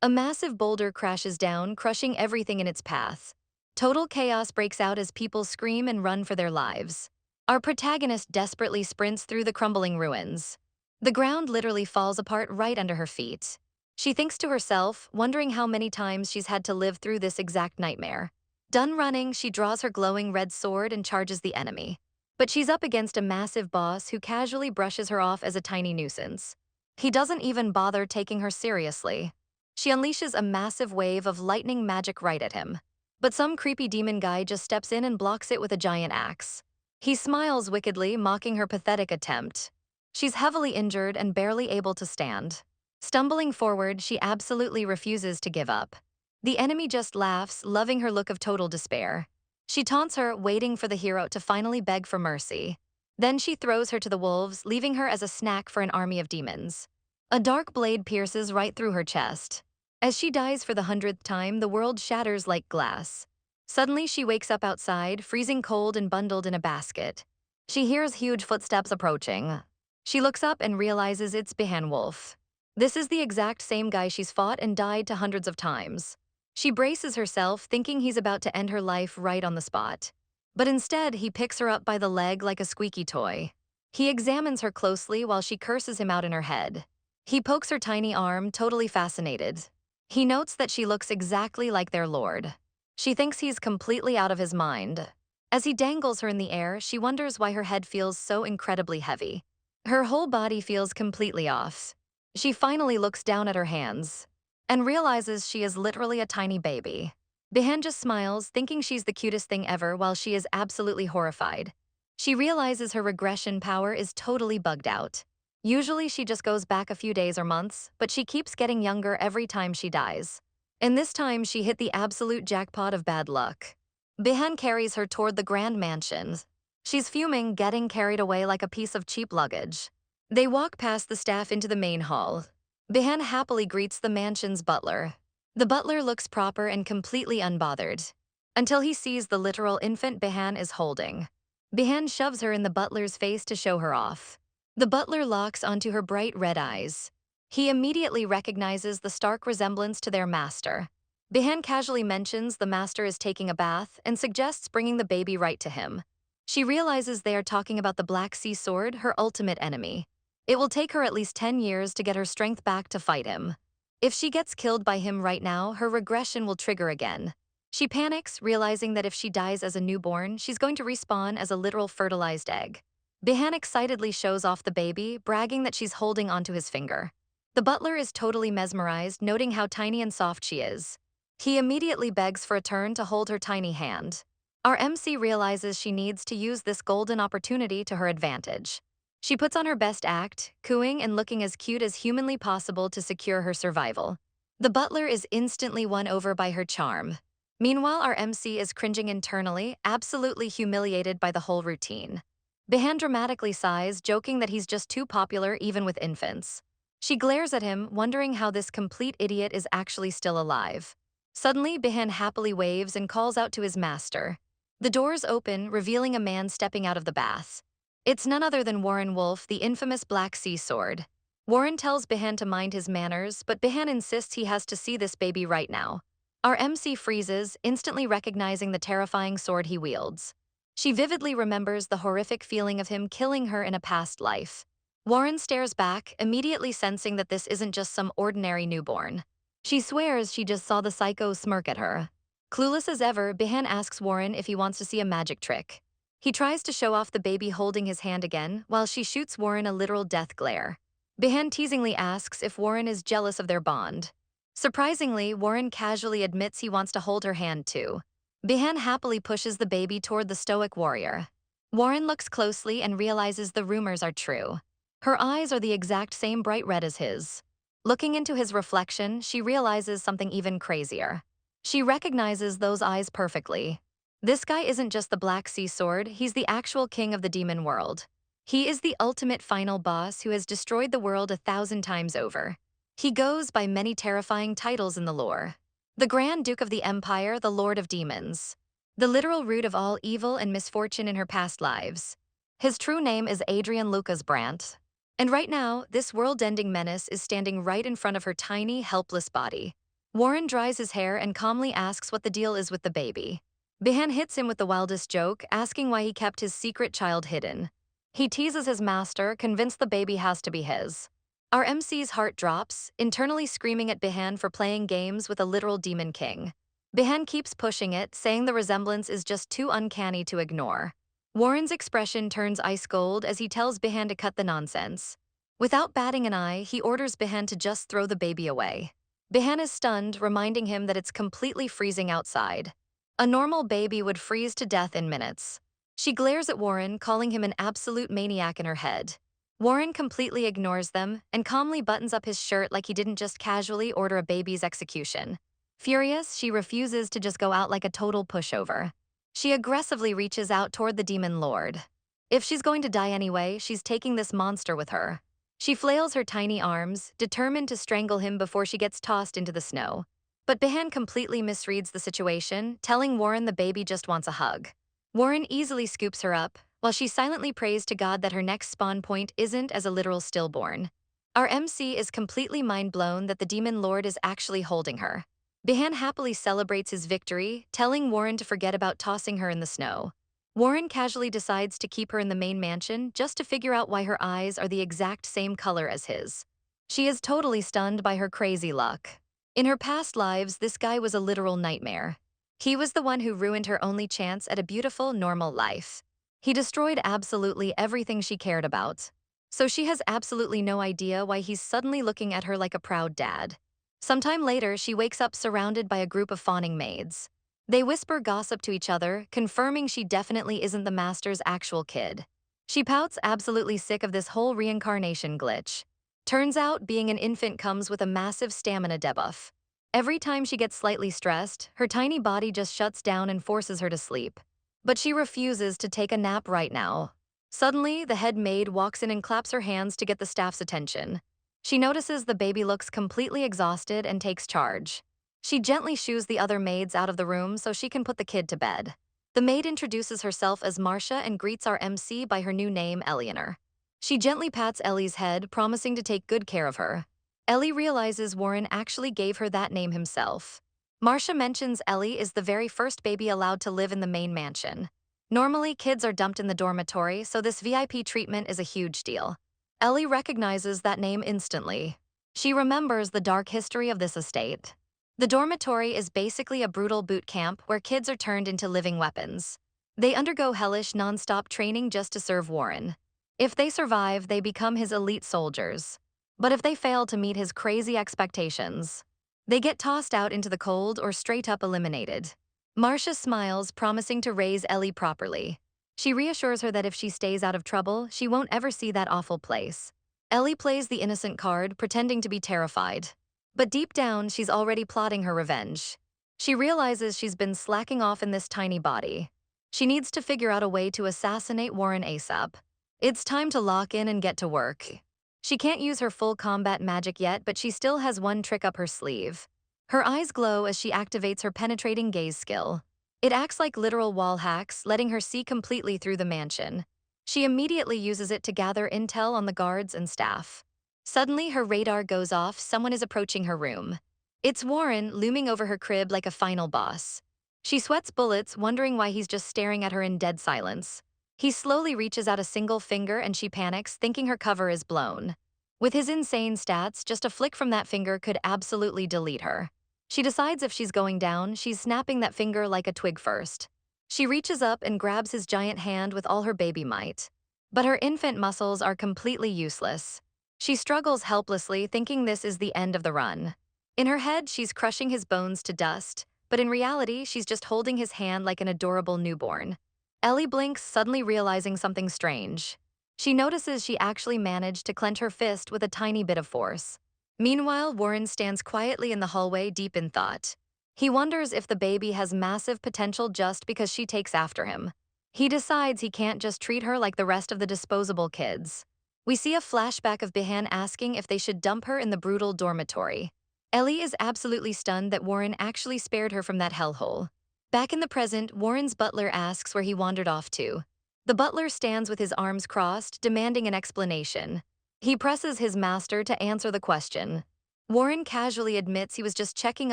A massive boulder crashes down, crushing everything in its path. Total chaos breaks out as people scream and run for their lives. Our protagonist desperately sprints through the crumbling ruins. The ground literally falls apart right under her feet. She thinks to herself, wondering how many times she's had to live through this exact nightmare. Done running, she draws her glowing red sword and charges the enemy. But she's up against a massive boss who casually brushes her off as a tiny nuisance. He doesn't even bother taking her seriously. She unleashes a massive wave of lightning magic right at him. But some creepy demon guy just steps in and blocks it with a giant axe. He smiles wickedly, mocking her pathetic attempt. She's heavily injured and barely able to stand. Stumbling forward, she absolutely refuses to give up. The enemy just laughs, loving her look of total despair. She taunts her, waiting for the hero to finally beg for mercy. Then she throws her to the wolves, leaving her as a snack for an army of demons. A dark blade pierces right through her chest. As she dies for the 100th time, the world shatters like glass. Suddenly, she wakes up outside, freezing cold and bundled in a basket. She hears huge footsteps approaching. She looks up and realizes it's Wolf. This is the exact same guy she's fought and died to hundreds of times. She braces herself, thinking he's about to end her life right on the spot. But instead, he picks her up by the leg like a squeaky toy. He examines her closely while she curses him out in her head. He pokes her tiny arm, totally fascinated. He notes that she looks exactly like their lord. She thinks he's completely out of his mind. As he dangles her in the air, she wonders why her head feels so incredibly heavy. Her whole body feels completely off. She finally looks down at her hands and realizes she is literally a tiny baby. Behan just smiles, thinking she's the cutest thing ever while she is absolutely horrified. She realizes her regression power is totally bugged out. Usually she just goes back a few days or months, but she keeps getting younger every time she dies. And this time she hit the absolute jackpot of bad luck. Behan carries her toward the grand mansion. She's fuming, getting carried away like a piece of cheap luggage. They walk past the staff into the main hall. Behan happily greets the mansion's butler. The butler looks proper and completely unbothered, until he sees the literal infant Behan is holding. Behan shoves her in the butler's face to show her off. The butler locks onto her bright red eyes. He immediately recognizes the stark resemblance to their master. Behan casually mentions the master is taking a bath and suggests bringing the baby right to him. She realizes they are talking about the Black Sea Sword, her ultimate enemy. It will take her at least 10 years to get her strength back to fight him. If she gets killed by him right now, her regression will trigger again. She panics, realizing that if she dies as a newborn, she's going to respawn as a literal fertilized egg. Behan excitedly shows off the baby, bragging that she's holding onto his finger. The butler is totally mesmerized, noting how tiny and soft she is. He immediately begs for a turn to hold her tiny hand. Our MC realizes she needs to use this golden opportunity to her advantage. She puts on her best act, cooing and looking as cute as humanly possible to secure her survival. The butler is instantly won over by her charm. Meanwhile, our MC is cringing internally, absolutely humiliated by the whole routine. Behan dramatically sighs, joking that he's just too popular even with infants. She glares at him, wondering how this complete idiot is actually still alive. Suddenly, Behan happily waves and calls out to his master. The doors open, revealing a man stepping out of the bath. It's none other than Warren Wolf, the infamous Black Sea Sword. Warren tells Behan to mind his manners, but Behan insists he has to see this baby right now. Our MC freezes, instantly recognizing the terrifying sword he wields. She vividly remembers the horrific feeling of him killing her in a past life. Warren stares back, immediately sensing that this isn't just some ordinary newborn. She swears she just saw the psycho smirk at her. Clueless as ever, Behan asks Warren if he wants to see a magic trick. He tries to show off the baby holding his hand again, while she shoots Warren a literal death glare. Behan teasingly asks if Warren is jealous of their bond. Surprisingly, Warren casually admits he wants to hold her hand too. Behan happily pushes the baby toward the stoic warrior. Warren looks closely and realizes the rumors are true. Her eyes are the exact same bright red as his. Looking into his reflection, she realizes something even crazier. She recognizes those eyes perfectly. This guy isn't just the Black Sea Sword, he's the actual king of the demon world. He is the ultimate final boss who has destroyed the world 1,000 times over. He goes by many terrifying titles in the lore. The Grand Duke of the Empire, the Lord of Demons. The literal root of all evil and misfortune in her past lives. His true name is Adrian Lucas Brandt. And right now, this world-ending menace is standing right in front of her tiny, helpless body. Warren dries his hair and calmly asks what the deal is with the baby. Bihan hits him with the wildest joke, asking why he kept his secret child hidden. He teases his master, convinced the baby has to be his. Our MC's heart drops, internally screaming at Bihan for playing games with a literal demon king. Bihan keeps pushing it, saying the resemblance is just too uncanny to ignore. Warren's expression turns ice cold as he tells Bihan to cut the nonsense. Without batting an eye, he orders Bihan to just throw the baby away. Bihan is stunned, reminding him that it's completely freezing outside. A normal baby would freeze to death in minutes. She glares at Warren, calling him an absolute maniac in her head. Warren completely ignores them and calmly buttons up his shirt like he didn't just casually order a baby's execution. Furious, she refuses to just go out like a total pushover. She aggressively reaches out toward the demon lord. If she's going to die anyway, she's taking this monster with her. She flails her tiny arms, determined to strangle him before she gets tossed into the snow. But Bihan completely misreads the situation, telling Warren the baby just wants a hug. Warren easily scoops her up, while she silently prays to God that her next spawn point isn't as a literal stillborn. Our MC is completely mind-blown that the demon lord is actually holding her. Bihan happily celebrates his victory, telling Warren to forget about tossing her in the snow. Warren casually decides to keep her in the main mansion just to figure out why her eyes are the exact same color as his. She is totally stunned by her crazy luck. In her past lives, this guy was a literal nightmare. He was the one who ruined her only chance at a beautiful, normal life. He destroyed absolutely everything she cared about. So she has absolutely no idea why he's suddenly looking at her like a proud dad. Sometime later, she wakes up surrounded by a group of fawning maids. They whisper gossip to each other, confirming she definitely isn't the master's actual kid. She pouts, absolutely sick of this whole reincarnation glitch. Turns out, being an infant comes with a massive stamina debuff. Every time she gets slightly stressed, her tiny body just shuts down and forces her to sleep. But she refuses to take a nap right now. Suddenly, the head maid walks in and claps her hands to get the staff's attention. She notices the baby looks completely exhausted and takes charge. She gently shoos the other maids out of the room so she can put the kid to bed. The maid introduces herself as Marcia and greets our MC by her new name, Raeliana. She gently pats Ellie's head, promising to take good care of her. Ellie realizes Warren actually gave her that name himself. Marcia mentions Ellie is the very first baby allowed to live in the main mansion. Normally, kids are dumped in the dormitory, so this VIP treatment is a huge deal. Ellie recognizes that name instantly. She remembers the dark history of this estate. The dormitory is basically a brutal boot camp where kids are turned into living weapons. They undergo hellish non-stop training just to serve Warren. If they survive, they become his elite soldiers. But if they fail to meet his crazy expectations, they get tossed out into the cold or straight up eliminated. Marcia smiles, promising to raise Ellie properly. She reassures her that if she stays out of trouble, she won't ever see that awful place. Ellie plays the innocent card, pretending to be terrified. But deep down, she's already plotting her revenge. She realizes she's been slacking off in this tiny body. She needs to figure out a way to assassinate Warren ASAP. It's time to lock in and get to work. She can't use her full combat magic yet, but she still has one trick up her sleeve. Her eyes glow as she activates her penetrating gaze skill. It acts like literal wall hacks, letting her see completely through the mansion. She immediately uses it to gather intel on the guards and staff. Suddenly, her radar goes off, someone is approaching her room. It's Warren, looming over her crib like a final boss. She sweats bullets, wondering why he's just staring at her in dead silence. He slowly reaches out a single finger and she panics, thinking her cover is blown. With his insane stats, just a flick from that finger could absolutely delete her. She decides if she's going down, she's snapping that finger like a twig first. She reaches up and grabs his giant hand with all her baby might. But her infant muscles are completely useless. She struggles helplessly, thinking this is the end of the run. In her head, she's crushing his bones to dust, but in reality, she's just holding his hand like an adorable newborn. Ellie blinks, suddenly realizing something strange. She notices she actually managed to clench her fist with a tiny bit of force. Meanwhile, Warren stands quietly in the hallway, deep in thought. He wonders if the baby has massive potential just because she takes after him. He decides he can't just treat her like the rest of the disposable kids. We see a flashback of Bihan asking if they should dump her in the brutal dormitory. Ellie is absolutely stunned that Warren actually spared her from that hellhole. Back in the present, Warren's butler asks where he wandered off to. The butler stands with his arms crossed, demanding an explanation. He presses his master to answer the question. Warren casually admits he was just checking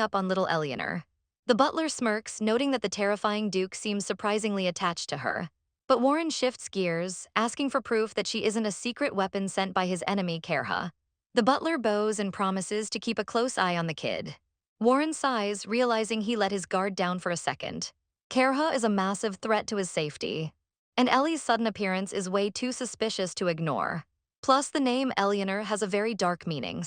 up on little Eleanor. The butler smirks, noting that the terrifying Duke seems surprisingly attached to her. But Warren shifts gears, asking for proof that she isn't a secret weapon sent by his enemy, Kerha. The butler bows and promises to keep a close eye on the kid. Warren sighs, realizing he let his guard down for a second. Kerha is a massive threat to his safety, and Ellie's sudden appearance is way too suspicious to ignore. Plus, the name Eleanor has a very dark meaning.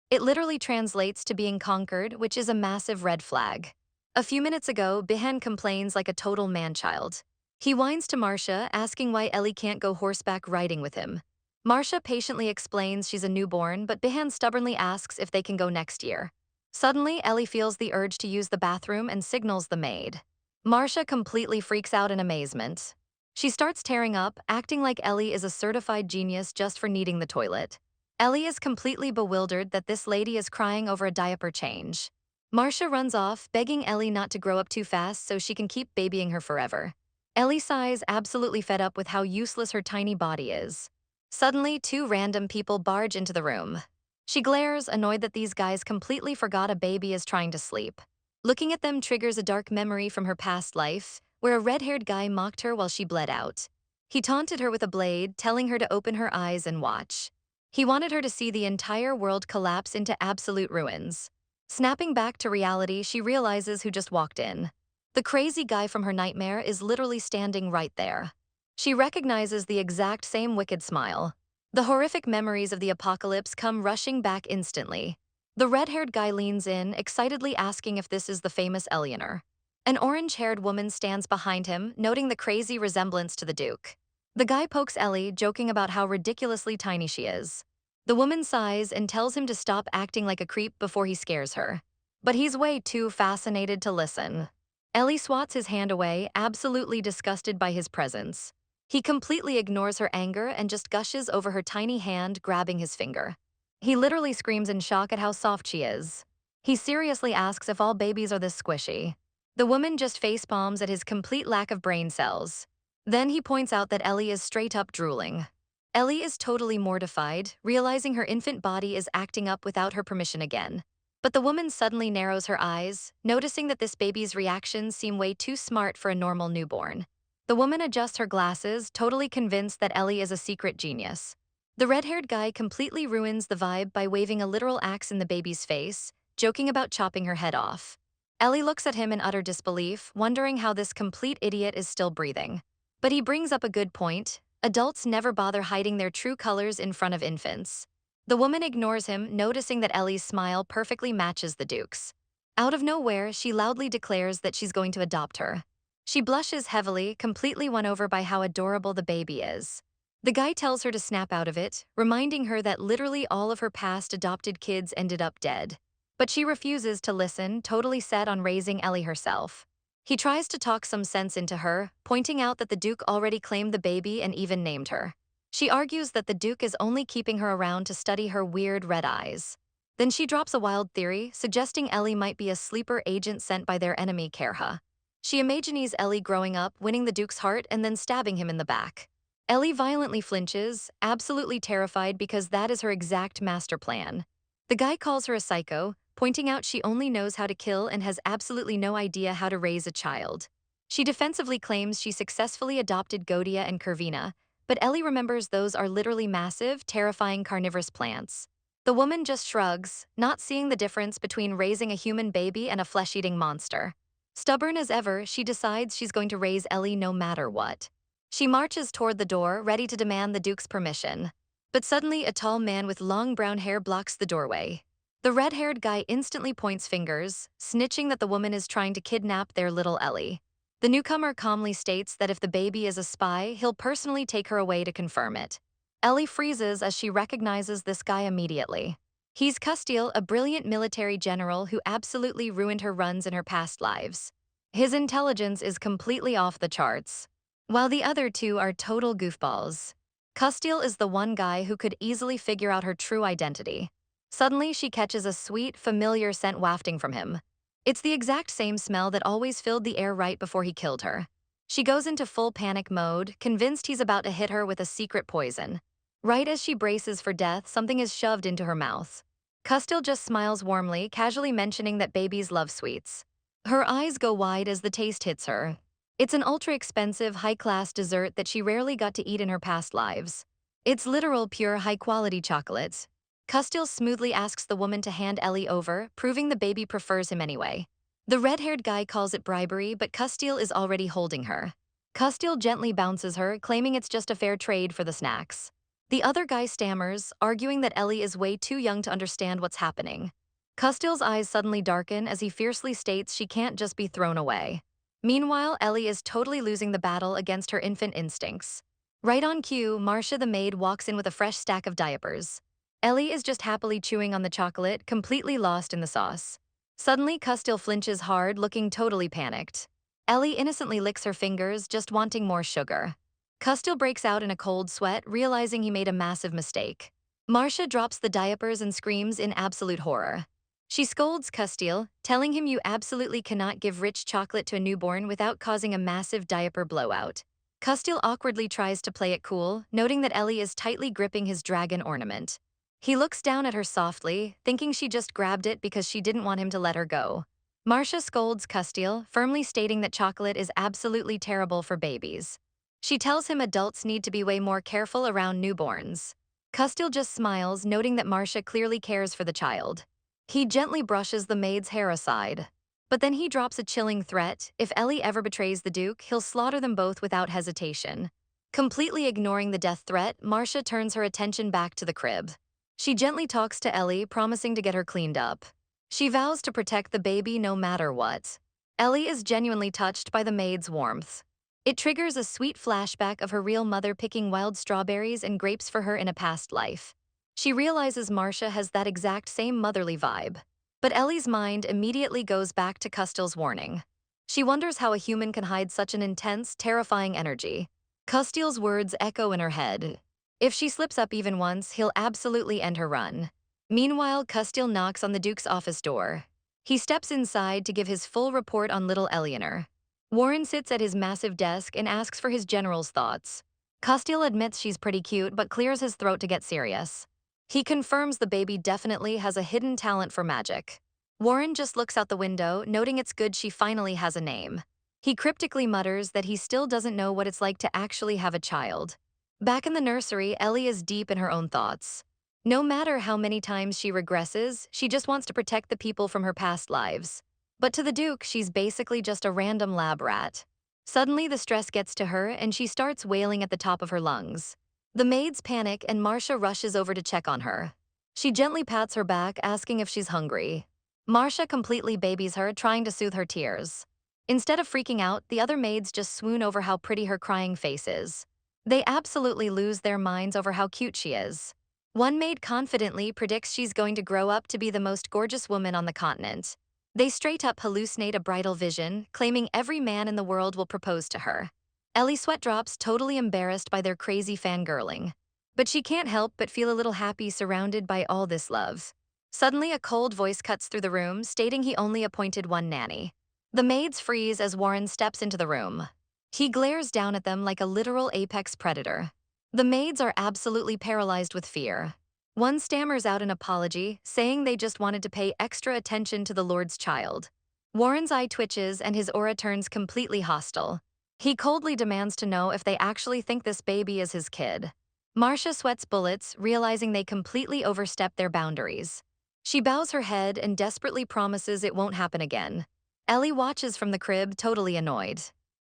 It literally translates to being conquered, which is a massive red flag. A few minutes ago, Bihan complains like a total man-child. He whines to Marcia, asking why Ellie can't go horseback riding with him. Marcia patiently explains she's a newborn, but Bihan stubbornly asks if they can go next year. Suddenly, Ellie feels the urge to use the bathroom and signals the maid. Marcia completely freaks out in amazement. She starts tearing up, acting like Ellie is a certified genius just for needing the toilet. Ellie is completely bewildered that this lady is crying over a diaper change. Marcia runs off, begging Ellie not to grow up too fast so she can keep babying her forever. Ellie sighs, absolutely fed up with how useless her tiny body is. Suddenly, two random people barge into the room. She glares, annoyed that these guys completely forgot a baby is trying to sleep. Looking at them triggers a dark memory from her past life, where a red-haired guy mocked her while she bled out. He taunted her with a blade, telling her to open her eyes and watch. He wanted her to see the entire world collapse into absolute ruins. Snapping back to reality, she realizes who just walked in. The crazy guy from her nightmare is literally standing right there. She recognizes the exact same wicked smile. The horrific memories of the apocalypse come rushing back instantly. The red-haired guy leans in, excitedly asking if this is the famous Eleanor. An orange-haired woman stands behind him, noting the crazy resemblance to the Duke. The guy pokes Ellie, joking about how ridiculously tiny she is. The woman sighs and tells him to stop acting like a creep before he scares her. But he's way too fascinated to listen. Ellie swats his hand away, absolutely disgusted by his presence. He completely ignores her anger and just gushes over her tiny hand, grabbing his finger. He literally screams in shock at how soft she is. He seriously asks if all babies are this squishy. The woman just facepalms at his complete lack of brain cells. Then he points out that Ellie is straight up drooling. Ellie is totally mortified, realizing her infant body is acting up without her permission again. But the woman suddenly narrows her eyes, noticing that this baby's reactions seem way too smart for a normal newborn. The woman adjusts her glasses, totally convinced that Ellie is a secret genius. The red-haired guy completely ruins the vibe by waving a literal axe in the baby's face, joking about chopping her head off. Ellie looks at him in utter disbelief, wondering how this complete idiot is still breathing. But he brings up a good point. Adults never bother hiding their true colors in front of infants. The woman ignores him, noticing that Ellie's smile perfectly matches the Duke's. Out of nowhere, she loudly declares that she's going to adopt her. She blushes heavily, completely won over by how adorable the baby is. The guy tells her to snap out of it, reminding her that literally all of her past adopted kids ended up dead. But she refuses to listen, totally set on raising Ellie herself. He tries to talk some sense into her, pointing out that the Duke already claimed the baby and even named her. She argues that the Duke is only keeping her around to study her weird red eyes. Then she drops a wild theory, suggesting Ellie might be a sleeper agent sent by their enemy, Kerha. She imagines Ellie growing up, winning the Duke's heart, and then stabbing him in the back. Ellie violently flinches, absolutely terrified because that is her exact master plan. The guy calls her a psycho, pointing out she only knows how to kill and has absolutely no idea how to raise a child. She defensively claims she successfully adopted Godia and Curvina, but Ellie remembers those are literally massive, terrifying carnivorous plants. The woman just shrugs, not seeing the difference between raising a human baby and a flesh-eating monster. Stubborn as ever, she decides she's going to raise Ellie no matter what. She marches toward the door, ready to demand the Duke's permission. But suddenly, a tall man with long brown hair blocks the doorway. The red-haired guy instantly points fingers, snitching that the woman is trying to kidnap their little Ellie. The newcomer calmly states that if the baby is a spy, he'll personally take her away to confirm it. Ellie freezes as she recognizes this guy immediately. He's Castile, a brilliant military general who absolutely ruined her runs in her past lives. His intelligence is completely off the charts, while the other two are total goofballs. Castile is the one guy who could easily figure out her true identity. Suddenly, she catches a sweet, familiar scent wafting from him. It's the exact same smell that always filled the air right before he killed her. She goes into full panic mode, convinced he's about to hit her with a secret poison. Right as she braces for death, something is shoved into her mouth. Custil just smiles warmly, casually mentioning that babies love sweets. Her eyes go wide as the taste hits her. It's an ultra-expensive, high-class dessert that she rarely got to eat in her past lives. It's literal pure high-quality chocolate. Custil smoothly asks the woman to hand Ellie over, proving the baby prefers him anyway. The red-haired guy calls it bribery, but Custil is already holding her. Custil gently bounces her, claiming it's just a fair trade for the snacks. The other guy stammers, arguing that Ellie is way too young to understand what's happening. Custil's eyes suddenly darken as he fiercely states she can't just be thrown away. Meanwhile, Ellie is totally losing the battle against her infant instincts. Right on cue, Marcia the maid walks in with a fresh stack of diapers. Ellie is just happily chewing on the chocolate, completely lost in the sauce. Suddenly, Custil flinches hard, looking totally panicked. Ellie innocently licks her fingers, just wanting more sugar. Custil breaks out in a cold sweat, realizing he made a massive mistake. Marcia drops the diapers and screams in absolute horror. She scolds Custil, telling him you absolutely cannot give rich chocolate to a newborn without causing a massive diaper blowout. Custil awkwardly tries to play it cool, noting that Ellie is tightly gripping his dragon ornament. He looks down at her softly, thinking she just grabbed it because she didn't want him to let her go. Marcia scolds Custil, firmly stating that chocolate is absolutely terrible for babies. She tells him adults need to be way more careful around newborns. Custil just smiles, noting that Marcia clearly cares for the child. He gently brushes the maid's hair aside. But then he drops a chilling threat: if Ellie ever betrays the Duke, he'll slaughter them both without hesitation. Completely ignoring the death threat, Marcia turns her attention back to the crib. She gently talks to Ellie, promising to get her cleaned up. She vows to protect the baby no matter what. Ellie is genuinely touched by the maid's warmth. It triggers a sweet flashback of her real mother picking wild strawberries and grapes for her in a past life. She realizes Marcia has that exact same motherly vibe. But Ellie's mind immediately goes back to Custil's warning. She wonders how a human can hide such an intense, terrifying energy. Custil's words echo in her head. If she slips up even once, he'll absolutely end her run. Meanwhile, Custil knocks on the Duke's office door. He steps inside to give his full report on little Raeliana. Warren sits at his massive desk and asks for his general's thoughts. Custil admits she's pretty cute, but clears his throat to get serious. He confirms the baby definitely has a hidden talent for magic. Warren just looks out the window, noting it's good she finally has a name. He cryptically mutters that he still doesn't know what it's like to actually have a child. Back in the nursery, Ellie is deep in her own thoughts. No matter how many times she regresses, she just wants to protect the people from her past lives. But to the Duke, she's basically just a random lab rat. Suddenly, the stress gets to her and she starts wailing at the top of her lungs. The maids panic and Marcia rushes over to check on her. She gently pats her back, asking if she's hungry. Marcia completely babies her, trying to soothe her tears. Instead of freaking out, the other maids just swoon over how pretty her crying face is. They absolutely lose their minds over how cute she is. One maid confidently predicts she's going to grow up to be the most gorgeous woman on the continent. They straight up hallucinate a bridal vision, claiming every man in the world will propose to her. Ellie sweatdrops, totally embarrassed by their crazy fangirling. But she can't help but feel a little happy surrounded by all this love. Suddenly, a cold voice cuts through the room, stating he only appointed one nanny. The maids freeze as Warren steps into the room. He glares down at them like a literal apex predator. The maids are absolutely paralyzed with fear. One stammers out an apology, saying they just wanted to pay extra attention to the Lord's child. Warren's eye twitches and his aura turns completely hostile. He coldly demands to know if they actually think this baby is his kid. Marcia sweats bullets, realizing they completely overstepped their boundaries. She bows her head and desperately promises it won't happen again. Ellie watches from the crib, totally annoyed.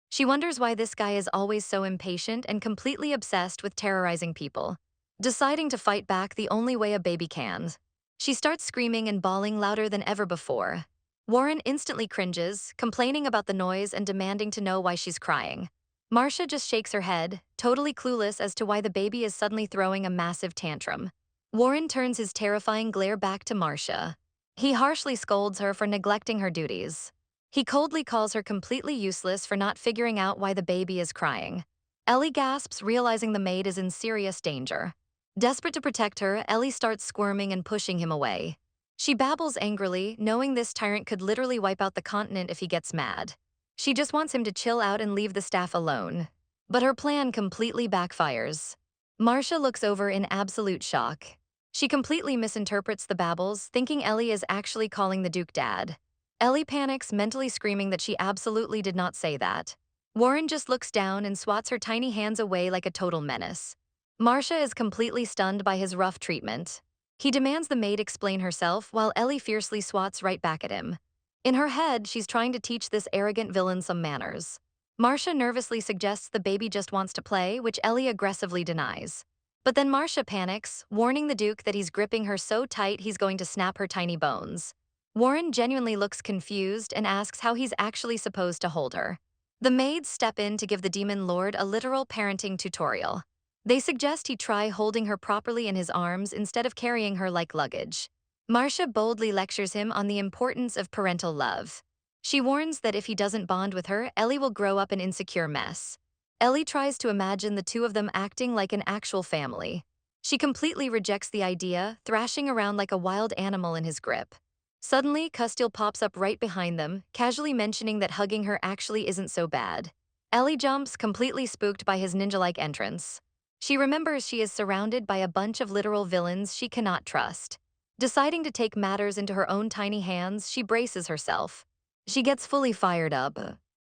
She wonders why this guy is always so impatient and completely obsessed with terrorizing people. Deciding to fight back the only way a baby can. She starts screaming and bawling louder than ever before. Warren instantly cringes, complaining about the noise and demanding to know why she's crying. Marcia just shakes her head, totally clueless as to why the baby is suddenly throwing a massive tantrum. Warren turns his terrifying glare back to Marcia. He harshly scolds her for neglecting her duties. He coldly calls her completely useless for not figuring out why the baby is crying. Ellie gasps, realizing the maid is in serious danger. Desperate to protect her, Ellie starts squirming and pushing him away. She babbles angrily, knowing this tyrant could literally wipe out the continent if he gets mad. She just wants him to chill out and leave the staff alone. But her plan completely backfires. Marcia looks over in absolute shock. She completely misinterprets the babbles, thinking Ellie is actually calling the Duke dad. Ellie panics, mentally screaming that she absolutely did not say that. Warren just looks down and swats her tiny hands away like a total menace. Marcia is completely stunned by his rough treatment. He demands the maid explain herself while Ellie fiercely swats right back at him. In her head, she's trying to teach this arrogant villain some manners. Marcia nervously suggests the baby just wants to play, which Ellie aggressively denies. But then Marcia panics, warning the Duke that he's gripping her so tight he's going to snap her tiny bones. Warren genuinely looks confused and asks how he's actually supposed to hold her. The maids step in to give the demon lord a literal parenting tutorial. They suggest he try holding her properly in his arms instead of carrying her like luggage. Marcia boldly lectures him on the importance of parental love. She warns that if he doesn't bond with her, Ellie will grow up an insecure mess. Ellie tries to imagine the two of them acting like an actual family. She completely rejects the idea, thrashing around like a wild animal in his grip. Suddenly, Custille pops up right behind them, casually mentioning that hugging her actually isn't so bad. Ellie jumps, completely spooked by his ninja-like entrance. She remembers she is surrounded by a bunch of literal villains she cannot trust. Deciding to take matters into her own tiny hands, she braces herself. She gets fully fired up.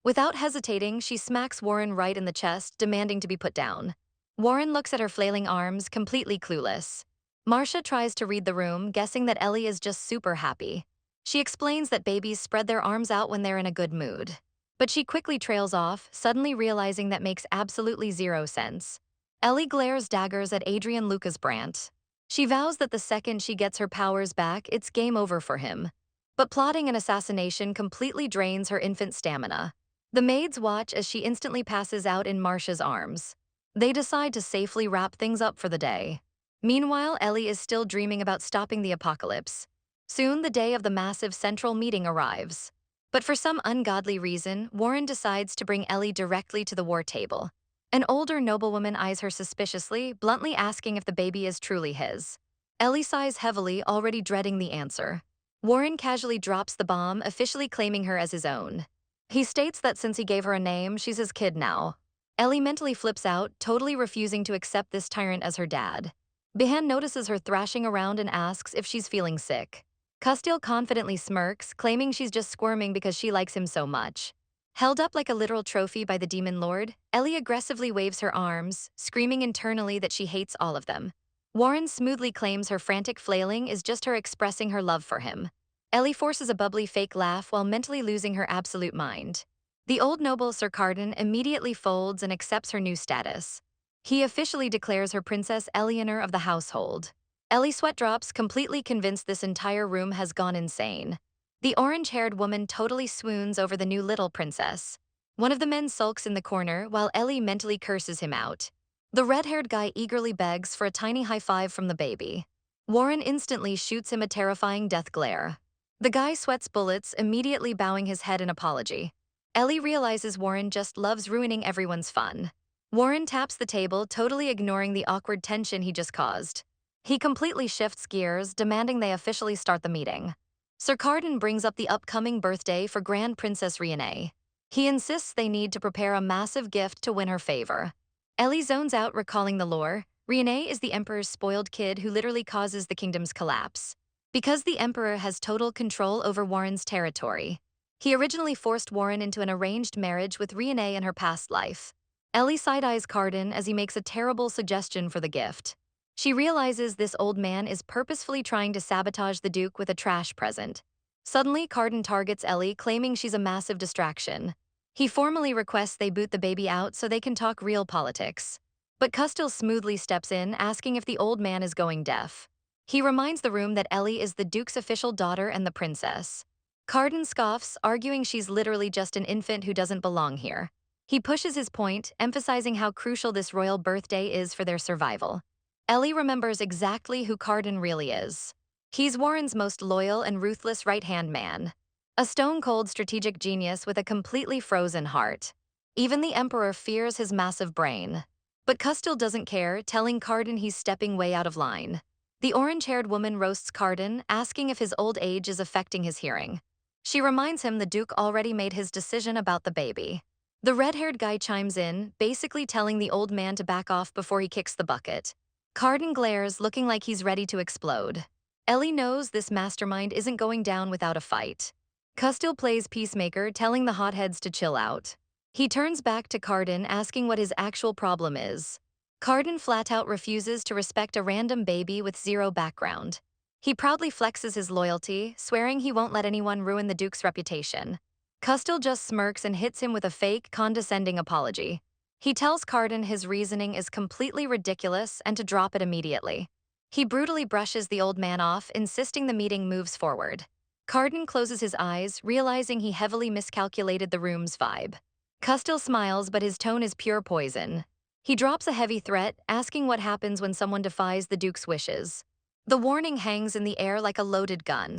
Without hesitating, she smacks Warren right in the chest, demanding to be put down. Warren looks at her flailing arms, completely clueless. Marcia tries to read the room, guessing that Ellie is just super happy. She explains that babies spread their arms out when they're in a good mood. But she quickly trails off, suddenly realizing that makes absolutely zero sense. Ellie glares daggers at Adrian Lucas Brandt. She vows that the second she gets her powers back, it's game over for him. But plotting an assassination completely drains her infant stamina. The maids watch as she instantly passes out in Marcia's arms. They decide to safely wrap things up for the day. Meanwhile, Ellie is still dreaming about stopping the apocalypse. Soon, the day of the massive central meeting arrives. But for some ungodly reason, Warren decides to bring Ellie directly to the war table. An older noblewoman eyes her suspiciously, bluntly asking if the baby is truly his. Ellie sighs heavily, already dreading the answer. Warren casually drops the bomb, officially claiming her as his own. He states that since he gave her a name, she's his kid now. Ellie mentally flips out, totally refusing to accept this tyrant as her dad. Behan notices her thrashing around and asks if she's feeling sick. Custille confidently smirks, claiming she's just squirming because she likes him so much. Held up like a literal trophy by the demon lord, Ellie aggressively waves her arms, screaming internally that she hates all of them. Warren smoothly claims her frantic flailing is just her expressing her love for him. Ellie forces a bubbly fake laugh while mentally losing her absolute mind. The old noble Sir Carden immediately folds and accepts her new status. He officially declares her Princess Raeliana of the household. Ellie sweat drops, completely convinced this entire room has gone insane. The orange-haired woman totally swoons over the new little princess. One of the men sulks in the corner while Ellie mentally curses him out. The red-haired guy eagerly begs for a tiny high five from the baby. Warren instantly shoots him a terrifying death glare. The guy sweats bullets, immediately bowing his head in apology. Ellie realizes Warren just loves ruining everyone's fun. Warren taps the table, totally ignoring the awkward tension he just caused. He completely shifts gears, demanding they officially start the meeting. Sir Carden brings up the upcoming birthday for Grand Princess Raeliana. He insists they need to prepare a massive gift to win her favor. Ellie zones out, recalling the lore. Raeliana is the Emperor's spoiled kid who literally causes the kingdom's collapse. Because the Emperor has total control over Warren's territory. He originally forced Warren into an arranged marriage with Raeliana in her past life. Ellie side-eyes Carden as he makes a terrible suggestion for the gift. She realizes this old man is purposefully trying to sabotage the Duke with a trash present. Suddenly, Carden targets Ellie, claiming she's a massive distraction. He formally requests they boot the baby out so they can talk real politics. But Custille smoothly steps in, asking if the old man is going deaf. He reminds the room that Ellie is the Duke's official daughter and the princess. Carden scoffs, arguing she's literally just an infant who doesn't belong here. He pushes his point, emphasizing how crucial this royal birthday is for their survival. Ellie remembers exactly who Carden really is. He's Warren's most loyal and ruthless right-hand man. A stone-cold strategic genius with a completely frozen heart. Even the Emperor fears his massive brain. But Custille doesn't care, telling Carden he's stepping way out of line. The orange-haired woman roasts Carden, asking if his old age is affecting his hearing. She reminds him the Duke already made his decision about the baby. The red-haired guy chimes in, basically telling the old man to back off before he kicks the bucket. Carden glares, looking like he's ready to explode. Ellie knows this mastermind isn't going down without a fight. Custille plays peacemaker, telling the hotheads to chill out. He turns back to Carden, asking what his actual problem is. Carden flat out refuses to respect a random baby with zero background. He proudly flexes his loyalty, swearing he won't let anyone ruin the Duke's reputation. Custille just smirks and hits him with a fake, condescending apology. He tells Carden his reasoning is completely ridiculous and to drop it immediately. He brutally brushes the old man off, insisting the meeting moves forward. Carden closes his eyes, realizing he heavily miscalculated the room's vibe. Custille smiles, but his tone is pure poison. He drops a heavy threat, asking what happens when someone defies the Duke's wishes. The warning hangs in the air like a loaded gun.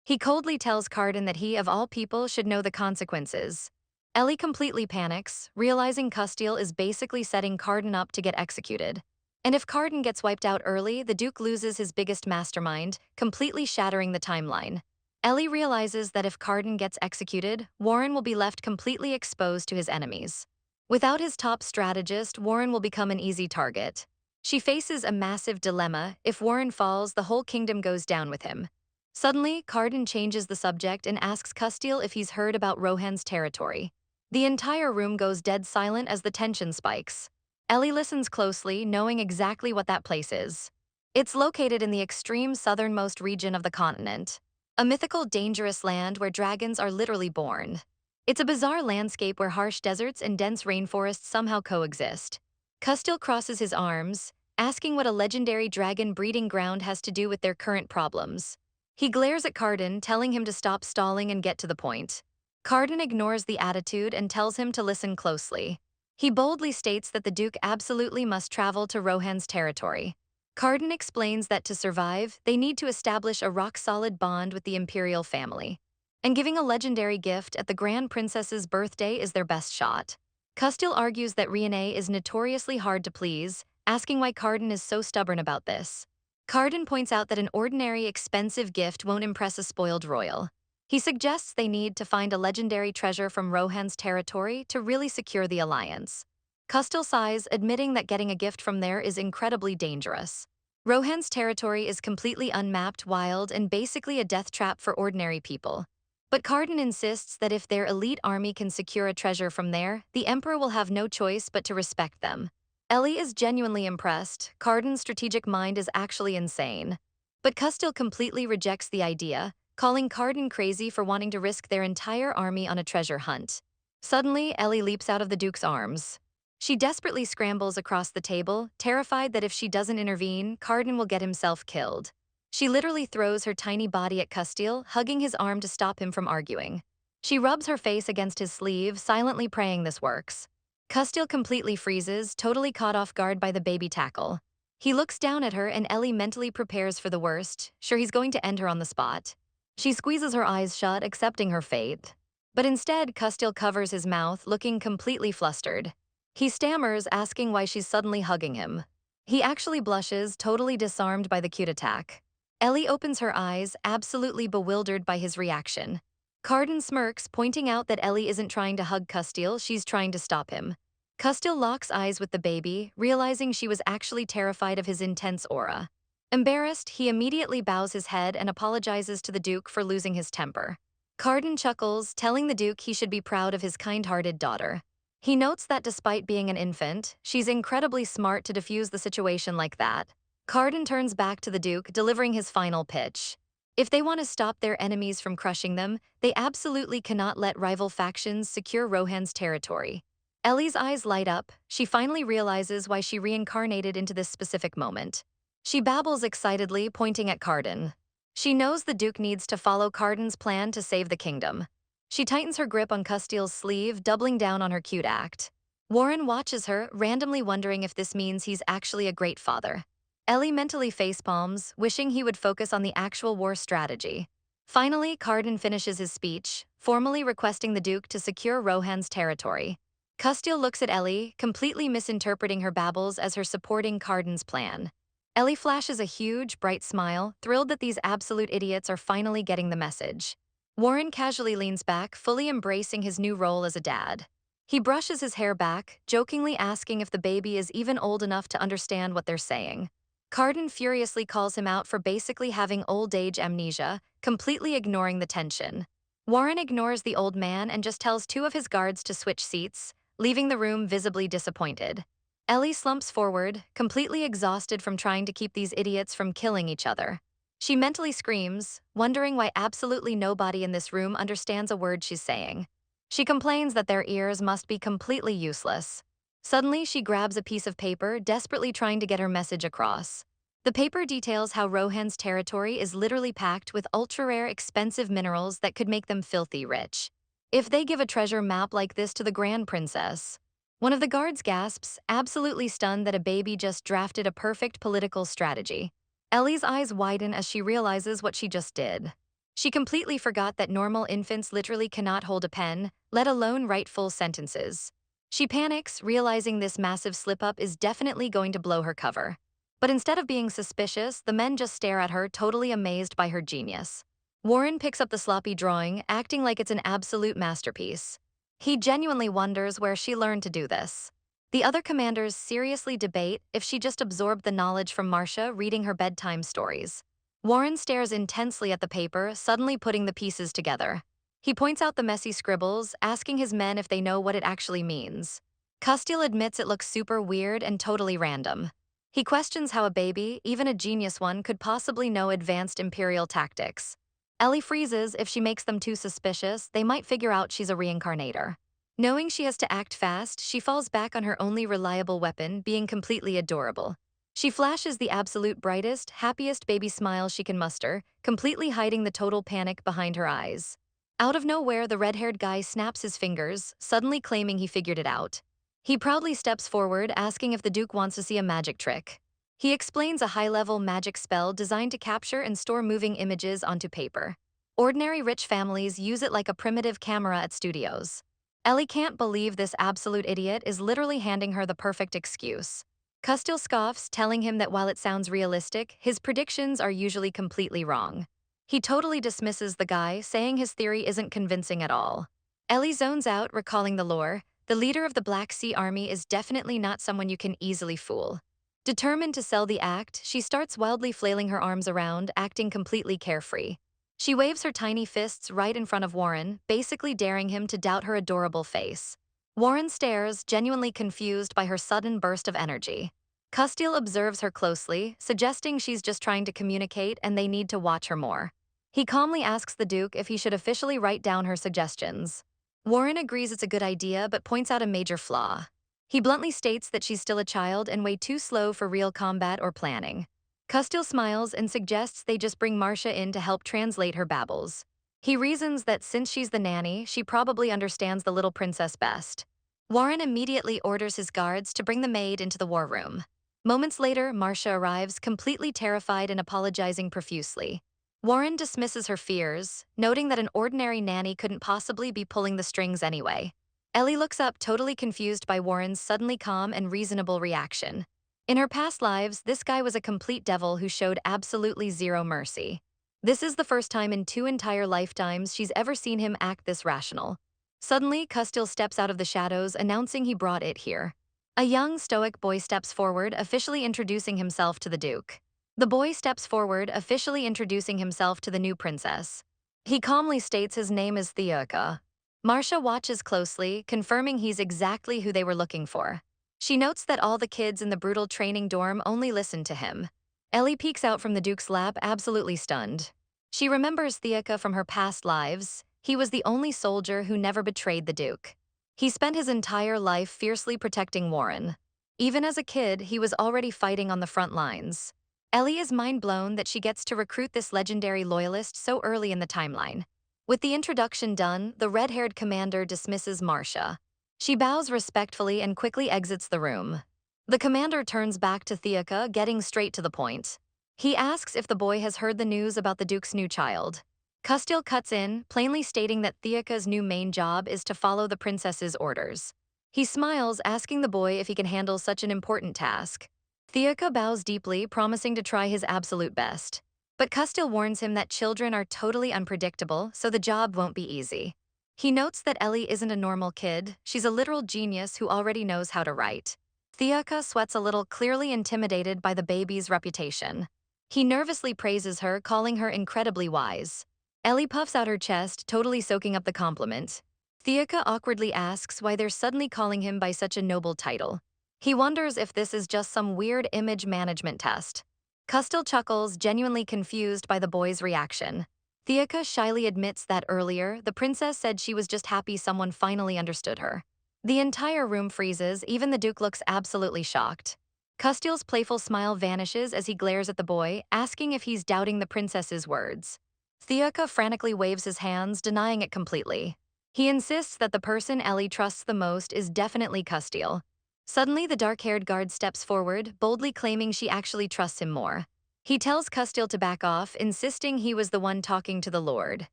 He coldly tells Carden that he, of all people, should know the consequences. Ellie completely panics, realizing Custille is basically setting Carden up to get executed. And if Carden gets wiped out early, the Duke loses his biggest mastermind, completely shattering the timeline. Ellie realizes that if Carden gets executed, Warren will be left completely exposed to his enemies. Without his top strategist, Warren will become an easy target. She faces a massive dilemma. If Warren falls, the whole kingdom goes down with him. Suddenly, Carden changes the subject and asks Custille if he's heard about Rohan's territory. The entire room goes dead silent as the tension spikes. Ellie listens closely, knowing exactly what that place is. It's located in the extreme southernmost region of the continent, a mythical, dangerous land where dragons are literally born. It's a bizarre landscape where harsh deserts and dense rainforests somehow coexist. Custille crosses his arms, asking what a legendary dragon breeding ground has to do with their current problems. He glares at Carden, telling him to stop stalling and get to the point. Carden ignores the attitude and tells him to listen closely. He boldly states that the Duke absolutely must travel to Rohan's territory. Carden explains that to survive, they need to establish a rock-solid bond with the imperial family. And giving a legendary gift at the Grand Princess's birthday is their best shot. Custille argues that Raeliana is notoriously hard to please, asking why Carden is so stubborn about this. Carden points out that an ordinary, expensive gift won't impress a spoiled royal. He suggests they need to find a legendary treasure from Rohan's territory to really secure the alliance. Custille sighs, admitting that getting a gift from there is incredibly dangerous. Rohan's territory is completely unmapped, wild, and basically a death trap for ordinary people. But Carden insists that if their elite army can secure a treasure from there, the Emperor will have no choice but to respect them. Ellie is genuinely impressed. Carden's strategic mind is actually insane. But Custille completely rejects the idea, calling Carden crazy for wanting to risk their entire army on a treasure hunt. Suddenly, Ellie leaps out of the Duke's arms. She desperately scrambles across the table, terrified that if she doesn't intervene, Carden will get himself killed. She literally throws her tiny body at Custille, hugging his arm to stop him from arguing. She rubs her face against his sleeve, silently praying this works. Custille completely freezes, totally caught off guard by the baby tackle. He looks down at her and Ellie mentally prepares for the worst, sure he's going to end her on the spot. She squeezes her eyes shut, accepting her fate. But instead, Custille covers his mouth, looking completely flustered. He stammers, asking why she's suddenly hugging him. He actually blushes, totally disarmed by the cute attack. Ellie opens her eyes, absolutely bewildered by his reaction. Carden smirks, pointing out that Ellie isn't trying to hug Custille, she's trying to stop him. Custille locks eyes with the baby, realizing she was actually terrified of his intense aura. Embarrassed, he immediately bows his head and apologizes to the Duke for losing his temper. Carden chuckles, telling the Duke he should be proud of his kind-hearted daughter. He notes that despite being an infant, she's incredibly smart to defuse the situation like that. Carden turns back to the Duke, delivering his final pitch. If they want to stop their enemies from crushing them, they absolutely cannot let rival factions secure Rohan's territory. Ellie's eyes light up. She finally realizes why she reincarnated into this specific moment. She babbles excitedly, pointing at Carden. She knows the Duke needs to follow Carden's plan to save the kingdom. She tightens her grip on Custille's sleeve, doubling down on her cute act. Warren watches her, randomly wondering if this means he's actually a great father. Ellie mentally facepalms, wishing he would focus on the actual war strategy. Finally, Carden finishes his speech, formally requesting the Duke to secure Rohan's territory. Custille looks at Ellie, completely misinterpreting her babbles as her supporting Carden's plan. Ellie flashes a huge, bright smile, thrilled that these absolute idiots are finally getting the message. Warren casually leans back, fully embracing his new role as a dad. He brushes his hair back, jokingly asking if the baby is even old enough to understand what they're saying. Carden furiously calls him out for basically having old-age amnesia, completely ignoring the tension. Warren ignores the old man and just tells two of his guards to switch seats, leaving the room visibly disappointed. Ellie slumps forward, completely exhausted from trying to keep these idiots from killing each other. She mentally screams, wondering why absolutely nobody in this room understands a word she's saying. She complains that their ears must be completely useless. Suddenly, she grabs a piece of paper, desperately trying to get her message across. The paper details how Rohan's territory is literally packed with ultra-rare, expensive minerals that could make them filthy rich. If they give a treasure map like this to the Grand Princess. One of the guards gasps, absolutely stunned that a baby just drafted a perfect political strategy. Ellie's eyes widen as she realizes what she just did. She completely forgot that normal infants literally cannot hold a pen, let alone write full sentences. She panics, realizing this massive slip-up is definitely going to blow her cover. But instead of being suspicious, the men just stare at her, totally amazed by her genius. Warren picks up the sloppy drawing, acting like it's an absolute masterpiece. He genuinely wonders where she learned to do this. The other commanders seriously debate if she just absorbed the knowledge from Marcia reading her bedtime stories. Warren stares intensely at the paper, suddenly putting the pieces together. He points out the messy scribbles, asking his men if they know what it actually means. Custille admits it looks super weird and totally random. He questions how a baby, even a genius one, could possibly know advanced imperial tactics. Ellie freezes. If she makes them too suspicious, they might figure out she's a reincarnator. Knowing she has to act fast, she falls back on her only reliable weapon, being completely adorable. She flashes the absolute brightest, happiest baby smile she can muster, completely hiding the total panic behind her eyes. Out of nowhere, the red-haired guy snaps his fingers, suddenly claiming he figured it out. He proudly steps forward, asking if the Duke wants to see a magic trick. He explains a high-level magic spell designed to capture and store moving images onto paper. Ordinary rich families use it like a primitive camera at studios. Ellie can't believe this absolute idiot is literally handing her the perfect excuse. Custille scoffs, telling him that while it sounds realistic, his predictions are usually completely wrong. He totally dismisses the guy, saying his theory isn't convincing at all. Ellie zones out, recalling the lore. The leader of the Black Sea Army is definitely not someone you can easily fool. Determined to sell the act, she starts wildly flailing her arms around, acting completely carefree. She waves her tiny fists right in front of Warren, basically daring him to doubt her adorable face. Warren stares, genuinely confused by her sudden burst of energy. Custille observes her closely, suggesting she's just trying to communicate and they need to watch her more. He calmly asks the Duke if he should officially write down her suggestions. Warren agrees it's a good idea but points out a major flaw. He bluntly states that she's still a child and way too slow for real combat or planning. Custille smiles and suggests they just bring Marcia in to help translate her babbles. He reasons that since she's the nanny, she probably understands the little princess best. Warren immediately orders his guards to bring the maid into the war room. Moments later, Marcia arrives, completely terrified and apologizing profusely. Warren dismisses her fears, noting that an ordinary nanny couldn't possibly be pulling the strings anyway. Ellie looks up, totally confused by Warren's suddenly calm and reasonable reaction. In her past lives, this guy was a complete devil who showed absolutely zero mercy. This is the first time in 2 entire lifetimes she's ever seen him act this rational. Suddenly, Custille steps out of the shadows, announcing he brought it here. A young, stoic boy steps forward, officially introducing himself to the Duke. The boy steps forward, officially introducing himself to the new princess. He calmly states his name is Theoka. Marcia watches closely, confirming he's exactly who they were looking for. She notes that all the kids in the brutal training dorm only listen to him. Ellie peeks out from the Duke's lap, absolutely stunned. She remembers Theoka from her past lives. He was the only soldier who never betrayed the Duke. He spent his entire life fiercely protecting Warren. Even as a kid, he was already fighting on the front lines. Ellie is mind-blown that she gets to recruit this legendary loyalist so early in the timeline. With the introduction done, the red-haired commander dismisses Marcia. She bows respectfully and quickly exits the room. The commander turns back to Theoka, getting straight to the point. He asks if the boy has heard the news about the Duke's new child. Custille cuts in, plainly stating that Theoka's new main job is to follow the princess's orders. He smiles, asking the boy if he can handle such an important task. Theoka bows deeply, promising to try his absolute best. But Custille warns him that children are totally unpredictable, so the job won't be easy. He notes that Ellie isn't a normal kid, she's a literal genius who already knows how to write. Theoka sweats a little, clearly intimidated by the baby's reputation. He nervously praises her, calling her incredibly wise. Ellie puffs out her chest, totally soaking up the compliment. Theoka awkwardly asks why they're suddenly calling him by such a noble title. He wonders if this is just some weird image management test. Custil chuckles, genuinely confused by the boy's reaction. Theoka shyly admits that earlier, the princess said she was just happy someone finally understood her. The entire room freezes, even the Duke looks absolutely shocked. Custil's playful smile vanishes as he glares at the boy, asking if he's doubting the princess's words. Theoka frantically waves his hands, denying it completely. He insists that the person Ellie trusts the most is definitely Custil. Suddenly, the dark-haired guard steps forward, boldly claiming she actually trusts him more. He tells Custil to back off, insisting he was the one talking to the Lord.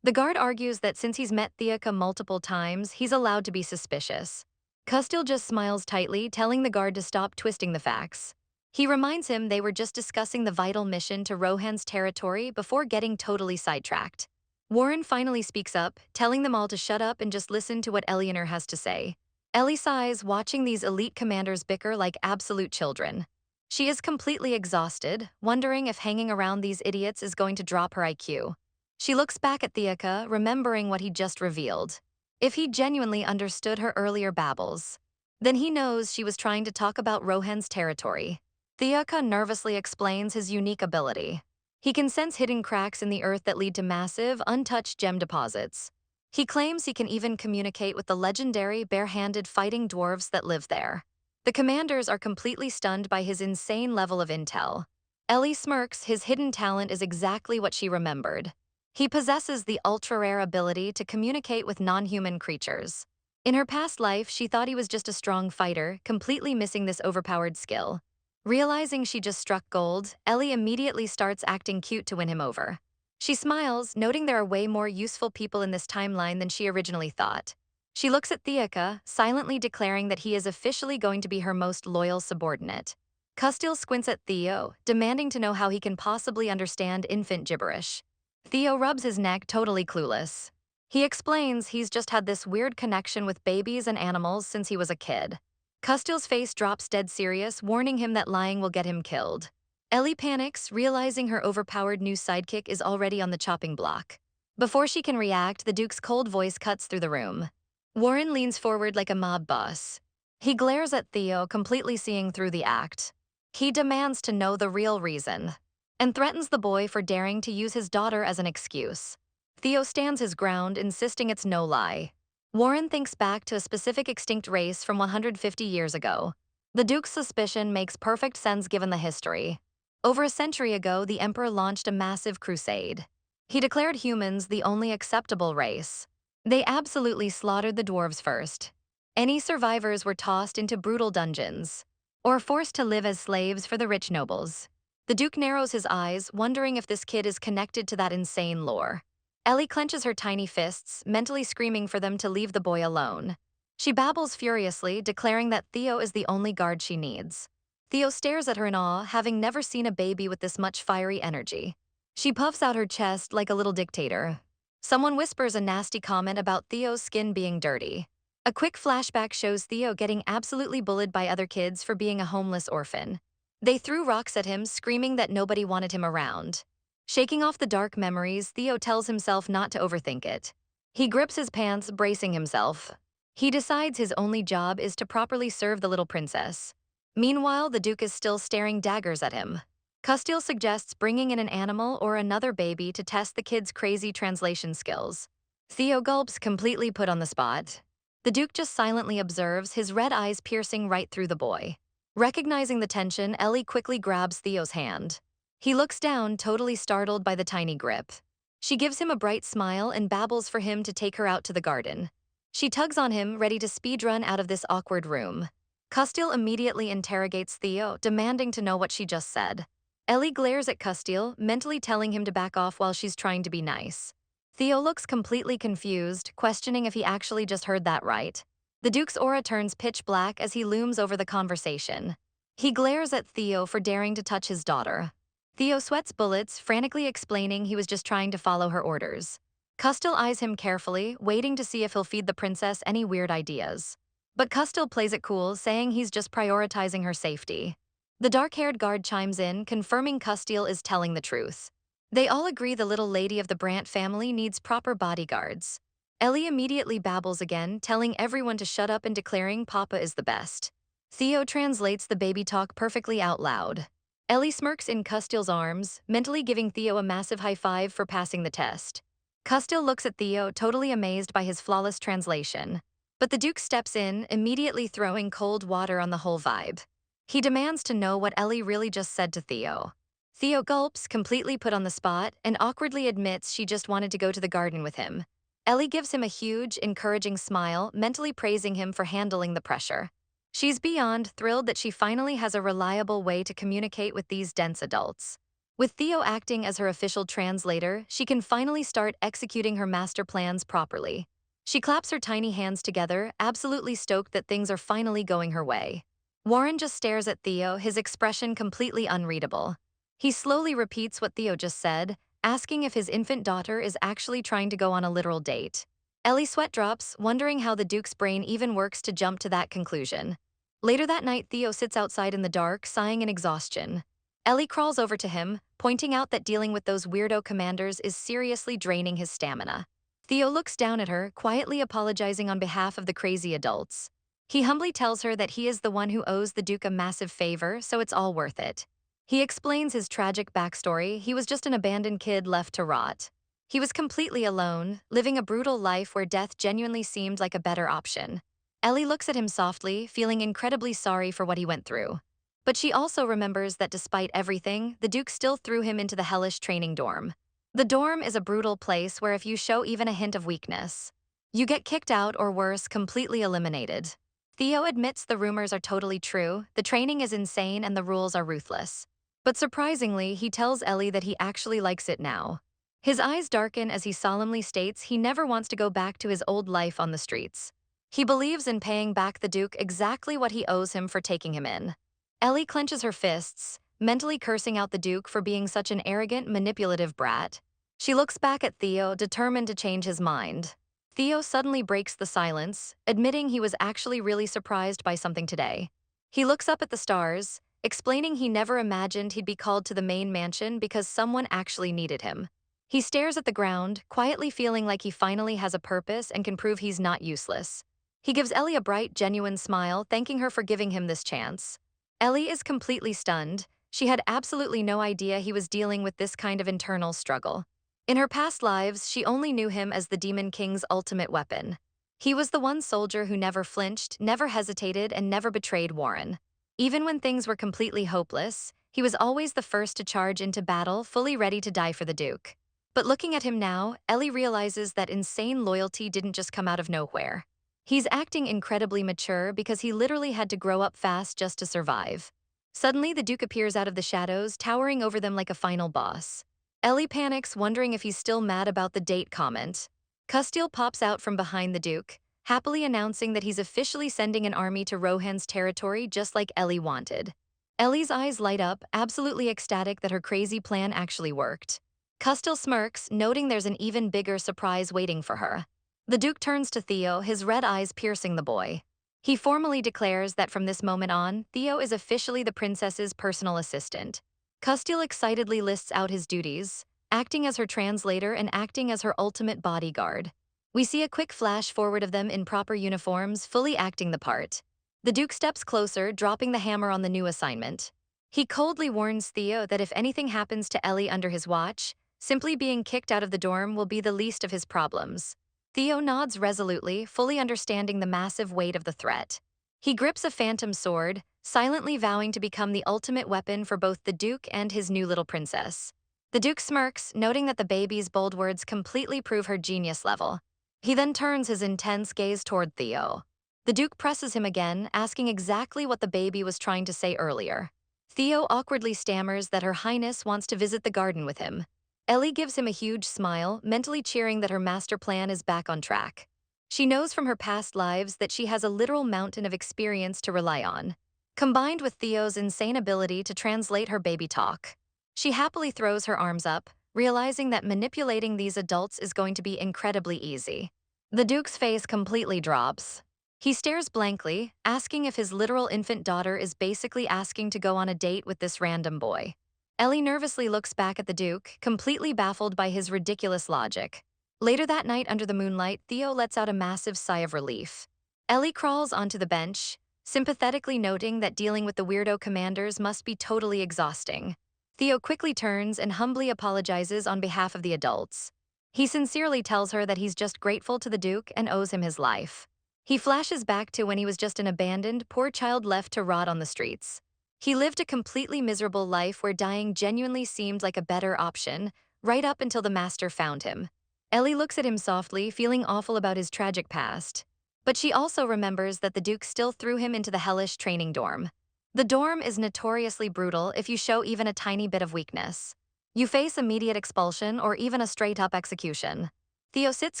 The guard argues that since he's met Theoka multiple times, he's allowed to be suspicious. Custil just smiles tightly, telling the guard to stop twisting the facts. He reminds him they were just discussing the vital mission to Rohan's territory before getting totally sidetracked. Warren finally speaks up, telling them all to shut up and just listen to what Eleanor has to say. Ellie sighs, watching these elite commanders bicker like absolute children. She is completely exhausted, wondering if hanging around these idiots is going to drop her IQ. She looks back at Theoka, remembering what he just revealed. If he genuinely understood her earlier babbles, then he knows she was trying to talk about Rohan's territory. Theoka nervously explains his unique ability. He can sense hidden cracks in the earth that lead to massive, untouched gem deposits. He claims he can even communicate with the legendary bare-handed fighting dwarves that live there. The commanders are completely stunned by his insane level of intel. Ellie smirks, his hidden talent is exactly what she remembered. He possesses the ultra-rare ability to communicate with non-human creatures. In her past life, she thought he was just a strong fighter, completely missing this overpowered skill. Realizing she just struck gold, Ellie immediately starts acting cute to win him over. She smiles, noting there are way more useful people in this timeline than she originally thought. She looks at Theoka, silently declaring that he is officially going to be her most loyal subordinate. Custil squints at Theo, demanding to know how he can possibly understand infant gibberish. Theo rubs his neck, totally clueless. He explains he's just had this weird connection with babies and animals since he was a kid. Custil's face drops dead serious, warning him that lying will get him killed. Ellie panics, realizing her overpowered new sidekick is already on the chopping block. Before she can react, the Duke's cold voice cuts through the room. Warren leans forward like a mob boss. He glares at Theo, completely seeing through the act. He demands to know the real reason, and threatens the boy for daring to use his daughter as an excuse. Theo stands his ground, insisting it's no lie. Warren thinks back to a specific extinct race from 150 years ago. The Duke's suspicion makes perfect sense given the history. Over a century ago, the Emperor launched a massive crusade. He declared humans the only acceptable race. They absolutely slaughtered the dwarves first. Any survivors were tossed into brutal dungeons, or forced to live as slaves for the rich nobles. The Duke narrows his eyes, wondering if this kid is connected to that insane lore. Ellie clenches her tiny fists, mentally screaming for them to leave the boy alone. She babbles furiously, declaring that Theo is the only guard she needs. Theo stares at her in awe, having never seen a baby with this much fiery energy. She puffs out her chest like a little dictator. Someone whispers a nasty comment about Theo's skin being dirty. A quick flashback shows Theo getting absolutely bullied by other kids for being a homeless orphan. They threw rocks at him, screaming that nobody wanted him around. Shaking off the dark memories, Theo tells himself not to overthink it. He grips his pants, bracing himself. He decides his only job is to properly serve the little princess. Meanwhile, the Duke is still staring daggers at him. Custil suggests bringing in an animal or another baby to test the kid's crazy translation skills. Theo gulps, completely put on the spot. The Duke just silently observes, his red eyes piercing right through the boy. Recognizing the tension, Ellie quickly grabs Theo's hand. He looks down, totally startled by the tiny grip. She gives him a bright smile and babbles for him to take her out to the garden. She tugs on him, ready to speedrun out of this awkward room. Custil immediately interrogates Theo, demanding to know what she just said. Ellie glares at Custil, mentally telling him to back off while she's trying to be nice. Theo looks completely confused, questioning if he actually just heard that right. The Duke's aura turns pitch black as he looms over the conversation. He glares at Theo for daring to touch his daughter. Theo sweats bullets, frantically explaining he was just trying to follow her orders. Custil eyes him carefully, waiting to see if he'll feed the princess any weird ideas. But Custille plays it cool, saying he's just prioritizing her safety. The dark-haired guard chimes in, confirming Custille is telling the truth. They all agree the little lady of the Brandt family needs proper bodyguards. Ellie immediately babbles again, telling everyone to shut up and declaring Papa is the best. Theo translates the baby talk perfectly out loud. Ellie smirks in Custille's arms, mentally giving Theo a massive high five for passing the test. Custille looks at Theo, totally amazed by his flawless translation. But the Duke steps in, immediately throwing cold water on the whole vibe. He demands to know what Ellie really just said to Theo. Theo gulps, completely put on the spot, and awkwardly admits she just wanted to go to the garden with him. Ellie gives him a huge, encouraging smile, mentally praising him for handling the pressure. She's beyond thrilled that she finally has a reliable way to communicate with these dense adults. With Theo acting as her official translator, she can finally start executing her master plans properly. She claps her tiny hands together, absolutely stoked that things are finally going her way. Warren just stares at Theo, his expression completely unreadable. He slowly repeats what Theo just said, asking if his infant daughter is actually trying to go on a literal date. Ellie sweat drops, wondering how the Duke's brain even works to jump to that conclusion. Later that night, Theo sits outside in the dark, sighing in exhaustion. Ellie crawls over to him, pointing out that dealing with those weirdo commanders is seriously draining his stamina. Theo looks down at her, quietly apologizing on behalf of the crazy adults. He humbly tells her that he is the one who owes the Duke a massive favor, so it's all worth it. He explains his tragic backstory. He was just an abandoned kid left to rot. He was completely alone, living a brutal life where death genuinely seemed like a better option. Ellie looks at him softly, feeling incredibly sorry for what he went through. But she also remembers that despite everything, the Duke still threw him into the hellish training dorm. The dorm is a brutal place where if you show even a hint of weakness, you get kicked out or worse, completely eliminated. Theo admits the rumors are totally true, the training is insane and the rules are ruthless. But surprisingly, he tells Ellie that he actually likes it now. His eyes darken as he solemnly states he never wants to go back to his old life on the streets. He believes in paying back the Duke exactly what he owes him for taking him in. Ellie clenches her fists, mentally cursing out the Duke for being such an arrogant, manipulative brat. She looks back at Theo, determined to change his mind. Theo suddenly breaks the silence, admitting he was actually really surprised by something today. He looks up at the stars, explaining he never imagined he'd be called to the main mansion because someone actually needed him. He stares at the ground, quietly feeling like he finally has a purpose and can prove he's not useless. He gives Ellie a bright, genuine smile, thanking her for giving him this chance. Ellie is completely stunned. She had absolutely no idea he was dealing with this kind of internal struggle. In her past lives, she only knew him as the Demon King's ultimate weapon. He was the one soldier who never flinched, never hesitated, and never betrayed Warren. Even when things were completely hopeless, he was always the first to charge into battle, fully ready to die for the Duke. But looking at him now, Ellie realizes that insane loyalty didn't just come out of nowhere. He's acting incredibly mature because he literally had to grow up fast just to survive. Suddenly, the Duke appears out of the shadows, towering over them like a final boss. Ellie panics, wondering if he's still mad about the date comment. Custille pops out from behind the Duke, happily announcing that he's officially sending an army to Rohan's territory just like Ellie wanted. Ellie's eyes light up, absolutely ecstatic that her crazy plan actually worked. Custille smirks, noting there's an even bigger surprise waiting for her. The Duke turns to Theo, his red eyes piercing the boy. He formally declares that from this moment on, Theo is officially the princess's personal assistant. Custille excitedly lists out his duties, acting as her translator and acting as her ultimate bodyguard. We see a quick flash forward of them in proper uniforms, fully acting the part. The Duke steps closer, dropping the hammer on the new assignment. He coldly warns Theo that if anything happens to Ellie under his watch, simply being kicked out of the dorm will be the least of his problems. Theo nods resolutely, fully understanding the massive weight of the threat. He grips a phantom sword, silently vowing to become the ultimate weapon for both the Duke and his new little princess. The Duke smirks, noting that the baby's bold words completely prove her genius level. He then turns his intense gaze toward Theo. The Duke presses him again, asking exactly what the baby was trying to say earlier. Theo awkwardly stammers that Her Highness wants to visit the garden with him. Ellie gives him a huge smile, mentally cheering that her master plan is back on track. She knows from her past lives that she has a literal mountain of experience to rely on, combined with Theo's insane ability to translate her baby talk. She happily throws her arms up, realizing that manipulating these adults is going to be incredibly easy. The Duke's face completely drops. He stares blankly, asking if his literal infant daughter is basically asking to go on a date with this random boy. Ellie nervously looks back at the Duke, completely baffled by his ridiculous logic. Later that night under the moonlight, Theo lets out a massive sigh of relief. Ellie crawls onto the bench, sympathetically noting that dealing with the weirdo commanders must be totally exhausting. Theo quickly turns and humbly apologizes on behalf of the adults. He sincerely tells her that he's just grateful to the Duke and owes him his life. He flashes back to when he was just an abandoned, poor child left to rot on the streets. He lived a completely miserable life where dying genuinely seemed like a better option, right up until the master found him. Ellie looks at him softly, feeling awful about his tragic past. But she also remembers that the Duke still threw him into the hellish training dorm. The dorm is notoriously brutal if you show even a tiny bit of weakness. You face immediate expulsion or even a straight-up execution. Theo sits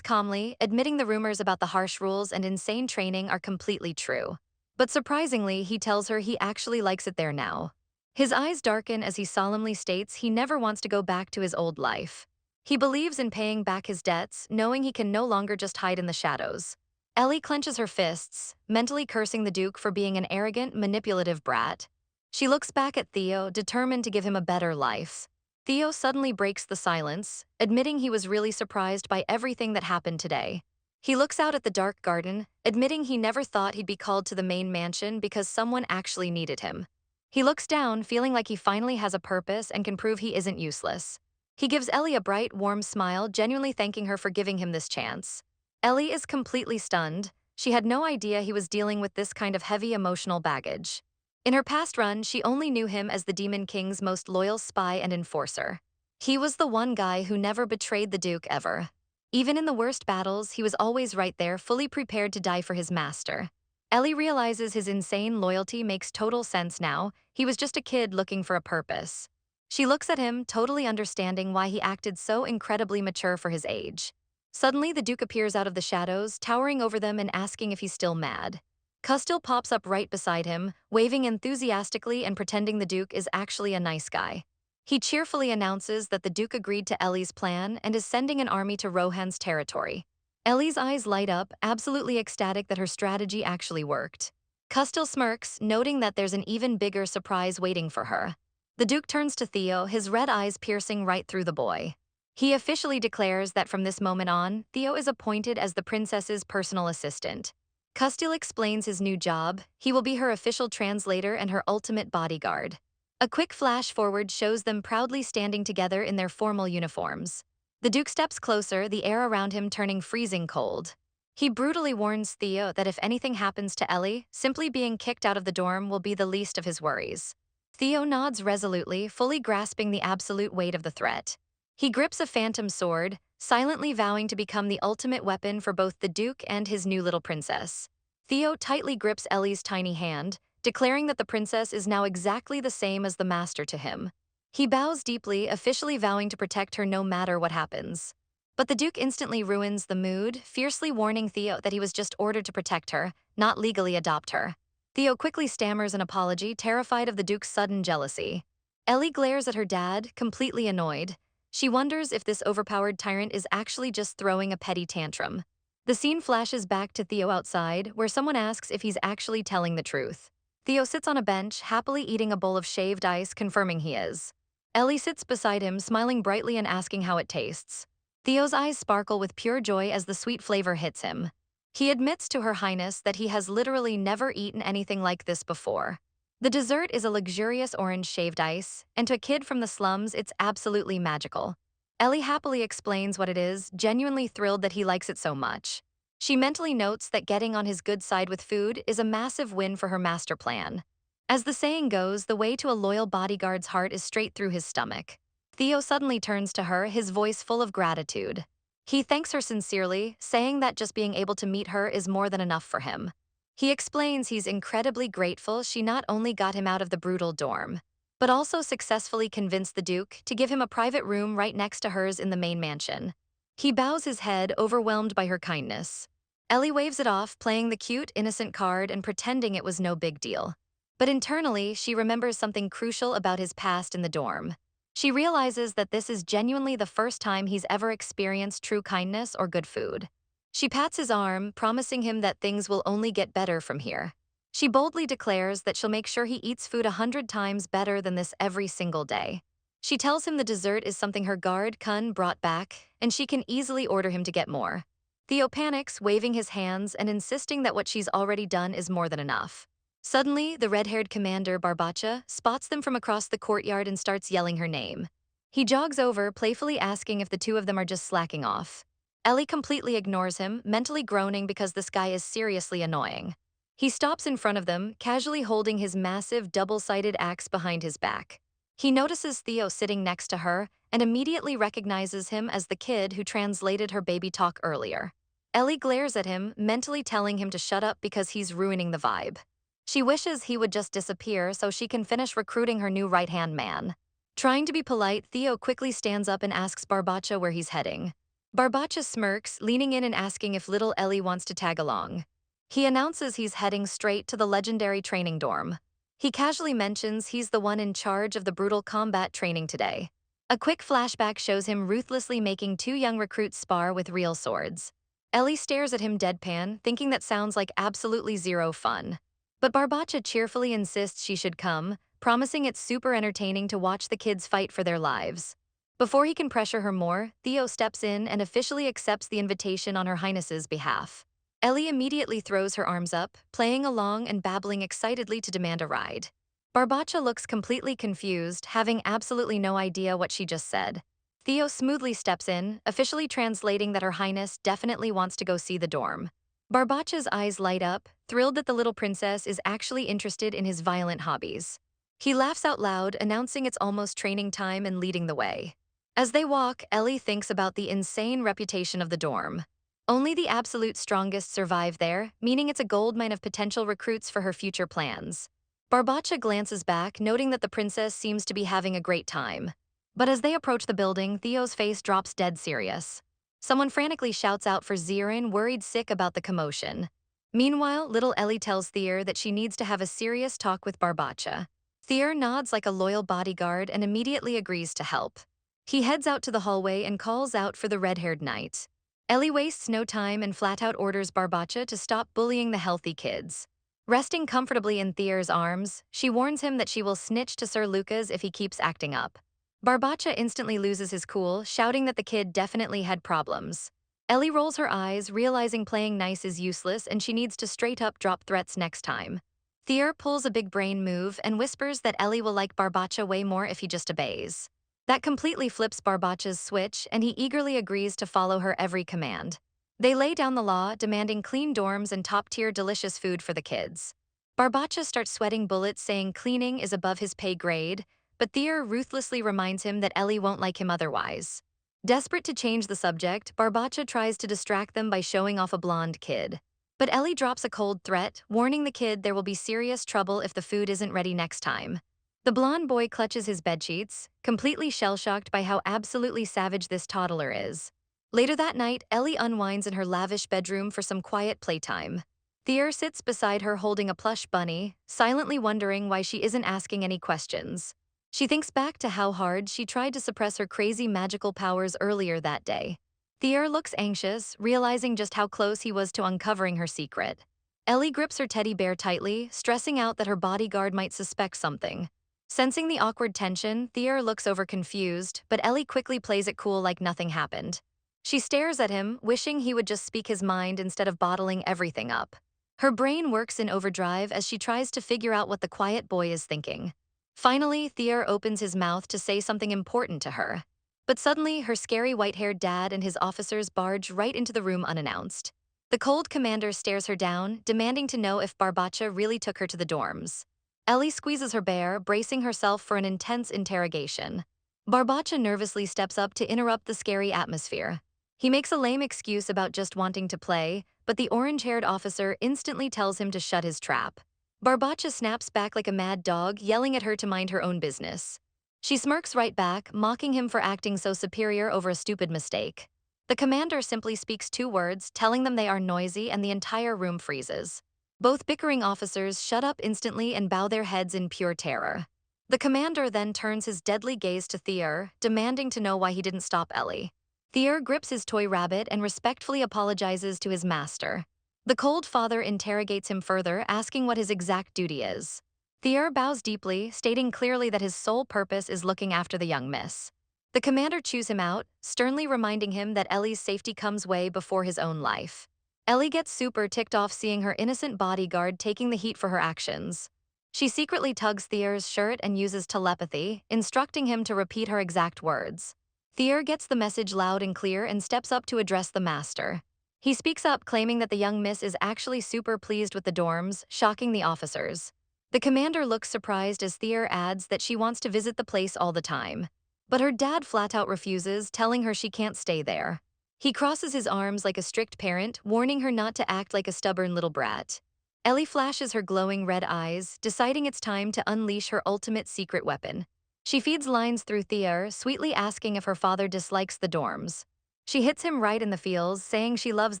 calmly, admitting the rumors about the harsh rules and insane training are completely true. But surprisingly, he tells her he actually likes it there now. His eyes darken as he solemnly states he never wants to go back to his old life. He believes in paying back his debts, knowing he can no longer just hide in the shadows. Ellie clenches her fists, mentally cursing the Duke for being an arrogant, manipulative brat. She looks back at Theo, determined to give him a better life. Theo suddenly breaks the silence, admitting he was really surprised by everything that happened today. He looks out at the dark garden, admitting he never thought he'd be called to the main mansion because someone actually needed him. He looks down, feeling like he finally has a purpose and can prove he isn't useless. He gives Ellie a bright, warm smile, genuinely thanking her for giving him this chance. Ellie is completely stunned. She had no idea he was dealing with this kind of heavy emotional baggage. In her past run, she only knew him as the Demon King's most loyal spy and enforcer. He was the one guy who never betrayed the Duke ever. Even in the worst battles, he was always right there, fully prepared to die for his master. Ellie realizes his insane loyalty makes total sense now. He was just a kid looking for a purpose. She looks at him, totally understanding why he acted so incredibly mature for his age. Suddenly, the Duke appears out of the shadows, towering over them and asking if he's still mad. Custil pops up right beside him, waving enthusiastically and pretending the Duke is actually a nice guy. He cheerfully announces that the Duke agreed to Ellie's plan and is sending an army to Rohan's territory. Ellie's eyes light up, absolutely ecstatic that her strategy actually worked. Custil smirks, noting that there's an even bigger surprise waiting for her. The Duke turns to Theo, his red eyes piercing right through the boy. He officially declares that from this moment on, Theo is appointed as the princess's personal assistant. Custil explains his new job. He will be her official translator and her ultimate bodyguard. A quick flash forward shows them proudly standing together in their formal uniforms. The Duke steps closer, the air around him turning freezing cold. He brutally warns Theo that if anything happens to Ellie, simply being kicked out of the dorm will be the least of his worries. Theo nods resolutely, fully grasping the absolute weight of the threat. He grips a phantom sword, silently vowing to become the ultimate weapon for both the Duke and his new little princess. Theo tightly grips Ellie's tiny hand, declaring that the princess is now exactly the same as the master to him. He bows deeply, officially vowing to protect her no matter what happens. But the Duke instantly ruins the mood, fiercely warning Theo that he was just ordered to protect her, not legally adopt her. Theo quickly stammers an apology, terrified of the Duke's sudden jealousy. Ellie glares at her dad, completely annoyed. She wonders if this overpowered tyrant is actually just throwing a petty tantrum. The scene flashes back to Theo outside, where someone asks if he's actually telling the truth. Theo sits on a bench, happily eating a bowl of shaved ice, confirming he is. Ellie sits beside him, smiling brightly and asking how it tastes. Theo's eyes sparkle with pure joy as the sweet flavor hits him. He admits to Her Highness that he has literally never eaten anything like this before. The dessert is a luxurious orange shaved ice, and to a kid from the slums, it's absolutely magical. Ellie happily explains what it is, genuinely thrilled that he likes it so much. She mentally notes that getting on his good side with food is a massive win for her master plan. As the saying goes, the way to a loyal bodyguard's heart is straight through his stomach. Theo suddenly turns to her, his voice full of gratitude. He thanks her sincerely, saying that just being able to meet her is more than enough for him. He explains he's incredibly grateful she not only got him out of the brutal dorm, but also successfully convinced the Duke to give him a private room right next to hers in the main mansion. He bows his head, overwhelmed by her kindness. Ellie waves it off, playing the cute, innocent card and pretending it was no big deal. But internally, she remembers something crucial about his past in the dorm. She realizes that this is genuinely the first time he's ever experienced true kindness or good food. She pats his arm, promising him that things will only get better from here. She boldly declares that she'll make sure he eats food 100 times better than this every single day. She tells him the dessert is something her guard, Kun, brought back, and she can easily order him to get more. Theo panics, waving his hands and insisting that what she's already done is more than enough. Suddenly, the red-haired commander, Barbacha, spots them from across the courtyard and starts yelling her name. He jogs over, playfully asking if the two of them are just slacking off. Ellie completely ignores him, mentally groaning because this guy is seriously annoying. He stops in front of them, casually holding his massive double-sided axe behind his back. He notices Theo sitting next to her and immediately recognizes him as the kid who translated her baby talk earlier. Ellie glares at him, mentally telling him to shut up because he's ruining the vibe. She wishes he would just disappear so she can finish recruiting her new right-hand man. Trying to be polite, Theo quickly stands up and asks Barbacha where he's heading. Barbacha smirks, leaning in and asking if little Ellie wants to tag along. He announces he's heading straight to the legendary training dorm. He casually mentions he's the one in charge of the brutal combat training today. A quick flashback shows him ruthlessly making two young recruits spar with real swords. Ellie stares at him deadpan, thinking that sounds like absolutely zero fun. But Barbacha cheerfully insists she should come, promising it's super entertaining to watch the kids fight for their lives. Before he can pressure her more, Theo steps in and officially accepts the invitation on Her Highness's behalf. Ellie immediately throws her arms up, playing along and babbling excitedly to demand a ride. Barbacha looks completely confused, having absolutely no idea what she just said. Theo smoothly steps in, officially translating that Her Highness definitely wants to go see the dorm. Barbacha's eyes light up, thrilled that the little princess is actually interested in his violent hobbies. He laughs out loud, announcing it's almost training time and leading the way. As they walk, Ellie thinks about the insane reputation of the dorm. Only the absolute strongest survive there, meaning it's a goldmine of potential recruits for her future plans. Barbacha glances back, noting that the princess seems to be having a great time. But as they approach the building, Theo's face drops dead serious. Someone frantically shouts out for Zirin, worried sick about the commotion. Meanwhile, little Ellie tells Theo that she needs to have a serious talk with Barbacha. Theo nods like a loyal bodyguard and immediately agrees to help. He heads out to the hallway and calls out for the red-haired knight. Ellie wastes no time and flat-out orders Barbacha to stop bullying the healthy kids. Resting comfortably in Theo's arms, she warns him that she will snitch to Sir Lucas if he keeps acting up. Barbacha instantly loses his cool, shouting that the kid definitely had problems. Ellie rolls her eyes, realizing playing nice is useless and she needs to straight-up drop threats next time. Theo pulls a big brain move and whispers that Ellie will like Barbacha way more if he just obeys. That completely flips Barbacha's switch, and he eagerly agrees to follow her every command. They lay down the law, demanding clean dorms and top-tier delicious food for the kids. Barbacha starts sweating bullets, saying cleaning is above his pay grade, but Theo ruthlessly reminds him that Ellie won't like him otherwise. Desperate to change the subject, Barbacha tries to distract them by showing off a blonde kid. But Ellie drops a cold threat, warning the kid there will be serious trouble if the food isn't ready next time. The blonde boy clutches his bedsheets, completely shell-shocked by how absolutely savage this toddler is. Later that night, Ellie unwinds in her lavish bedroom for some quiet playtime. Theo sits beside her holding a plush bunny, silently wondering why she isn't asking any questions. She thinks back to how hard she tried to suppress her crazy magical powers earlier that day. Theo looks anxious, realizing just how close he was to uncovering her secret. Ellie grips her teddy bear tightly, stressing out that her bodyguard might suspect something. Sensing the awkward tension, Theo looks over confused, but Ellie quickly plays it cool like nothing happened. She stares at him, wishing he would just speak his mind instead of bottling everything up. Her brain works in overdrive as she tries to figure out what the quiet boy is thinking. Finally, Theo opens his mouth to say something important to her. But suddenly, her scary white-haired dad and his officers barge right into the room unannounced. The cold commander stares her down, demanding to know if Barbacha really took her to the dorms. Ellie squeezes her bear, bracing herself for an intense interrogation. Barbacha nervously steps up to interrupt the scary atmosphere. He makes a lame excuse about just wanting to play, but the orange-haired officer instantly tells him to shut his trap. Barbacha snaps back like a mad dog, yelling at her to mind her own business. She smirks right back, mocking him for acting so superior over a stupid mistake. The commander simply speaks 2 words, telling them they are noisy, and the entire room freezes. Both bickering officers shut up instantly and bow their heads in pure terror. The commander then turns his deadly gaze to Theo, demanding to know why he didn't stop Ellie. Thier grips his toy rabbit and respectfully apologizes to his master. The cold father interrogates him further, asking what his exact duty is. Thier bows deeply, stating clearly that his sole purpose is looking after the young miss. The commander chews him out, sternly reminding him that Ellie's safety comes way before his own life. Ellie gets super ticked off seeing her innocent bodyguard taking the heat for her actions. She secretly tugs Thier's shirt and uses telepathy, instructing him to repeat her exact words. Thier gets the message loud and clear and steps up to address the master. He speaks up, claiming that the young miss is actually super pleased with the dorms, shocking the officers. The commander looks surprised as Thier adds that she wants to visit the place all the time. But her dad flat out refuses, telling her she can't stay there. He crosses his arms like a strict parent, warning her not to act like a stubborn little brat. Ellie flashes her glowing red eyes, deciding it's time to unleash her ultimate secret weapon. She feeds lines through Thier, sweetly asking if her father dislikes the dorms. She hits him right in the feels, saying she loves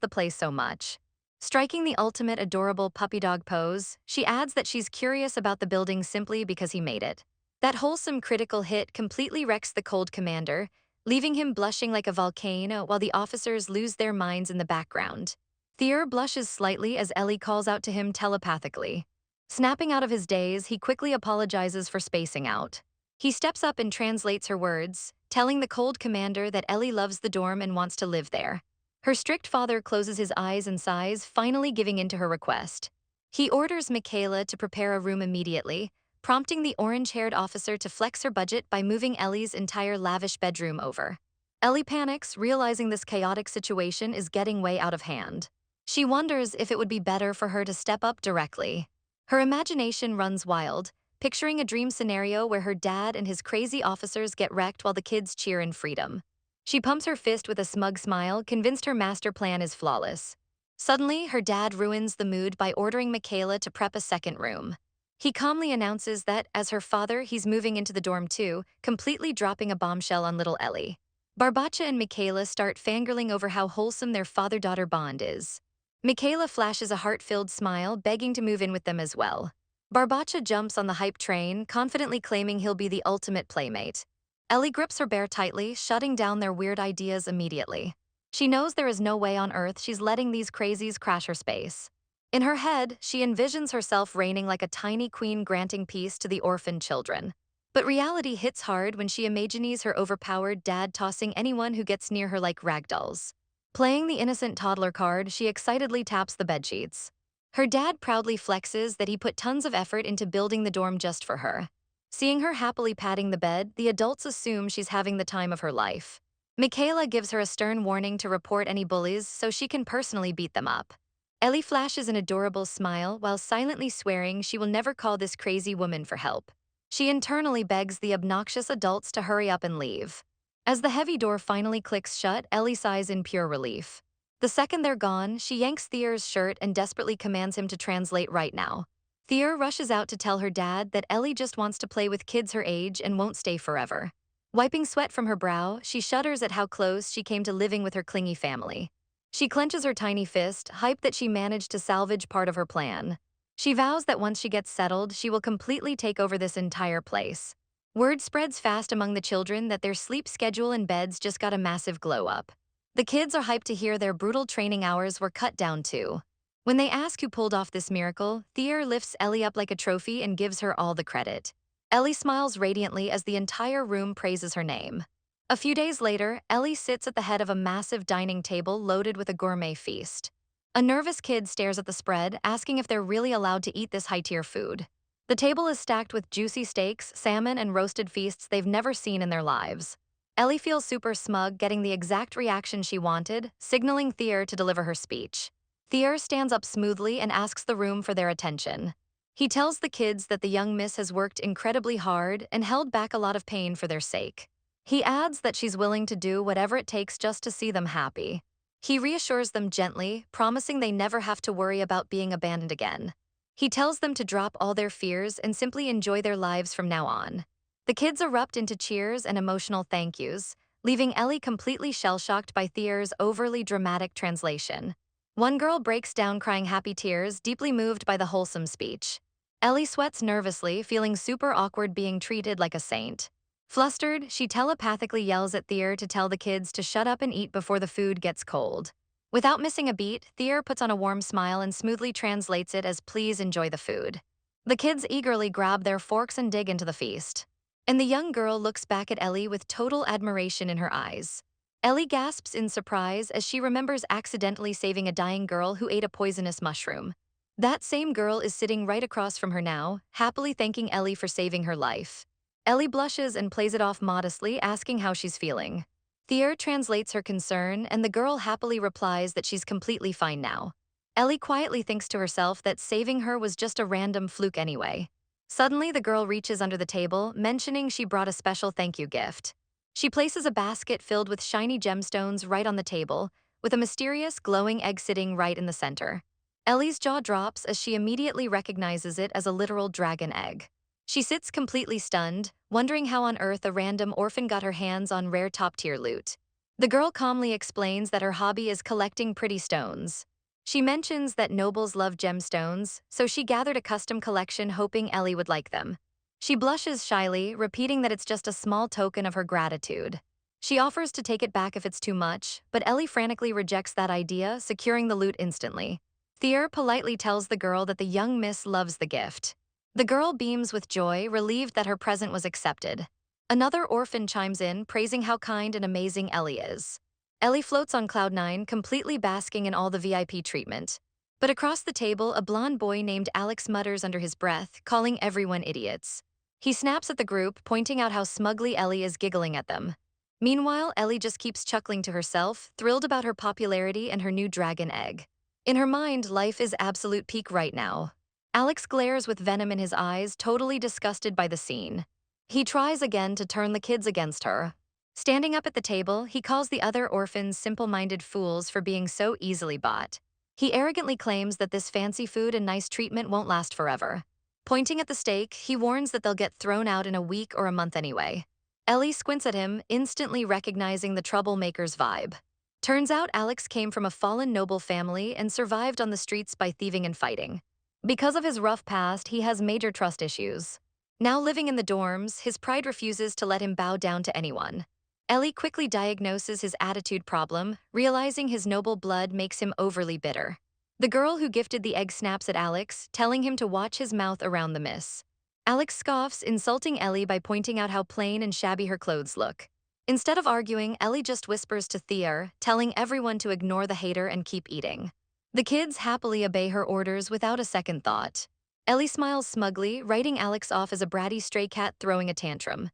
the place so much. Striking the ultimate adorable puppy dog pose, she adds that she's curious about the building simply because he made it. That wholesome critical hit completely wrecks the cold commander, leaving him blushing like a volcano while the officers lose their minds in the background. Thier blushes slightly as Ellie calls out to him telepathically. Snapping out of his daze, he quickly apologizes for spacing out. He steps up and translates her words, telling the cold commander that Ellie loves the dorm and wants to live there. Her strict father closes his eyes and sighs, finally giving in to her request. He orders Michaela to prepare a room immediately, prompting the orange-haired officer to flex her budget by moving Ellie's entire lavish bedroom over. Ellie panics, realizing this chaotic situation is getting way out of hand. She wonders if it would be better for her to step up directly. Her imagination runs wild, picturing a dream scenario where her dad and his crazy officers get wrecked while the kids cheer in freedom. She pumps her fist with a smug smile, convinced her master plan is flawless. Suddenly, her dad ruins the mood by ordering Michaela to prep a second room. He calmly announces that, as her father, he's moving into the dorm too, completely dropping a bombshell on little Ellie. Barbacha and Michaela start fangirling over how wholesome their father-daughter bond is. Michaela flashes a heart-filled smile, begging to move in with them as well. Barbacha jumps on the hype train, confidently claiming he'll be the ultimate playmate. Ellie grips her bear tightly, shutting down their weird ideas immediately. She knows there is no way on Earth she's letting these crazies crash her space. In her head, she envisions herself reigning like a tiny queen, granting peace to the orphaned children. But reality hits hard when she imagines her overpowered dad tossing anyone who gets near her like ragdolls. Playing the innocent toddler card, she excitedly taps the bedsheets. Her dad proudly flexes that he put tons of effort into building the dorm just for her. Seeing her happily patting the bed, the adults assume she's having the time of her life. Michaela gives her a stern warning to report any bullies so she can personally beat them up. Ellie flashes an adorable smile while silently swearing she will never call this crazy woman for help. She internally begs the obnoxious adults to hurry up and leave. As the heavy door finally clicks shut, Ellie sighs in pure relief. The second they're gone, she yanks Thier's shirt and desperately commands him to translate right now. Thier rushes out to tell her dad that Ellie just wants to play with kids her age and won't stay forever. Wiping sweat from her brow, she shudders at how close she came to living with her clingy family. She clenches her tiny fist, hyped that she managed to salvage part of her plan. She vows that once she gets settled, she will completely take over this entire place. Word spreads fast among the children that their sleep schedule and beds just got a massive glow-up. The kids are hyped to hear their brutal training hours were cut down too. When they ask who pulled off this miracle, Thier lifts Ellie up like a trophy and gives her all the credit. Ellie smiles radiantly as the entire room praises her name. A few days later, Ellie sits at the head of a massive dining table loaded with a gourmet feast. A nervous kid stares at the spread, asking if they're really allowed to eat this high-tier food. The table is stacked with juicy steaks, salmon, and roasted feasts they've never seen in their lives. Ellie feels super smug, getting the exact reaction she wanted, signaling Thier to deliver her speech. Thier stands up smoothly and asks the room for their attention. He tells the kids that the young miss has worked incredibly hard and held back a lot of pain for their sake. He adds that she's willing to do whatever it takes just to see them happy. He reassures them gently, promising they never have to worry about being abandoned again. He tells them to drop all their fears and simply enjoy their lives from now on. The kids erupt into cheers and emotional thank yous, leaving Ellie completely shell-shocked by Thier's overly dramatic translation. One girl breaks down crying happy tears, deeply moved by the wholesome speech. Ellie sweats nervously, feeling super awkward being treated like a saint. Flustered, she telepathically yells at Thier to tell the kids to shut up and eat before the food gets cold. Without missing a beat, Thier puts on a warm smile and smoothly translates it as "please enjoy the food." The kids eagerly grab their forks and dig into the feast. And the young girl looks back at Ellie with total admiration in her eyes. Ellie gasps in surprise as she remembers accidentally saving a dying girl who ate a poisonous mushroom. That same girl is sitting right across from her now, happily thanking Ellie for saving her life. Ellie blushes and plays it off modestly, asking how she's feeling. Thier translates her concern, and the girl happily replies that she's completely fine now. Ellie quietly thinks to herself that saving her was just a random fluke anyway. Suddenly, the girl reaches under the table, mentioning she brought a special thank you gift. She places a basket filled with shiny gemstones right on the table, with a mysterious glowing egg sitting right in the center. Ellie's jaw drops as she immediately recognizes it as a literal dragon egg. She sits completely stunned, wondering how on earth a random orphan got her hands on rare top-tier loot. The girl calmly explains that her hobby is collecting pretty stones. She mentions that nobles love gemstones, so she gathered a custom collection hoping Ellie would like them. She blushes shyly, repeating that it's just a small token of her gratitude. She offers to take it back if it's too much, but Ellie frantically rejects that idea, securing the loot instantly. Thier politely tells the girl that the young miss loves the gift. The girl beams with joy, relieved that her present was accepted. Another orphan chimes in, praising how kind and amazing Ellie is. Ellie floats on cloud nine, completely basking in all the VIP treatment. But across the table, a blonde boy named Alex mutters under his breath, calling everyone idiots. He snaps at the group, pointing out how smugly Ellie is giggling at them. Meanwhile, Ellie just keeps chuckling to herself, thrilled about her popularity and her new dragon egg. In her mind, life is absolute peak right now. Alex glares with venom in his eyes, totally disgusted by the scene. He tries again to turn the kids against her. Standing up at the table, he calls the other orphans simple-minded fools for being so easily bought. He arrogantly claims that this fancy food and nice treatment won't last forever. Pointing at the steak, he warns that they'll get thrown out in a week or a month anyway. Ellie squints at him, instantly recognizing the troublemaker's vibe. Turns out Alex came from a fallen noble family and survived on the streets by thieving and fighting. Because of his rough past, he has major trust issues. Now living in the dorms, his pride refuses to let him bow down to anyone. Ellie quickly diagnoses his attitude problem, realizing his noble blood makes him overly bitter. The girl who gifted the egg snaps at Alex, telling him to watch his mouth around the miss. Alex scoffs, insulting Ellie by pointing out how plain and shabby her clothes look. Instead of arguing, Ellie just whispers to Thier, telling everyone to ignore the hater and keep eating. The kids happily obey her orders without a second thought. Ellie smiles smugly, writing Alex off as a bratty stray cat throwing a tantrum.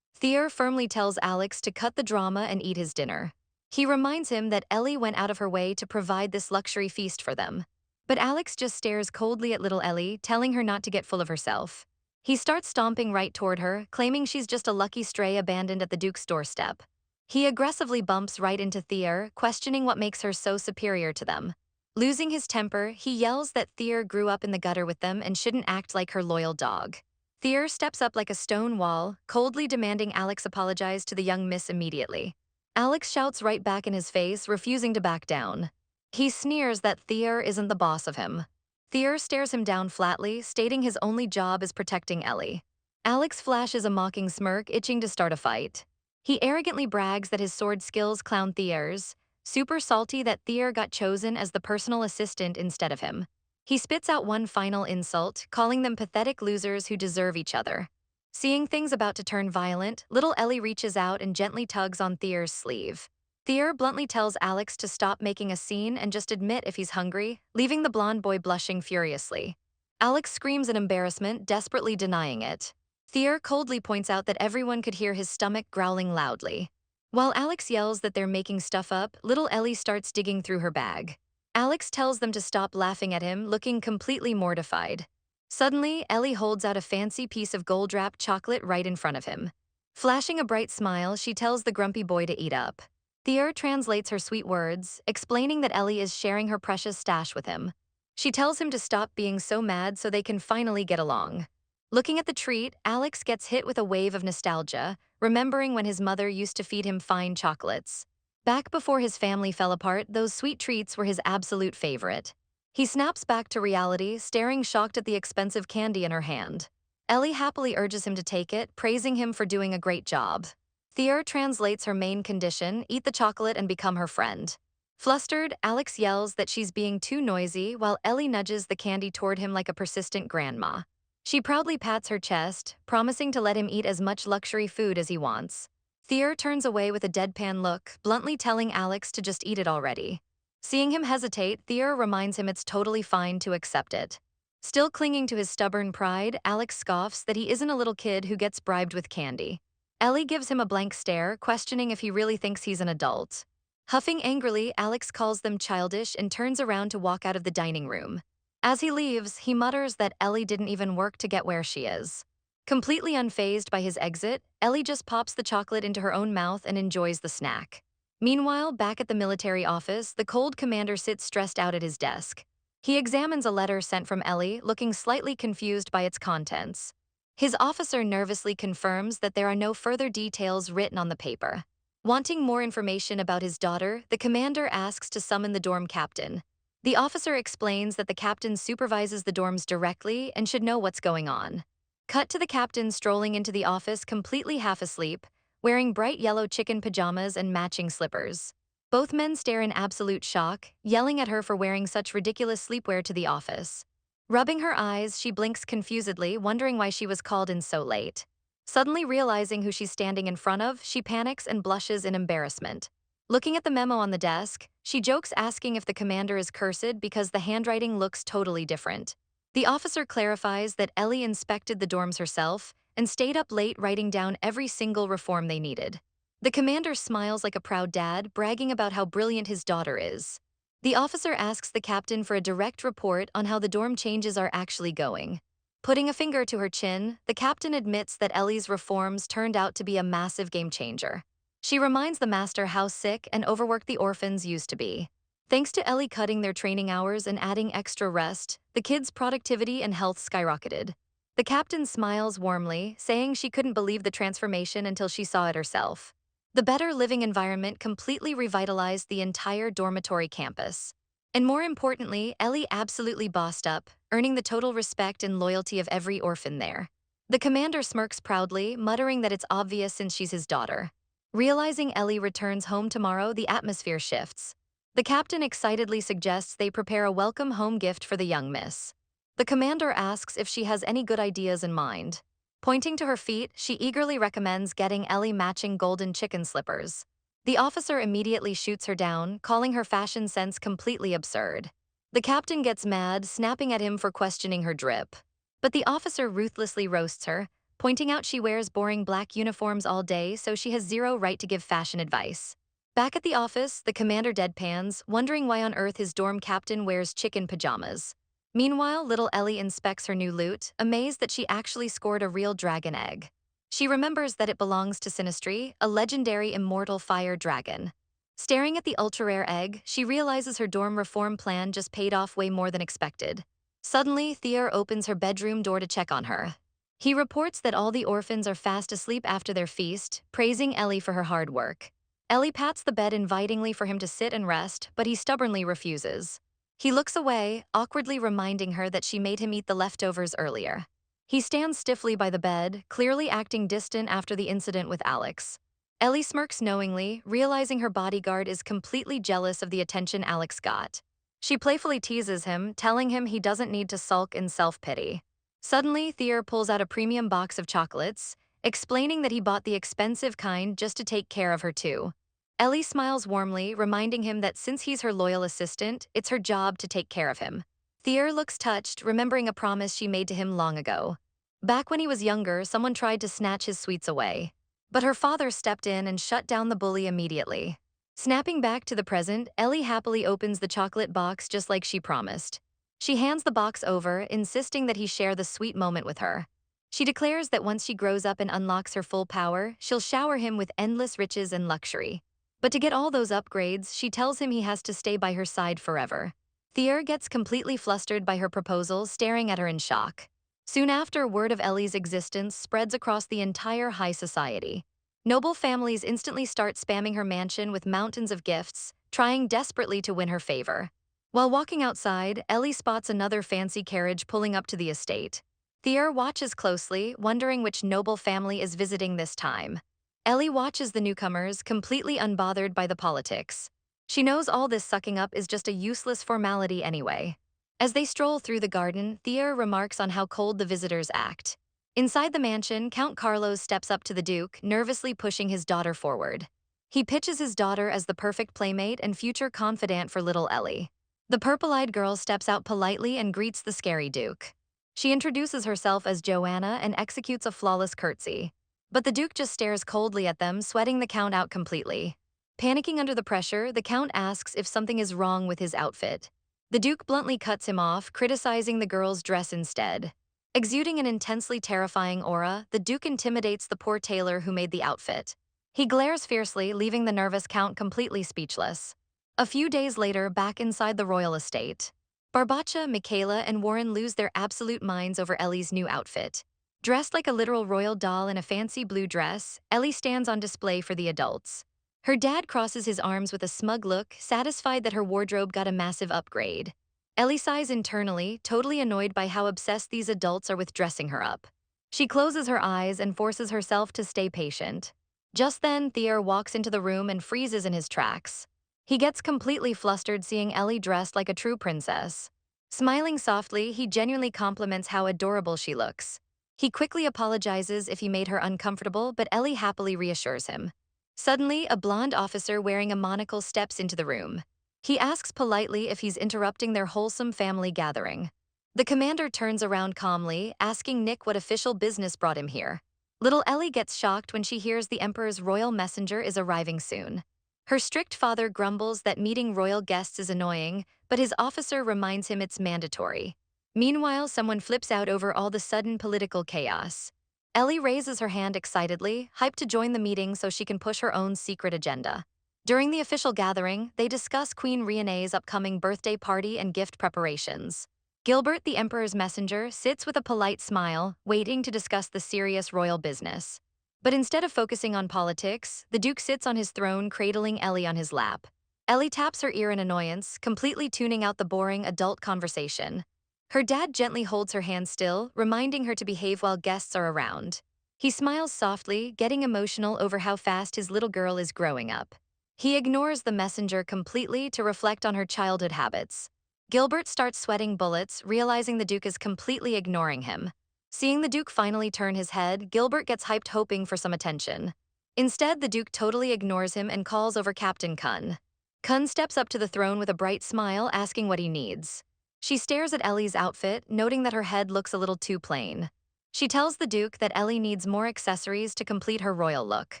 Thier firmly tells Alex to cut the drama and eat his dinner. He reminds him that Ellie went out of her way to provide this luxury feast for them. But Alex just stares coldly at little Ellie, telling her not to get full of herself. He starts stomping right toward her, claiming she's just a lucky stray abandoned at the Duke's doorstep. He aggressively bumps right into Thier, questioning what makes her so superior to them. Losing his temper, he yells that Thier grew up in the gutter with them and shouldn't act like her loyal dog. Thier steps up like a stone wall, coldly demanding Alex apologize to the young miss immediately. Alex shouts right back in his face, refusing to back down. He sneers that Thier isn't the boss of him. Thier stares him down flatly, stating his only job is protecting Ellie. Alex flashes a mocking smirk, itching to start a fight. He arrogantly brags that his sword skills clown Thier's, super salty that Thier got chosen as the personal assistant instead of him. He spits out one final insult, calling them pathetic losers who deserve each other. Seeing things about to turn violent, little Ellie reaches out and gently tugs on Thier's sleeve. Thier bluntly tells Alex to stop making a scene and just admit if he's hungry, leaving the blonde boy blushing furiously. Alex screams in embarrassment, desperately denying it. Thier coldly points out that everyone could hear his stomach growling loudly. While Alex yells that they're making stuff up, little Ellie starts digging through her bag. Alex tells them to stop laughing at him, looking completely mortified. Suddenly, Ellie holds out a fancy piece of gold-wrapped chocolate right in front of him. Flashing a bright smile, she tells the grumpy boy to eat up. Thier translates her sweet words, explaining that Ellie is sharing her precious stash with him. She tells him to stop being so mad so they can finally get along. Looking at the treat, Alex gets hit with a wave of nostalgia, remembering when his mother used to feed him fine chocolates. Back before his family fell apart, those sweet treats were his absolute favorite. He snaps back to reality, staring shocked at the expensive candy in her hand. Ellie happily urges him to take it, praising him for doing a great job. Thea translates her main condition, eat the chocolate and become her friend. Flustered, Alex yells that she's being too noisy while Ellie nudges the candy toward him like a persistent grandma. She proudly pats her chest, promising to let him eat as much luxury food as he wants. Thea turns away with a deadpan look, bluntly telling Alex to just eat it already. Seeing him hesitate, Thea reminds him it's totally fine to accept it. Still clinging to his stubborn pride, Alex scoffs that he isn't a little kid who gets bribed with candy. Ellie gives him a blank stare, questioning if he really thinks he's an adult. Huffing angrily, Alex calls them childish and turns around to walk out of the dining room. As he leaves, he mutters that Ellie didn't even work to get where she is. Completely unfazed by his exit, Ellie just pops the chocolate into her own mouth and enjoys the snack. Meanwhile, back at the military office, the cold commander sits stressed out at his desk. He examines a letter sent from Ellie, looking slightly confused by its contents. His officer nervously confirms that there are no further details written on the paper. Wanting more information about his daughter, the commander asks to summon the dorm captain. The officer explains that the captain supervises the dorms directly and should know what's going on. Cut to the captain strolling into the office completely half asleep, wearing bright yellow chicken pajamas and matching slippers. Both men stare in absolute shock, yelling at her for wearing such ridiculous sleepwear to the office. Rubbing her eyes, she blinks confusedly, wondering why she was called in so late. Suddenly realizing who she's standing in front of, she panics and blushes in embarrassment. Looking at the memo on the desk, she jokes asking if the commander is cursed because the handwriting looks totally different. The officer clarifies that Ellie inspected the dorms herself and stayed up late writing down every single reform they needed. The commander smiles like a proud dad, bragging about how brilliant his daughter is. The officer asks the captain for a direct report on how the dorm changes are actually going. Putting a finger to her chin, the captain admits that Ellie's reforms turned out to be a massive game changer. She reminds the master how sick and overworked the orphans used to be. Thanks to Ellie cutting their training hours and adding extra rest, the kids' productivity and health skyrocketed. The captain smiles warmly, saying she couldn't believe the transformation until she saw it herself. The better living environment completely revitalized the entire dormitory campus. And more importantly, Ellie absolutely bossed up, earning the total respect and loyalty of every orphan there. The commander smirks proudly, muttering that it's obvious since she's his daughter. Realizing Ellie returns home tomorrow, the atmosphere shifts. The captain excitedly suggests they prepare a welcome home gift for the young miss. The commander asks if she has any good ideas in mind. Pointing to her feet, she eagerly recommends getting Ellie matching golden chicken slippers. The officer immediately shoots her down, calling her fashion sense completely absurd. The captain gets mad, snapping at him for questioning her drip. But the officer ruthlessly roasts her, pointing out she wears boring black uniforms all day, so she has zero right to give fashion advice. Back at the office, the commander deadpans, wondering why on earth his dorm captain wears chicken pajamas. Meanwhile, little Ellie inspects her new loot, amazed that she actually scored a real dragon egg. She remembers that it belongs to Sinistry, a legendary immortal fire dragon. Staring at the ultra-rare egg, she realizes her dorm reform plan just paid off way more than expected. Suddenly, Thea opens her bedroom door to check on her. He reports that all the orphans are fast asleep after their feast, praising Ellie for her hard work. Ellie pats the bed invitingly for him to sit and rest, but he stubbornly refuses. He looks away, awkwardly reminding her that she made him eat the leftovers earlier. He stands stiffly by the bed, clearly acting distant after the incident with Alex. Ellie smirks knowingly, realizing her bodyguard is completely jealous of the attention Alex got. She playfully teases him, telling him he doesn't need to sulk in self-pity. Suddenly, Thea pulls out a premium box of chocolates, explaining that he bought the expensive kind just to take care of her too. Ellie smiles warmly, reminding him that since he's her loyal assistant, it's her job to take care of him. Thea looks touched, remembering a promise she made to him long ago. Back when he was younger, someone tried to snatch his sweets away. But her father stepped in and shut down the bully immediately. Snapping back to the present, Ellie happily opens the chocolate box just like she promised. She hands the box over, insisting that he share the sweet moment with her. She declares that once she grows up and unlocks her full power, she'll shower him with endless riches and luxury. But to get all those upgrades, she tells him he has to stay by her side forever. Thea gets completely flustered by her proposal, staring at her in shock. Soon after, word of Ellie's existence spreads across the entire high society. Noble families instantly start spamming her mansion with mountains of gifts, trying desperately to win her favor. While walking outside, Ellie spots another fancy carriage pulling up to the estate. Thier watches closely, wondering which noble family is visiting this time. Ellie watches the newcomers, completely unbothered by the politics. She knows all this sucking up is just a useless formality anyway. As they stroll through the garden, Thier remarks on how cold the visitors act. Inside the mansion, Count Carlos steps up to the Duke, nervously pushing his daughter forward. He pitches his daughter as the perfect playmate and future confidant for little Ellie. The purple-eyed girl steps out politely and greets the scary Duke. She introduces herself as Joanna and executes a flawless curtsy. But the Duke just stares coldly at them, sweating the Count out completely. Panicking under the pressure, the Count asks if something is wrong with his outfit. The Duke bluntly cuts him off, criticizing the girl's dress instead. Exuding an intensely terrifying aura, the Duke intimidates the poor tailor who made the outfit. He glares fiercely, leaving the nervous Count completely speechless. A few days later, back inside the royal estate, Barbacha, Michaela, and Warren lose their absolute minds over Ellie's new outfit. Dressed like a literal royal doll in a fancy blue dress, Ellie stands on display for the adults. Her dad crosses his arms with a smug look, satisfied that her wardrobe got a massive upgrade. Ellie sighs internally, totally annoyed by how obsessed these adults are with dressing her up. She closes her eyes and forces herself to stay patient. Just then, Thier walks into the room and freezes in his tracks. He gets completely flustered seeing Ellie dressed like a true princess. Smiling softly, he genuinely compliments how adorable she looks. He quickly apologizes if he made her uncomfortable, but Ellie happily reassures him. Suddenly, a blonde officer wearing a monocle steps into the room. He asks politely if he's interrupting their wholesome family gathering. The commander turns around calmly, asking Nick what official business brought him here. Little Ellie gets shocked when she hears the Emperor's royal messenger is arriving soon. Her strict father grumbles that meeting royal guests is annoying, but his officer reminds him it's mandatory. Meanwhile, someone flips out over all the sudden political chaos. Ellie raises her hand excitedly, hyped to join the meeting so she can push her own secret agenda. During the official gathering, they discuss Queen Raeliana's upcoming birthday party and gift preparations. Gilbert, the Emperor's messenger, sits with a polite smile, waiting to discuss the serious royal business. But instead of focusing on politics, the Duke sits on his throne, cradling Ellie on his lap. Ellie taps her ear in annoyance, completely tuning out the boring adult conversation. Her dad gently holds her hand still, reminding her to behave while guests are around. He smiles softly, getting emotional over how fast his little girl is growing up. He ignores the messenger completely to reflect on her childhood habits. Gilbert starts sweating bullets, realizing the Duke is completely ignoring him. Seeing the Duke finally turn his head, Gilbert gets hyped hoping for some attention. Instead, the Duke totally ignores him and calls over Captain Kun. Kun steps up to the throne with a bright smile, asking what he needs. She stares at Ellie's outfit, noting that her head looks a little too plain. She tells the Duke that Ellie needs more accessories to complete her royal look.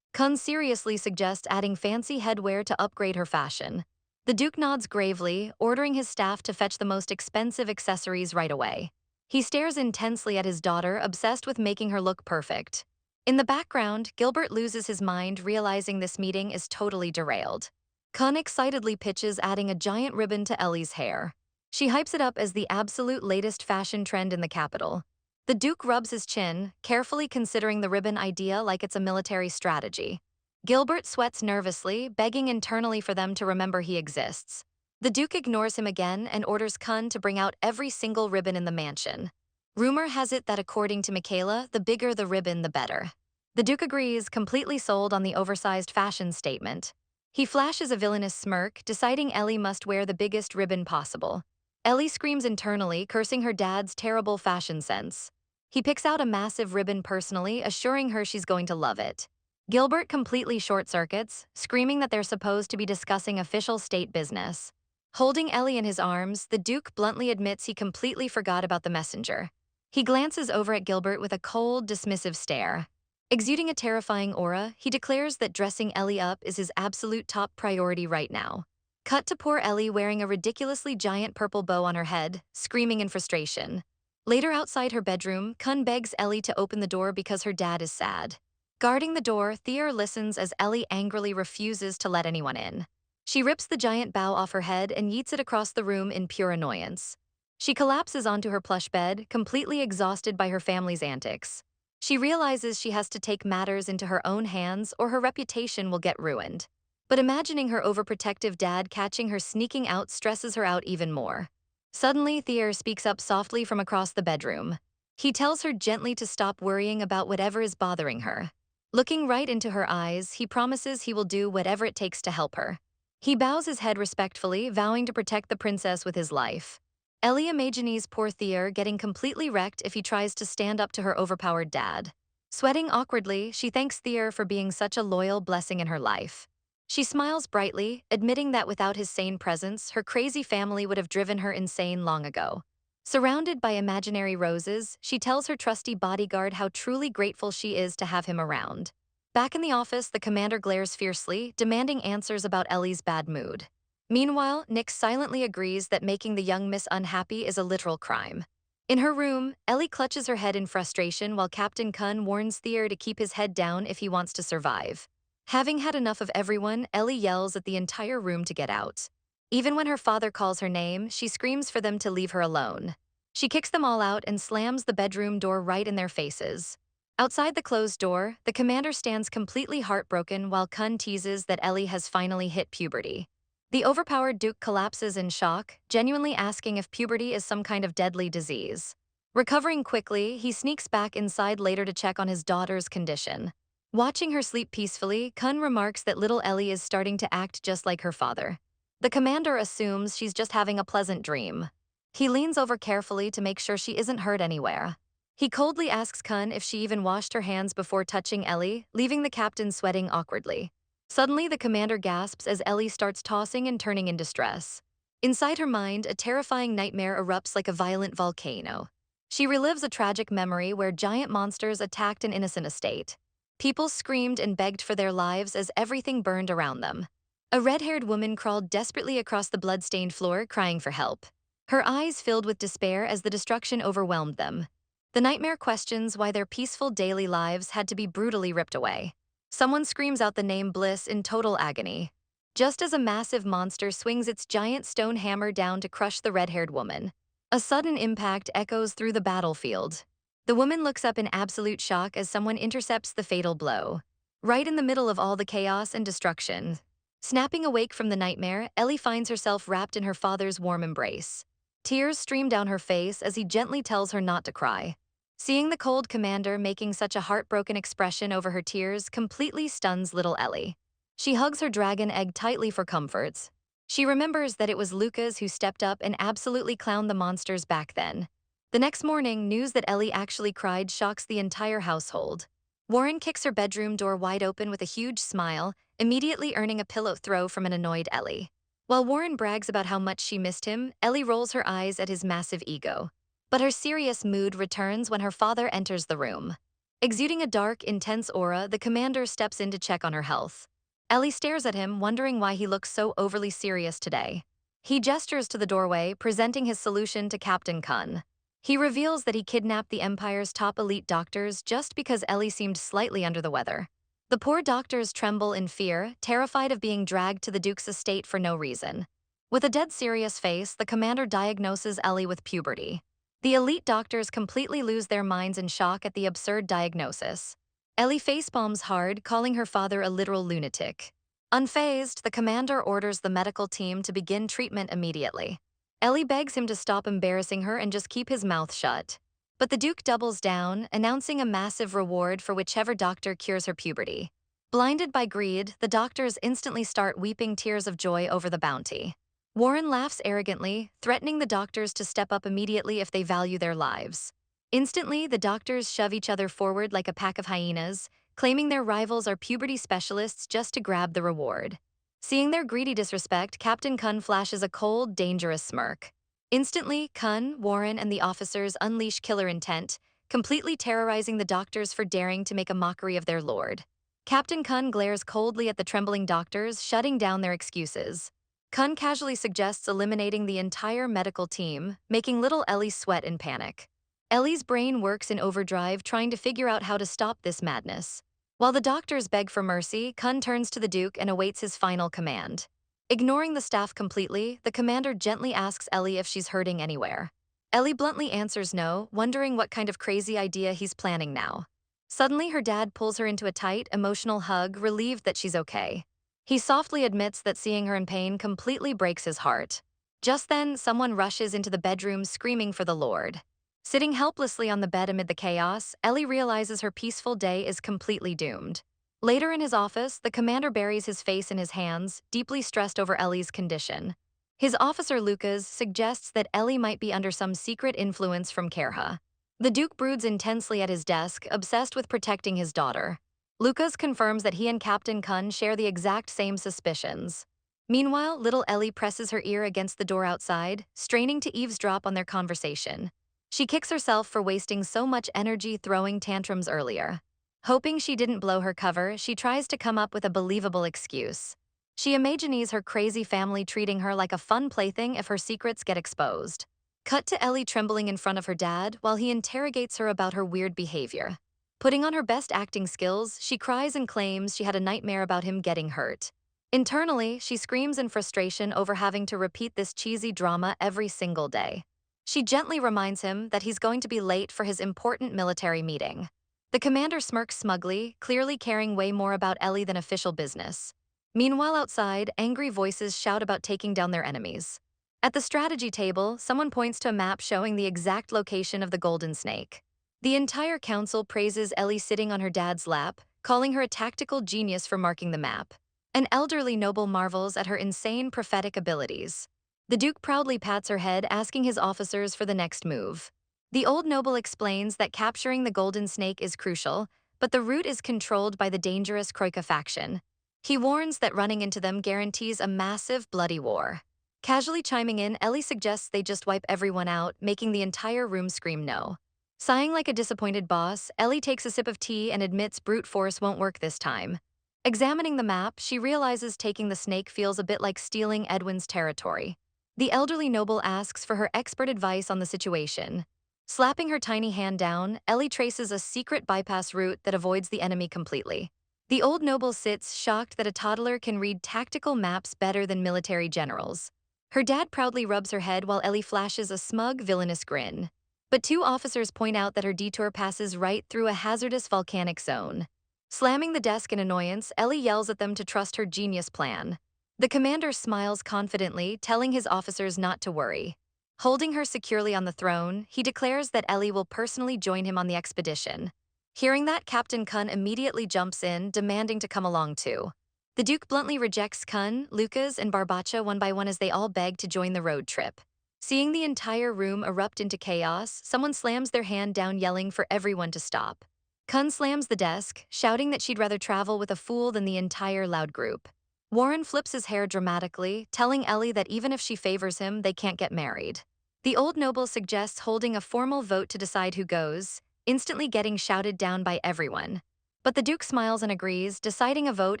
Kun seriously suggests adding fancy headwear to upgrade her fashion. The Duke nods gravely, ordering his staff to fetch the most expensive accessories right away. He stares intensely at his daughter, obsessed with making her look perfect. In the background, Gilbert loses his mind, realizing this meeting is totally derailed. Kun excitedly pitches adding a giant ribbon to Ellie's hair. She hypes it up as the absolute latest fashion trend in the capital. The Duke rubs his chin, carefully considering the ribbon idea like it's a military strategy. Gilbert sweats nervously, begging internally for them to remember he exists. The Duke ignores him again and orders Kun to bring out every single ribbon in the mansion. Rumor has it that according to Michaela, the bigger the ribbon, the better. The Duke agrees, completely sold on the oversized fashion statement. He flashes a villainous smirk, deciding Ellie must wear the biggest ribbon possible. Ellie screams internally, cursing her dad's terrible fashion sense. He picks out a massive ribbon personally, assuring her she's going to love it. Gilbert completely short-circuits, screaming that they're supposed to be discussing official state business. Holding Ellie in his arms, the Duke bluntly admits he completely forgot about the messenger. He glances over at Gilbert with a cold, dismissive stare. Exuding a terrifying aura, he declares that dressing Ellie up is his absolute top priority right now. Cut to poor Ellie wearing a ridiculously giant purple bow on her head, screaming in frustration. Later outside her bedroom, Kun begs Ellie to open the door because her dad is sad. Guarding the door, Thier listens as Ellie angrily refuses to let anyone in. She rips the giant bow off her head and yeets it across the room in pure annoyance. She collapses onto her plush bed, completely exhausted by her family's antics. She realizes she has to take matters into her own hands or her reputation will get ruined. But imagining her overprotective dad catching her sneaking out stresses her out even more. Suddenly, Thier speaks up softly from across the bedroom. He tells her gently to stop worrying about whatever is bothering her. Looking right into her eyes, he promises he will do whatever it takes to help her. He bows his head respectfully, vowing to protect the princess with his life. Ellie imagines poor Thier getting completely wrecked if he tries to stand up to her overpowered dad. Sweating awkwardly, she thanks Thier for being such a loyal blessing in her life. She smiles brightly, admitting that without his sane presence, her crazy family would have driven her insane long ago. Surrounded by imaginary roses, she tells her trusty bodyguard how truly grateful she is to have him around. Back in the office, the commander glares fiercely, demanding answers about Ellie's bad mood. Meanwhile, Nick silently agrees that making the young miss unhappy is a literal crime. In her room, Ellie clutches her head in frustration while Captain Kun warns Thier to keep his head down if he wants to survive. Having had enough of everyone, Ellie yells at the entire room to get out. Even when her father calls her name, she screams for them to leave her alone. She kicks them all out and slams the bedroom door right in their faces. Outside the closed door, the commander stands completely heartbroken while Kun teases that Ellie has finally hit puberty. The overpowered Duke collapses in shock, genuinely asking if puberty is some kind of deadly disease. Recovering quickly, he sneaks back inside later to check on his daughter's condition. Watching her sleep peacefully, Kun remarks that little Ellie is starting to act just like her father. The commander assumes she's just having a pleasant dream. He leans over carefully to make sure she isn't hurt anywhere. He coldly asks Kun if she even washed her hands before touching Ellie, leaving the captain sweating awkwardly. Suddenly, the commander gasps as Ellie starts tossing and turning in distress. Inside her mind, a terrifying nightmare erupts like a violent volcano. She relives a tragic memory where giant monsters attacked an innocent estate. People screamed and begged for their lives as everything burned around them. A red-haired woman crawled desperately across the blood-stained floor, crying for help. Her eyes filled with despair as the destruction overwhelmed them. The nightmare questions why their peaceful daily lives had to be brutally ripped away. Someone screams out the name Bliss in total agony. Just as a massive monster swings its giant stone hammer down to crush the red-haired woman. A sudden impact echoes through the battlefield. The woman looks up in absolute shock as someone intercepts the fatal blow. Right in the middle of all the chaos and destruction. Snapping awake from the nightmare, Ellie finds herself wrapped in her father's warm embrace. Tears stream down her face as he gently tells her not to cry. Seeing the cold commander making such a heartbroken expression over her tears completely stuns little Ellie. She hugs her dragon egg tightly for comforts. She remembers that it was Lucas who stepped up and absolutely clowned the monsters back then. The next morning, news that Ellie actually cried shocks the entire household. Warren kicks her bedroom door wide open with a huge smile, immediately earning a pillow throw from an annoyed Ellie. While Warren brags about how much she missed him, Ellie rolls her eyes at his massive ego. But her serious mood returns when her father enters the room. Exuding a dark, intense aura, the commander steps in to check on her health. Ellie stares at him, wondering why he looks so overly serious today. He gestures to the doorway, presenting his solution to Captain Kun. He reveals that he kidnapped the Empire's top elite doctors just because Ellie seemed slightly under the weather. The poor doctors tremble in fear, terrified of being dragged to the Duke's estate for no reason. With a dead serious face, the commander diagnoses Ellie with puberty. The elite doctors completely lose their minds in shock at the absurd diagnosis. Ellie facepalms hard, calling her father a literal lunatic. Unfazed, the commander orders the medical team to begin treatment immediately. Ellie begs him to stop embarrassing her and just keep his mouth shut. But the Duke doubles down, announcing a massive reward for whichever doctor cures her puberty. Blinded by greed, the doctors instantly start weeping tears of joy over the bounty. Warren laughs arrogantly, threatening the doctors to step up immediately if they value their lives. Instantly, the doctors shove each other forward like a pack of hyenas, claiming their rivals are puberty specialists just to grab the reward. Seeing their greedy disrespect, Captain Kun flashes a cold, dangerous smirk. Instantly, Kun, Warren, and the officers unleash killer intent, completely terrorizing the doctors for daring to make a mockery of their lord. Captain Kun glares coldly at the trembling doctors, shutting down their excuses. Kun casually suggests eliminating the entire medical team, making little Ellie sweat in panic. Ellie's brain works in overdrive, trying to figure out how to stop this madness. While the doctors beg for mercy, Kun turns to the Duke and awaits his final command. Ignoring the staff completely, the commander gently asks Ellie if she's hurting anywhere. Ellie bluntly answers no, wondering what kind of crazy idea he's planning now. Suddenly, her dad pulls her into a tight, emotional hug, relieved that she's okay. He softly admits that seeing her in pain completely breaks his heart. Just then, someone rushes into the bedroom screaming for the Lord. Sitting helplessly on the bed amid the chaos, Ellie realizes her peaceful day is completely doomed. Later in his office, the commander buries his face in his hands, deeply stressed over Ellie's condition. His officer Lucas suggests that Ellie might be under some secret influence from Kerha. The Duke broods intensely at his desk, obsessed with protecting his daughter. Lucas confirms that he and Captain Kun share the exact same suspicions. Meanwhile, little Ellie presses her ear against the door outside, straining to eavesdrop on their conversation. She kicks herself for wasting so much energy throwing tantrums earlier. Hoping she didn't blow her cover, she tries to come up with a believable excuse. She imagines her crazy family treating her like a fun plaything if her secrets get exposed. Cut to Ellie trembling in front of her dad while he interrogates her about her weird behavior. Putting on her best acting skills, she cries and claims she had a nightmare about him getting hurt. Internally, she screams in frustration over having to repeat this cheesy drama every single day. She gently reminds him that he's going to be late for his important military meeting. The commander smirks smugly, clearly caring way more about Ellie than official business. Meanwhile outside, angry voices shout about taking down their enemies. At the strategy table, someone points to a map showing the exact location of the Golden Snake. The entire council praises Ellie sitting on her dad's lap, calling her a tactical genius for marking the map. An elderly noble marvels at her insane prophetic abilities. The Duke proudly pats her head, asking his officers for the next move. The old noble explains that capturing the Golden Snake is crucial, but the route is controlled by the dangerous Kroika faction. He warns that running into them guarantees a massive, bloody war. Casually chiming in, Ellie suggests they just wipe everyone out, making the entire room scream no. Sighing like a disappointed boss, Ellie takes a sip of tea and admits brute force won't work this time. Examining the map, she realizes taking the snake feels a bit like stealing Edwin's territory. The elderly noble asks for her expert advice on the situation. Slapping her tiny hand down, Ellie traces a secret bypass route that avoids the enemy completely. The old noble sits shocked that a toddler can read tactical maps better than military generals. Her dad proudly rubs her head while Ellie flashes a smug, villainous grin. But two officers point out that her detour passes right through a hazardous volcanic zone. Slamming the desk in annoyance, Ellie yells at them to trust her genius plan. The commander smiles confidently, telling his officers not to worry. Holding her securely on the throne, he declares that Ellie will personally join him on the expedition. Hearing that, Captain Kun immediately jumps in, demanding to come along too. The Duke bluntly rejects Kun, Lucas, and Barbacha one by one as they all beg to join the road trip. Seeing the entire room erupt into chaos, someone slams their hand down, yelling for everyone to stop. Kun slams the desk, shouting that she'd rather travel with a fool than the entire loud group. Warren flips his hair dramatically, telling Ellie that even if she favors him, they can't get married. The old noble suggests holding a formal vote to decide who goes, instantly getting shouted down by everyone. But the Duke smiles and agrees, deciding a vote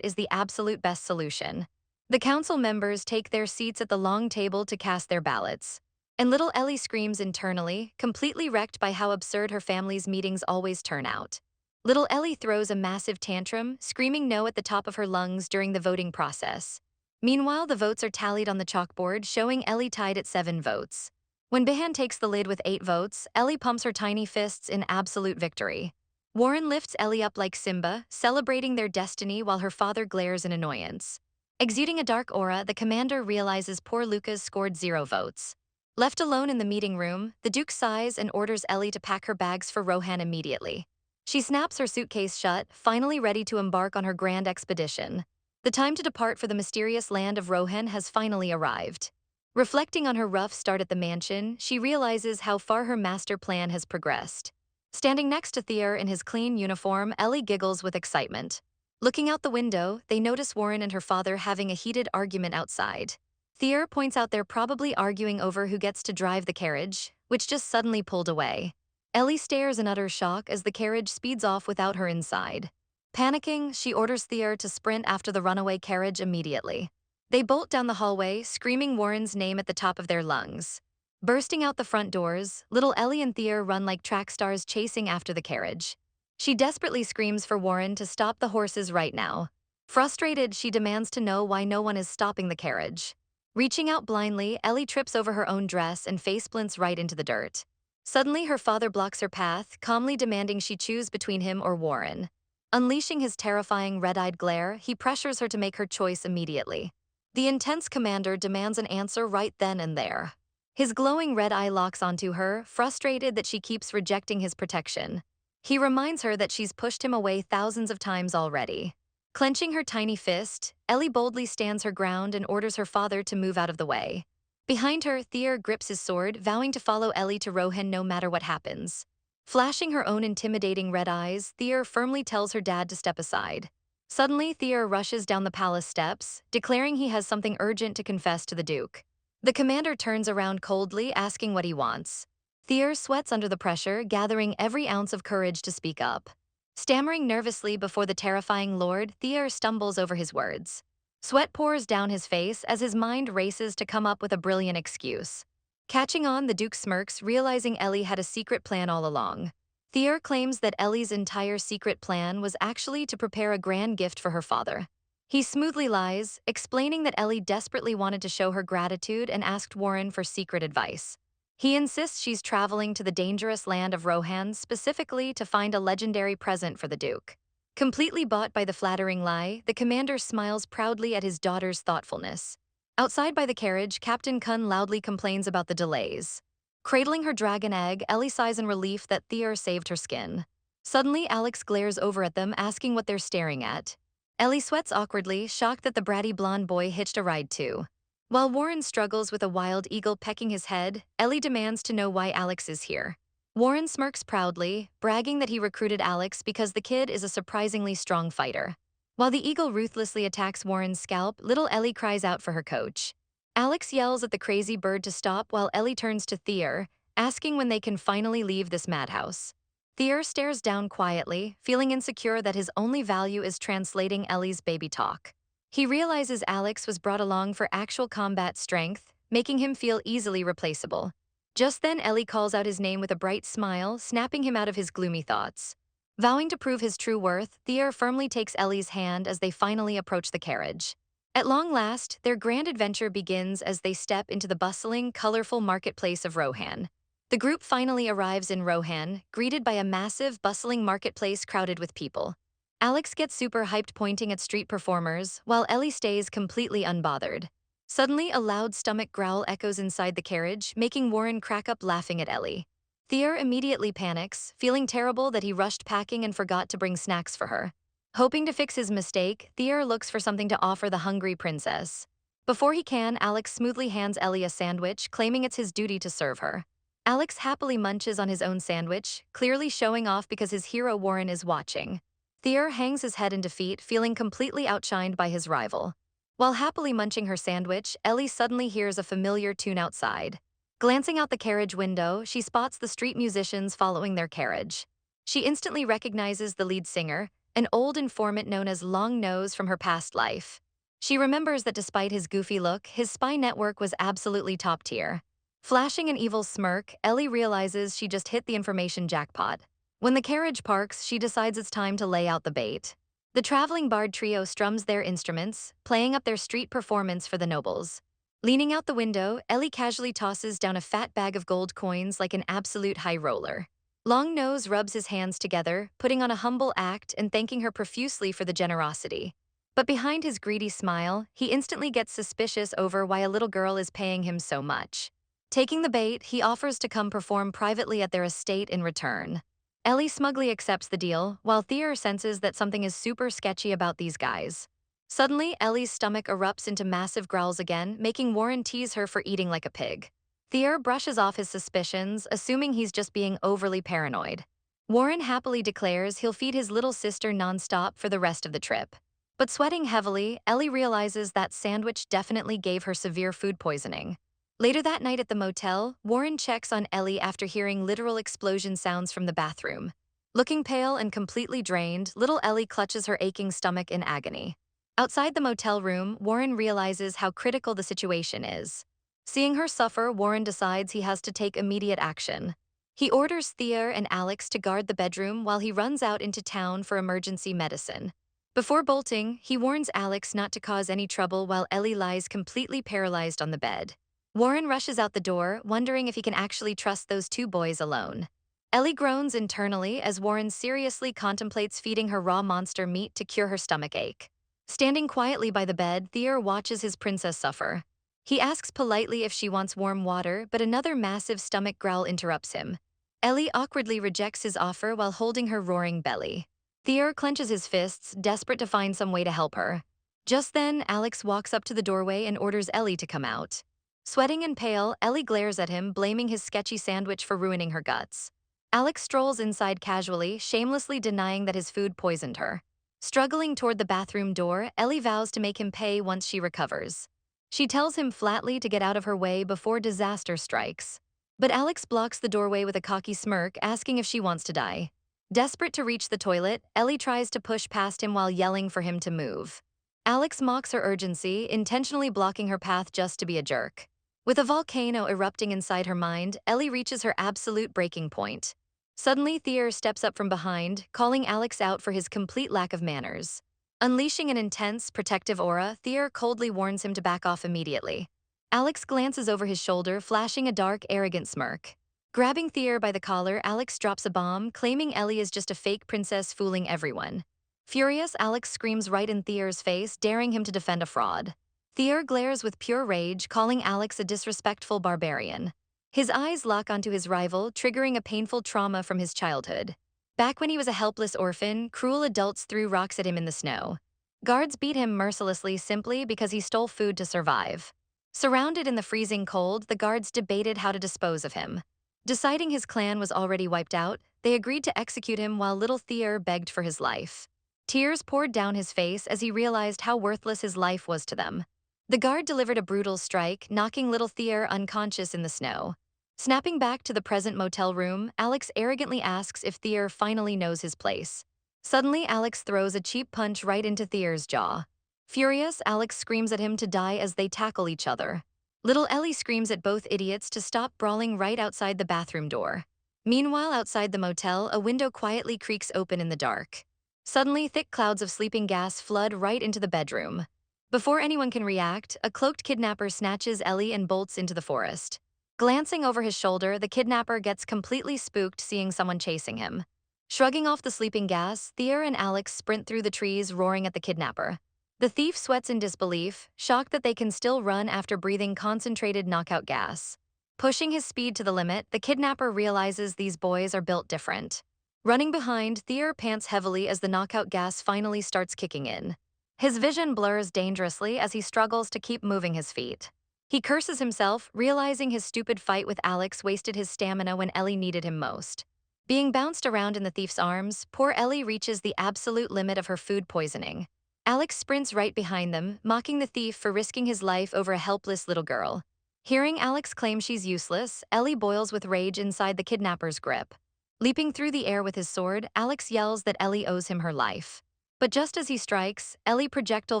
is the absolute best solution. The council members take their seats at the long table to cast their ballots. And little Ellie screams internally, completely wrecked by how absurd her family's meetings always turn out. Little Ellie throws a massive tantrum, screaming no at the top of her lungs during the voting process. Meanwhile, the votes are tallied on the chalkboard, showing Ellie tied at 7 votes. When Bihan takes the lead with 8 votes, Ellie pumps her tiny fists in absolute victory. Warren lifts Ellie up like Simba, celebrating their destiny while her father glares in annoyance. Exuding a dark aura, the commander realizes poor Lucas scored 0 votes. Left alone in the meeting room, the Duke sighs and orders Ellie to pack her bags for Rohan immediately. She snaps her suitcase shut, finally ready to embark on her grand expedition. The time to depart for the mysterious land of Rohan has finally arrived. Reflecting on her rough start at the mansion, she realizes how far her master plan has progressed. Standing next to Thier in his clean uniform, Ellie giggles with excitement. Looking out the window, they notice Warren and her father having a heated argument outside. Thier points out they're probably arguing over who gets to drive the carriage, which just suddenly pulled away. Ellie stares in utter shock as the carriage speeds off without her inside. Panicking, she orders Thier to sprint after the runaway carriage immediately. They bolt down the hallway, screaming Warren's name at the top of their lungs. Bursting out the front doors, little Ellie and Thier run like track stars chasing after the carriage. She desperately screams for Warren to stop the horses right now. Frustrated, she demands to know why no one is stopping the carriage. Reaching out blindly, Ellie trips over her own dress and face splints right into the dirt. Suddenly, her father blocks her path, calmly demanding she choose between him or Warren. Unleashing his terrifying red-eyed glare, he pressures her to make her choice immediately. The intense commander demands an answer right then and there. His glowing red eye locks onto her, frustrated that she keeps rejecting his protection. He reminds her that she's pushed him away thousands of times already. Clenching her tiny fist, Ellie boldly stands her ground and orders her father to move out of the way. Behind her, Thier grips his sword, vowing to follow Ellie to Rohan no matter what happens. Flashing her own intimidating red eyes, Thier firmly tells her dad to step aside. Suddenly, Thier rushes down the palace steps, declaring he has something urgent to confess to the Duke. The commander turns around coldly, asking what he wants. Thier sweats under the pressure, gathering every ounce of courage to speak up. Stammering nervously before the terrifying lord, Thier stumbles over his words. Sweat pours down his face as his mind races to come up with a brilliant excuse. Catching on, the Duke smirks, realizing Ellie had a secret plan all along. Thier claims that Ellie's entire secret plan was actually to prepare a grand gift for her father. He smoothly lies, explaining that Ellie desperately wanted to show her gratitude and asked Warren for secret advice. He insists she's traveling to the dangerous land of Rohan specifically to find a legendary present for the Duke. Completely bought by the flattering lie, the commander smiles proudly at his daughter's thoughtfulness. Outside by the carriage, Captain Kun loudly complains about the delays. Cradling her dragon egg, Ellie sighs in relief that Thier saved her skin. Suddenly, Alex glares over at them, asking what they're staring at. Ellie sweats awkwardly, shocked that the bratty blonde boy hitched a ride too. While Warren struggles with a wild eagle pecking his head, Ellie demands to know why Alex is here. Warren smirks proudly, bragging that he recruited Alex because the kid is a surprisingly strong fighter. While the eagle ruthlessly attacks Warren's scalp, little Ellie cries out for her coach. Alex yells at the crazy bird to stop while Ellie turns to Thier, asking when they can finally leave this madhouse. Thier stares down quietly, feeling insecure that his only value is translating Ellie's baby talk. He realizes Alex was brought along for actual combat strength, making him feel easily replaceable. Just then, Ellie calls out his name with a bright smile, snapping him out of his gloomy thoughts. Vowing to prove his true worth, Thier firmly takes Ellie's hand as they finally approach the carriage. At long last, their grand adventure begins as they step into the bustling, colorful marketplace of Rohan. The group finally arrives in Rohan, greeted by a massive, bustling marketplace crowded with people. Alex gets super hyped pointing at street performers, while Ellie stays completely unbothered. Suddenly, a loud stomach growl echoes inside the carriage, making Warren crack up laughing at Ellie. Thier immediately panics, feeling terrible that he rushed packing and forgot to bring snacks for her. Hoping to fix his mistake, Thier looks for something to offer the hungry princess. Before he can, Alex smoothly hands Ellie a sandwich, claiming it's his duty to serve her. Alex happily munches on his own sandwich, clearly showing off because his hero Warren is watching. Thier hangs his head in defeat, feeling completely outshined by his rival. While happily munching her sandwich, Ellie suddenly hears a familiar tune outside. Glancing out the carriage window, she spots the street musicians following their carriage. She instantly recognizes the lead singer, an old informant known as Long Nose from her past life. She remembers that despite his goofy look, his spy network was absolutely top tier. Flashing an evil smirk, Ellie realizes she just hit the information jackpot. When the carriage parks, she decides it's time to lay out the bait. The traveling bard trio strums their instruments, playing up their street performance for the nobles. Leaning out the window, Ellie casually tosses down a fat bag of gold coins like an absolute high roller. Long Nose rubs his hands together, putting on a humble act and thanking her profusely for the generosity. But behind his greedy smile, he instantly gets suspicious over why a little girl is paying him so much. Taking the bait, he offers to come perform privately at their estate in return. Ellie smugly accepts the deal, while Thier senses that something is super sketchy about these guys. Suddenly, Ellie's stomach erupts into massive growls again, making Warren tease her for eating like a pig. Thier brushes off his suspicions, assuming he's just being overly paranoid. Warren happily declares he'll feed his little sister nonstop for the rest of the trip. But sweating heavily, Ellie realizes that sandwich definitely gave her severe food poisoning. Later that night at the motel, Warren checks on Ellie after hearing literal explosion sounds from the bathroom. Looking pale and completely drained, little Ellie clutches her aching stomach in agony. Outside the motel room, Warren realizes how critical the situation is. Seeing her suffer, Warren decides he has to take immediate action. He orders Thier and Alex to guard the bedroom while he runs out into town for emergency medicine. Before bolting, he warns Alex not to cause any trouble while Ellie lies completely paralyzed on the bed. Warren rushes out the door, wondering if he can actually trust those two boys alone. Ellie groans internally as Warren seriously contemplates feeding her raw monster meat to cure her stomachache. Standing quietly by the bed, Thier watches his princess suffer. He asks politely if she wants warm water, but another massive stomach growl interrupts him. Ellie awkwardly rejects his offer while holding her roaring belly. Thier clenches his fists, desperate to find some way to help her. Just then, Alex walks up to the doorway and orders Ellie to come out. Sweating and pale, Ellie glares at him, blaming his sketchy sandwich for ruining her guts. Alex strolls inside casually, shamelessly denying that his food poisoned her. Struggling toward the bathroom door, Ellie vows to make him pay once she recovers. She tells him flatly to get out of her way before disaster strikes. But Alex blocks the doorway with a cocky smirk, asking if she wants to die. Desperate to reach the toilet, Ellie tries to push past him while yelling for him to move. Alex mocks her urgency, intentionally blocking her path just to be a jerk. With a volcano erupting inside her mind, Ellie reaches her absolute breaking point. Suddenly, Thier steps up from behind, calling Alex out for his complete lack of manners. Unleashing an intense, protective aura, Thier coldly warns him to back off immediately. Alex glances over his shoulder, flashing a dark, arrogant smirk. Grabbing Thier by the collar, Alex drops a bomb, claiming Ellie is just a fake princess fooling everyone. Furious, Alex screams right in Thier's face, daring him to defend a fraud. Thier glares with pure rage, calling Alex a disrespectful barbarian. His eyes lock onto his rival, triggering a painful trauma from his childhood. Back when he was a helpless orphan, cruel adults threw rocks at him in the snow. Guards beat him mercilessly simply because he stole food to survive. Surrounded in the freezing cold, the guards debated how to dispose of him. Deciding his clan was already wiped out, they agreed to execute him while little Thier begged for his life. Tears poured down his face as he realized how worthless his life was to them. The guard delivered a brutal strike, knocking little Thier unconscious in the snow. Snapping back to the present motel room, Alex arrogantly asks if Thier finally knows his place. Suddenly, Alex throws a cheap punch right into Thier's jaw. Furious, Alex screams at him to die as they tackle each other. Little Ellie screams at both idiots to stop brawling right outside the bathroom door. Meanwhile, outside the motel, a window quietly creaks open in the dark. Suddenly, thick clouds of sleeping gas flood right into the bedroom. Before anyone can react, a cloaked kidnapper snatches Ellie and bolts into the forest. Glancing over his shoulder, the kidnapper gets completely spooked seeing someone chasing him. Shrugging off the sleeping gas, Thier and Alex sprint through the trees, roaring at the kidnapper. The thief sweats in disbelief, shocked that they can still run after breathing concentrated knockout gas. Pushing his speed to the limit, the kidnapper realizes these boys are built different. Running behind, Thier pants heavily as the knockout gas finally starts kicking in. His vision blurs dangerously as he struggles to keep moving his feet. He curses himself, realizing his stupid fight with Alex wasted his stamina when Ellie needed him most. Being bounced around in the thief's arms, poor Ellie reaches the absolute limit of her food poisoning. Alex sprints right behind them, mocking the thief for risking his life over a helpless little girl. Hearing Alex claim she's useless, Ellie boils with rage inside the kidnapper's grip. Leaping through the air with his sword, Alex yells that Ellie owes him her life. But just as he strikes, Ellie projectile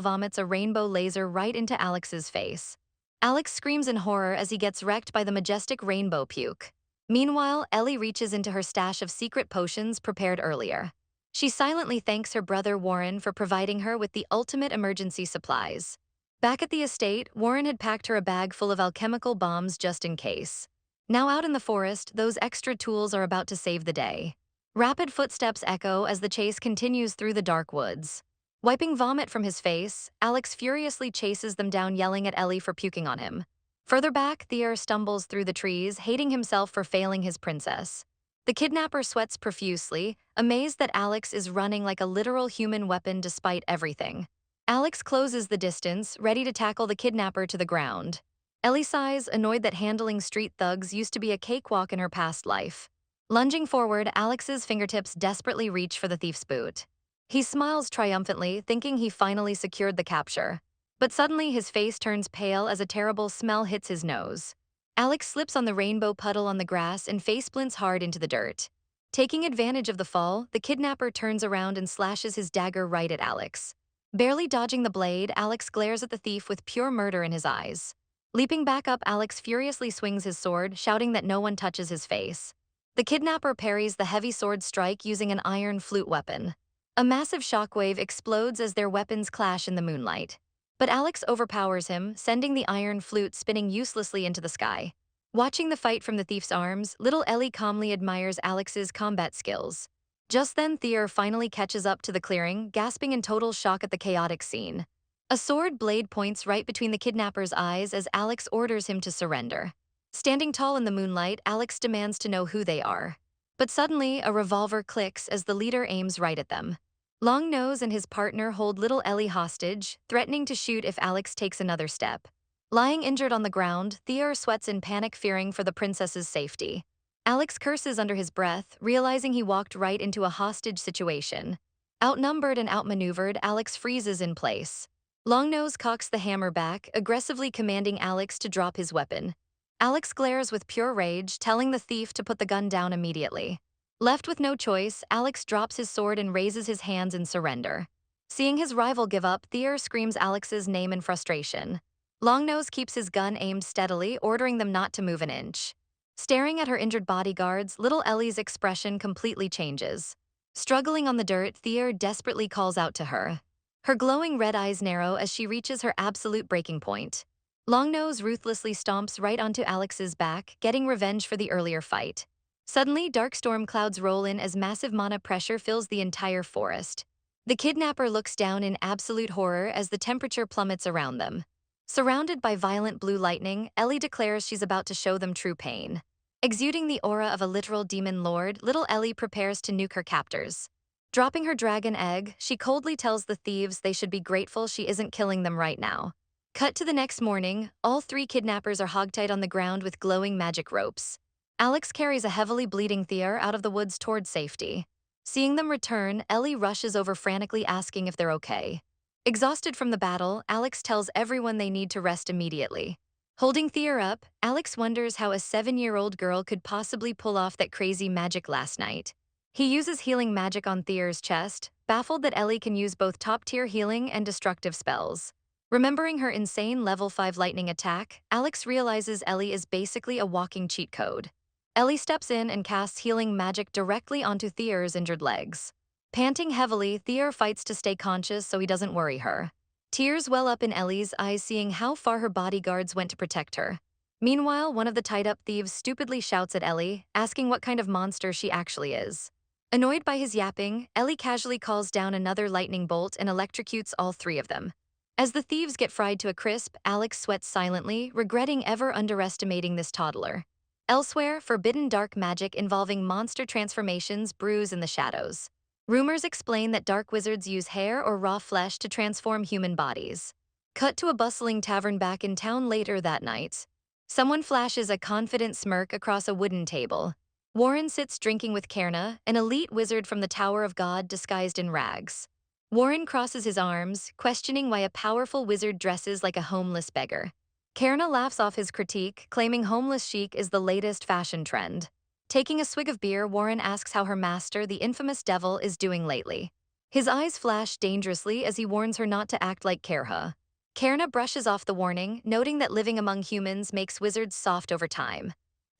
vomits a rainbow laser right into Alex's face. Alex screams in horror as he gets wrecked by the majestic rainbow puke. Meanwhile, Ellie reaches into her stash of secret potions prepared earlier. She silently thanks her brother Warren for providing her with the ultimate emergency supplies. Back at the estate, Warren had packed her a bag full of alchemical bombs just in case. Now out in the forest, those extra tools are about to save the day. Rapid footsteps echo as the chase continues through the dark woods. Wiping vomit from his face, Alex furiously chases them down, yelling at Ellie for puking on him. Further back, Thier stumbles through the trees, hating himself for failing his princess. The kidnapper sweats profusely, amazed that Alex is running like a literal human weapon despite everything. Alex closes the distance, ready to tackle the kidnapper to the ground. Ellie sighs, annoyed that handling street thugs used to be a cakewalk in her past life. Lunging forward, Alex's fingertips desperately reach for the thief's boot. He smiles triumphantly, thinking he finally secured the capture. But suddenly his face turns pale as a terrible smell hits his nose. Alex slips on the rainbow puddle on the grass and face-splints hard into the dirt. Taking advantage of the fall, the kidnapper turns around and slashes his dagger right at Alex. Barely dodging the blade, Alex glares at the thief with pure murder in his eyes. Leaping back up, Alex furiously swings his sword, shouting that no one touches his face. The kidnapper parries the heavy sword strike using an iron flute weapon. A massive shockwave explodes as their weapons clash in the moonlight. But Alex overpowers him, sending the iron flute spinning uselessly into the sky. Watching the fight from the thief's arms, little Ellie calmly admires Alex's combat skills. Just then, Thier finally catches up to the clearing, gasping in total shock at the chaotic scene. A sword blade points right between the kidnapper's eyes as Alex orders him to surrender. Standing tall in the moonlight, Alex demands to know who they are. But suddenly, a revolver clicks as the leader aims right at them. Longnose and his partner hold little Ellie hostage, threatening to shoot if Alex takes another step. Lying injured on the ground, Theor sweats in panic, fearing for the princess's safety. Alex curses under his breath, realizing he walked right into a hostage situation. Outnumbered and outmaneuvered, Alex freezes in place. Longnose cocks the hammer back, aggressively commanding Alex to drop his weapon. Alex glares with pure rage, telling the thief to put the gun down immediately. Left with no choice, Alex drops his sword and raises his hands in surrender. Seeing his rival give up, Theor screams Alex's name in frustration. Longnose keeps his gun aimed steadily, ordering them not to move an inch. Staring at her injured bodyguards, little Ellie's expression completely changes. Struggling on the dirt, Theor desperately calls out to her. Her glowing red eyes narrow as she reaches her absolute breaking point. Longnose ruthlessly stomps right onto Alex's back, getting revenge for the earlier fight. Suddenly, dark storm clouds roll in as massive mana pressure fills the entire forest. The kidnapper looks down in absolute horror as the temperature plummets around them. Surrounded by violent blue lightning, Ellie declares she's about to show them true pain. Exuding the aura of a literal demon lord, little Ellie prepares to nuke her captors. Dropping her dragon egg, she coldly tells the thieves they should be grateful she isn't killing them right now. Cut to the next morning, all three kidnappers are hogtied on the ground with glowing magic ropes. Alex carries a heavily bleeding Theor out of the woods toward safety. Seeing them return, Ellie rushes over frantically asking if they're okay. Exhausted from the battle, Alex tells everyone they need to rest immediately. Holding Theor up, Alex wonders how a 7-year-old girl could possibly pull off that crazy magic last night. He uses healing magic on Theor's chest, baffled that Ellie can use both top-tier healing and destructive spells. Remembering her insane level 5 lightning attack, Alex realizes Ellie is basically a walking cheat code. Ellie steps in and casts healing magic directly onto Theor's injured legs. Panting heavily, Theor fights to stay conscious so he doesn't worry her. Tears well up in Ellie's eyes seeing how far her bodyguards went to protect her. Meanwhile, one of the tied-up thieves stupidly shouts at Ellie, asking what kind of monster she actually is. Annoyed by his yapping, Ellie casually calls down another lightning bolt and electrocutes all three of them. As the thieves get fried to a crisp, Alex sweats silently, regretting ever underestimating this toddler. Elsewhere, forbidden dark magic involving monster transformations brews in the shadows. Rumors explain that dark wizards use hair or raw flesh to transform human bodies. Cut to a bustling tavern back in town later that night. Someone flashes a confident smirk across a wooden table. Warren sits drinking with Cairna, an elite wizard from the Tower of God disguised in rags. Warren crosses his arms, questioning why a powerful wizard dresses like a homeless beggar. Cairna laughs off his critique, claiming homeless chic is the latest fashion trend. Taking a swig of beer, Warren asks how her master, the infamous devil, is doing lately. His eyes flash dangerously as he warns her not to act like Cairha. Cairna brushes off the warning, noting that living among humans makes wizards soft over time.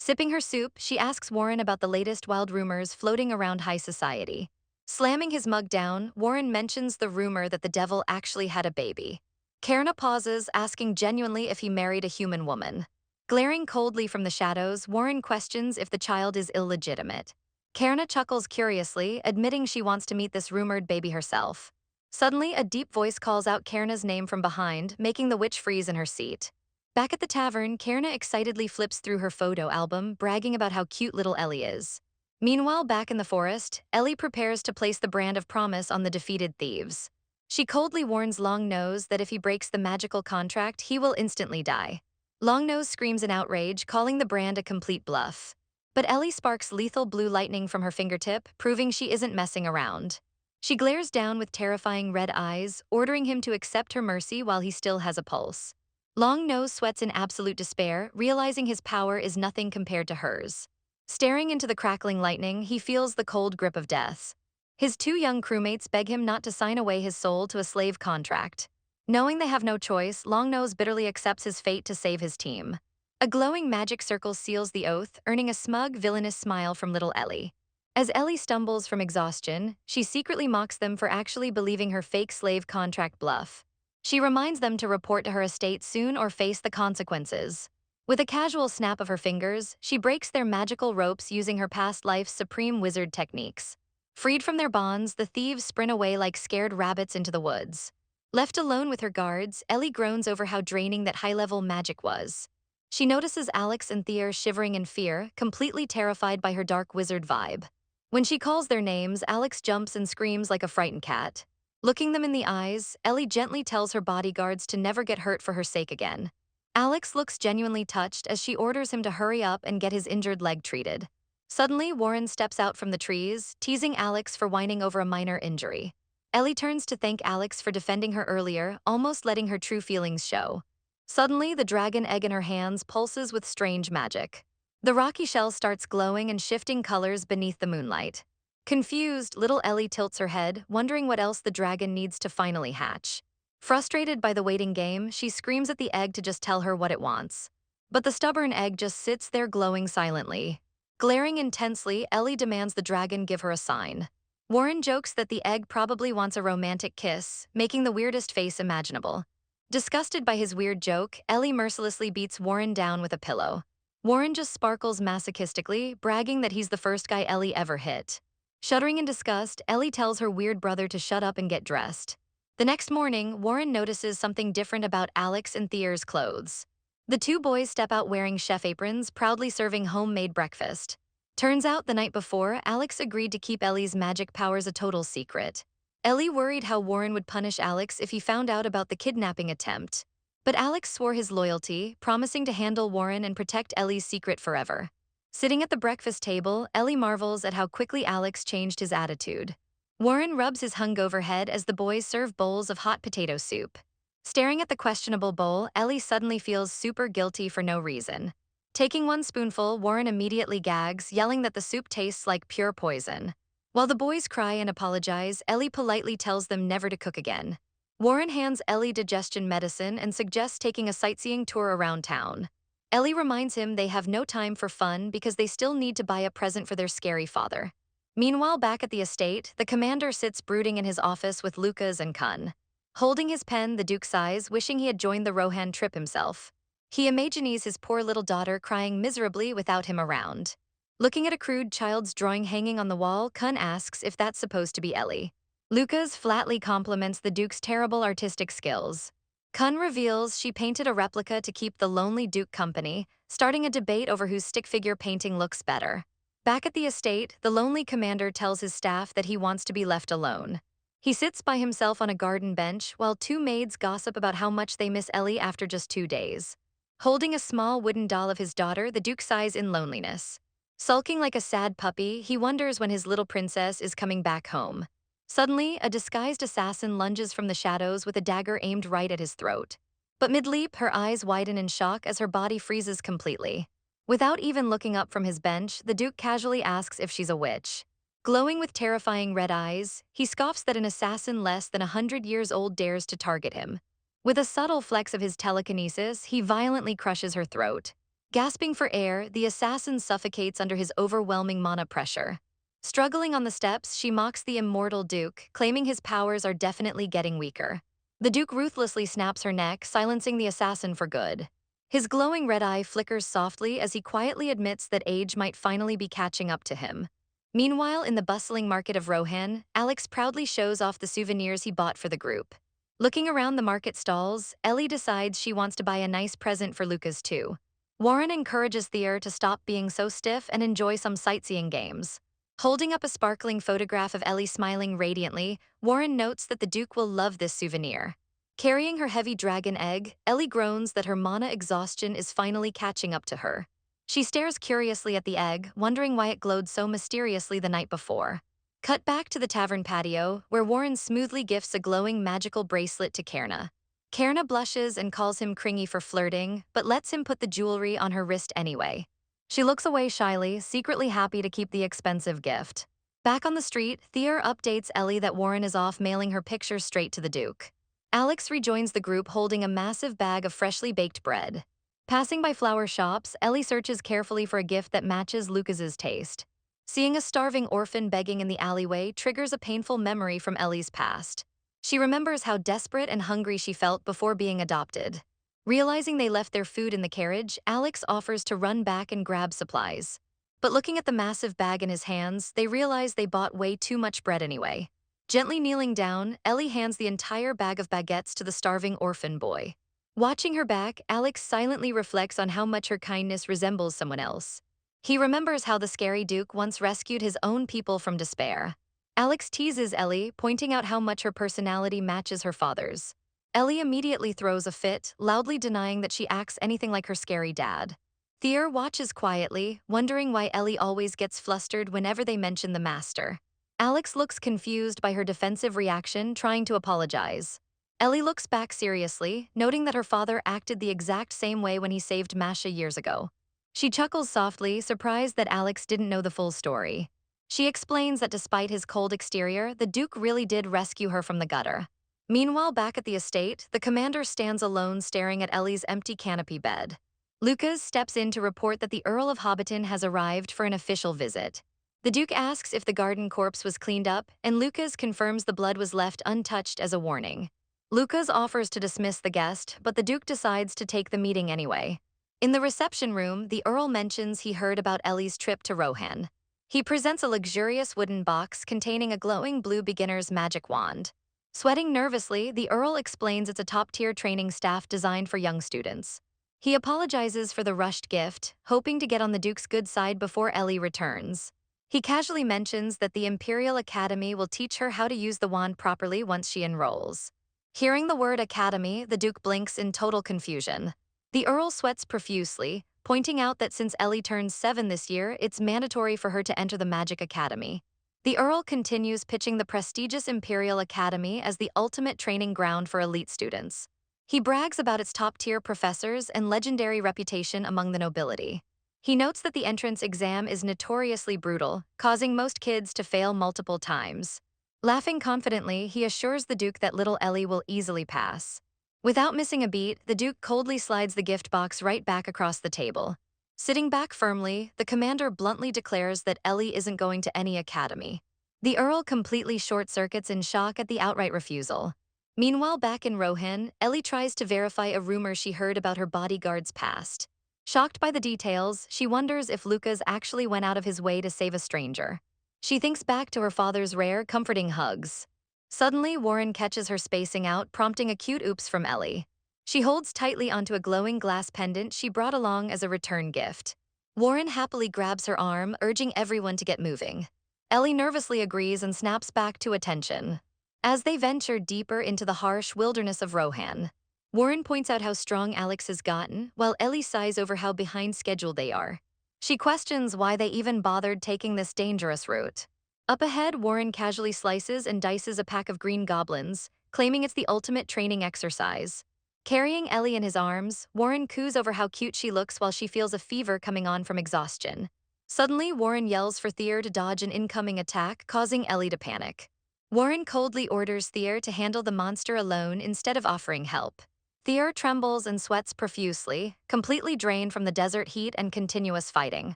Sipping her soup, she asks Warren about the latest wild rumors floating around high society. Slamming his mug down, Warren mentions the rumor that the devil actually had a baby. Cairna pauses, asking genuinely if he married a human woman. Glaring coldly from the shadows, Warren questions if the child is illegitimate. Cairna chuckles curiously, admitting she wants to meet this rumored baby herself. Suddenly, a deep voice calls out Cairna's name from behind, making the witch freeze in her seat. Back at the tavern, Cairna excitedly flips through her photo album, bragging about how cute little Ellie is. Meanwhile, back in the forest, Ellie prepares to place the brand of promise on the defeated thieves. She coldly warns Longnose that if he breaks the magical contract, he will instantly die. Longnose screams in outrage, calling the brand a complete bluff. But Ellie sparks lethal blue lightning from her fingertip, proving she isn't messing around. She glares down with terrifying red eyes, ordering him to accept her mercy while he still has a pulse. Longnose sweats in absolute despair, realizing his power is nothing compared to hers. Staring into the crackling lightning, he feels the cold grip of death. His two young crewmates beg him not to sign away his soul to a slave contract. Knowing they have no choice, Longnose bitterly accepts his fate to save his team. A glowing magic circle seals the oath, earning a smug, villainous smile from little Ellie. As Ellie stumbles from exhaustion, she secretly mocks them for actually believing her fake slave contract bluff. She reminds them to report to her estate soon or face the consequences. With a casual snap of her fingers, she breaks their magical ropes using her past life's supreme wizard techniques. Freed from their bonds, the thieves sprint away like scared rabbits into the woods. Left alone with her guards, Ellie groans over how draining that high-level magic was. She notices Alex and Thea shivering in fear, completely terrified by her dark wizard vibe. When she calls their names, Alex jumps and screams like a frightened cat. Looking them in the eyes, Ellie gently tells her bodyguards to never get hurt for her sake again. Alex looks genuinely touched as she orders him to hurry up and get his injured leg treated. Suddenly, Warren steps out from the trees, teasing Alex for whining over a minor injury. Ellie turns to thank Alex for defending her earlier, almost letting her true feelings show. Suddenly, the dragon egg in her hands pulses with strange magic. The rocky shell starts glowing and shifting colors beneath the moonlight. Confused, little Ellie tilts her head, wondering what else the dragon needs to finally hatch. Frustrated by the waiting game, she screams at the egg to just tell her what it wants. But the stubborn egg just sits there glowing silently. Glaring intensely, Ellie demands the dragon give her a sign. Warren jokes that the egg probably wants a romantic kiss, making the weirdest face imaginable. Disgusted by his weird joke, Ellie mercilessly beats Warren down with a pillow. Warren just sparkles masochistically, bragging that he's the first guy Ellie ever hit. Shuddering in disgust, Ellie tells her weird brother to shut up and get dressed. The next morning, Warren notices something different about Alex and Thea's clothes. The two boys step out wearing chef aprons, proudly serving homemade breakfast. Turns out the night before, Alex agreed to keep Ellie's magic powers a total secret. Ellie worried how Warren would punish Alex if he found out about the kidnapping attempt. But Alex swore his loyalty, promising to handle Warren and protect Ellie's secret forever. Sitting at the breakfast table, Ellie marvels at how quickly Alex changed his attitude. Warren rubs his hungover head as the boys serve bowls of hot potato soup. Staring at the questionable bowl, Ellie suddenly feels super guilty for no reason. Taking one spoonful, Warren immediately gags, yelling that the soup tastes like pure poison. While the boys cry and apologize, Ellie politely tells them never to cook again. Warren hands Ellie digestion medicine and suggests taking a sightseeing tour around town. Ellie reminds him they have no time for fun because they still need to buy a present for their scary father. Meanwhile, back at the estate, the commander sits brooding in his office with Lucas and Kun. Holding his pen, the Duke sighs, wishing he had joined the Rohan trip himself. He imagines his poor little daughter crying miserably without him around. Looking at a crude child's drawing hanging on the wall, Kun asks if that's supposed to be Ellie. Lucas flatly compliments the Duke's terrible artistic skills. Kun reveals she painted a replica to keep the lonely Duke company, starting a debate over whose stick figure painting looks better. Back at the estate, the lonely commander tells his staff that he wants to be left alone. He sits by himself on a garden bench while two maids gossip about how much they miss Ellie after just 2 days. Holding a small wooden doll of his daughter, the Duke sighs in loneliness. Sulking like a sad puppy, he wonders when his little princess is coming back home. Suddenly, a disguised assassin lunges from the shadows with a dagger aimed right at his throat. But mid-leap, her eyes widen in shock as her body freezes completely. Without even looking up from his bench, the Duke casually asks if she's a witch. Glowing with terrifying red eyes, he scoffs that an assassin less than 100 years old dares to target him. With a subtle flex of his telekinesis, he violently crushes her throat. Gasping for air, the assassin suffocates under his overwhelming mana pressure. Struggling on the steps, she mocks the immortal Duke, claiming his powers are definitely getting weaker. The Duke ruthlessly snaps her neck, silencing the assassin for good. His glowing red eye flickers softly as he quietly admits that age might finally be catching up to him. Meanwhile, in the bustling market of Rohan, Alex proudly shows off the souvenirs he bought for the group. Looking around the market stalls, Ellie decides she wants to buy a nice present for Lucas too. Warren encourages Thea to stop being so stiff and enjoy some sightseeing games. Holding up a sparkling photograph of Ellie smiling radiantly, Warren notes that the Duke will love this souvenir. Carrying her heavy dragon egg, Ellie groans that her mana exhaustion is finally catching up to her. She stares curiously at the egg, wondering why it glowed so mysteriously the night before. Cut back to the tavern patio, where Warren smoothly gifts a glowing magical bracelet to Kärna. Kärna blushes and calls him cringy for flirting, but lets him put the jewelry on her wrist anyway. She looks away shyly, secretly happy to keep the expensive gift. Back on the street, Thea updates Ellie that Warren is off mailing her pictures straight to the Duke. Alex rejoins the group holding a massive bag of freshly baked bread. Passing by flower shops, Ellie searches carefully for a gift that matches Lucas's taste. Seeing a starving orphan begging in the alleyway triggers a painful memory from Ellie's past. She remembers how desperate and hungry she felt before being adopted. Realizing they left their food in the carriage, Alex offers to run back and grab supplies. But looking at the massive bag in his hands, they realize they bought way too much bread anyway. Gently kneeling down, Ellie hands the entire bag of baguettes to the starving orphan boy. Watching her back, Alex silently reflects on how much her kindness resembles someone else. He remembers how the scary Duke once rescued his own people from despair. Alex teases Ellie, pointing out how much her personality matches her father's. Ellie immediately throws a fit, loudly denying that she acts anything like her scary dad. Thier watches quietly, wondering why Ellie always gets flustered whenever they mention the master. Alex looks confused by her defensive reaction, trying to apologize. Ellie looks back seriously, noting that her father acted the exact same way when he saved Masha years ago. She chuckles softly, surprised that Alex didn't know the full story. She explains that despite his cold exterior, the Duke really did rescue her from the gutter. Meanwhile, back at the estate, the commander stands alone staring at Ellie's empty canopy bed. Lucas steps in to report that the Earl of Hobbiton has arrived for an official visit. The Duke asks if the garden corpse was cleaned up, and Lucas confirms the blood was left untouched as a warning. Lucas offers to dismiss the guest, but the Duke decides to take the meeting anyway. In the reception room, the Earl mentions he heard about Ellie's trip to Rohan. He presents a luxurious wooden box containing a glowing blue beginner's magic wand. Sweating nervously, the Earl explains it's a top-tier training staff designed for young students. He apologizes for the rushed gift, hoping to get on the Duke's good side before Ellie returns. He casually mentions that the Imperial Academy will teach her how to use the wand properly once she enrolls. Hearing the word academy, the Duke blinks in total confusion. The Earl sweats profusely, pointing out that since Ellie turns 7 this year, it's mandatory for her to enter the Magic Academy. The Earl continues pitching the prestigious Imperial Academy as the ultimate training ground for elite students. He brags about its top-tier professors and legendary reputation among the nobility. He notes that the entrance exam is notoriously brutal, causing most kids to fail multiple times. Laughing confidently, he assures the Duke that little Ellie will easily pass. Without missing a beat, the Duke coldly slides the gift box right back across the table. Sitting back firmly, the commander bluntly declares that Ellie isn't going to any academy. The Earl completely short-circuits in shock at the outright refusal. Meanwhile, back in Rohan, Ellie tries to verify a rumor she heard about her bodyguard's past. Shocked by the details, she wonders if Lucas actually went out of his way to save a stranger. She thinks back to her father's rare, comforting hugs. Suddenly, Warren catches her spacing out, prompting a cute oops from Ellie. She holds tightly onto a glowing glass pendant she brought along as a return gift. Warren happily grabs her arm, urging everyone to get moving. Ellie nervously agrees and snaps back to attention. As they venture deeper into the harsh wilderness of Rohan, Warren points out how strong Alex has gotten, while Ellie sighs over how behind schedule they are. She questions why they even bothered taking this dangerous route. Up ahead, Warren casually slices and dices a pack of green goblins, claiming it's the ultimate training exercise. Carrying Ellie in his arms, Warren coos over how cute she looks while she feels a fever coming on from exhaustion. Suddenly, Warren yells for Thier to dodge an incoming attack, causing Ellie to panic. Warren coldly orders Thier to handle the monster alone instead of offering help. Thier trembles and sweats profusely, completely drained from the desert heat and continuous fighting.